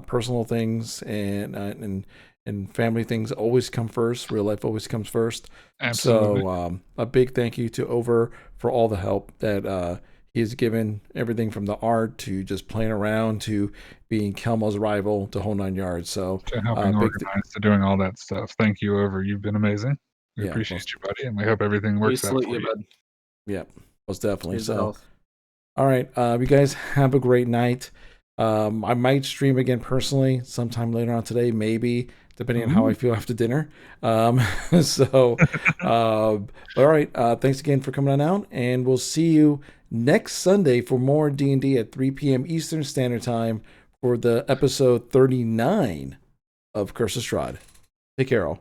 personal things and family things always come first. Real life always comes first. Absolutely. So a big thank you to Over for all the help that he has given, everything from the art to just playing around to being Kelmo's rival, the whole 9 yards. So to helping organize, to doing all that stuff. Thank you, Over. You've been amazing. We Yeah, appreciate you, buddy, and we hope everything We works out salute for you, you. bud. yeah, most definitely. Here's the So health. all right, you guys have a great night. I might stream again personally sometime later on today, maybe, depending on how I feel after dinner. So, all right, thanks again for coming on out, and we'll see you next Sunday for more D&D at 3 p.m. Eastern Standard Time for the episode 39 of Curse of Strahd. Take care, all.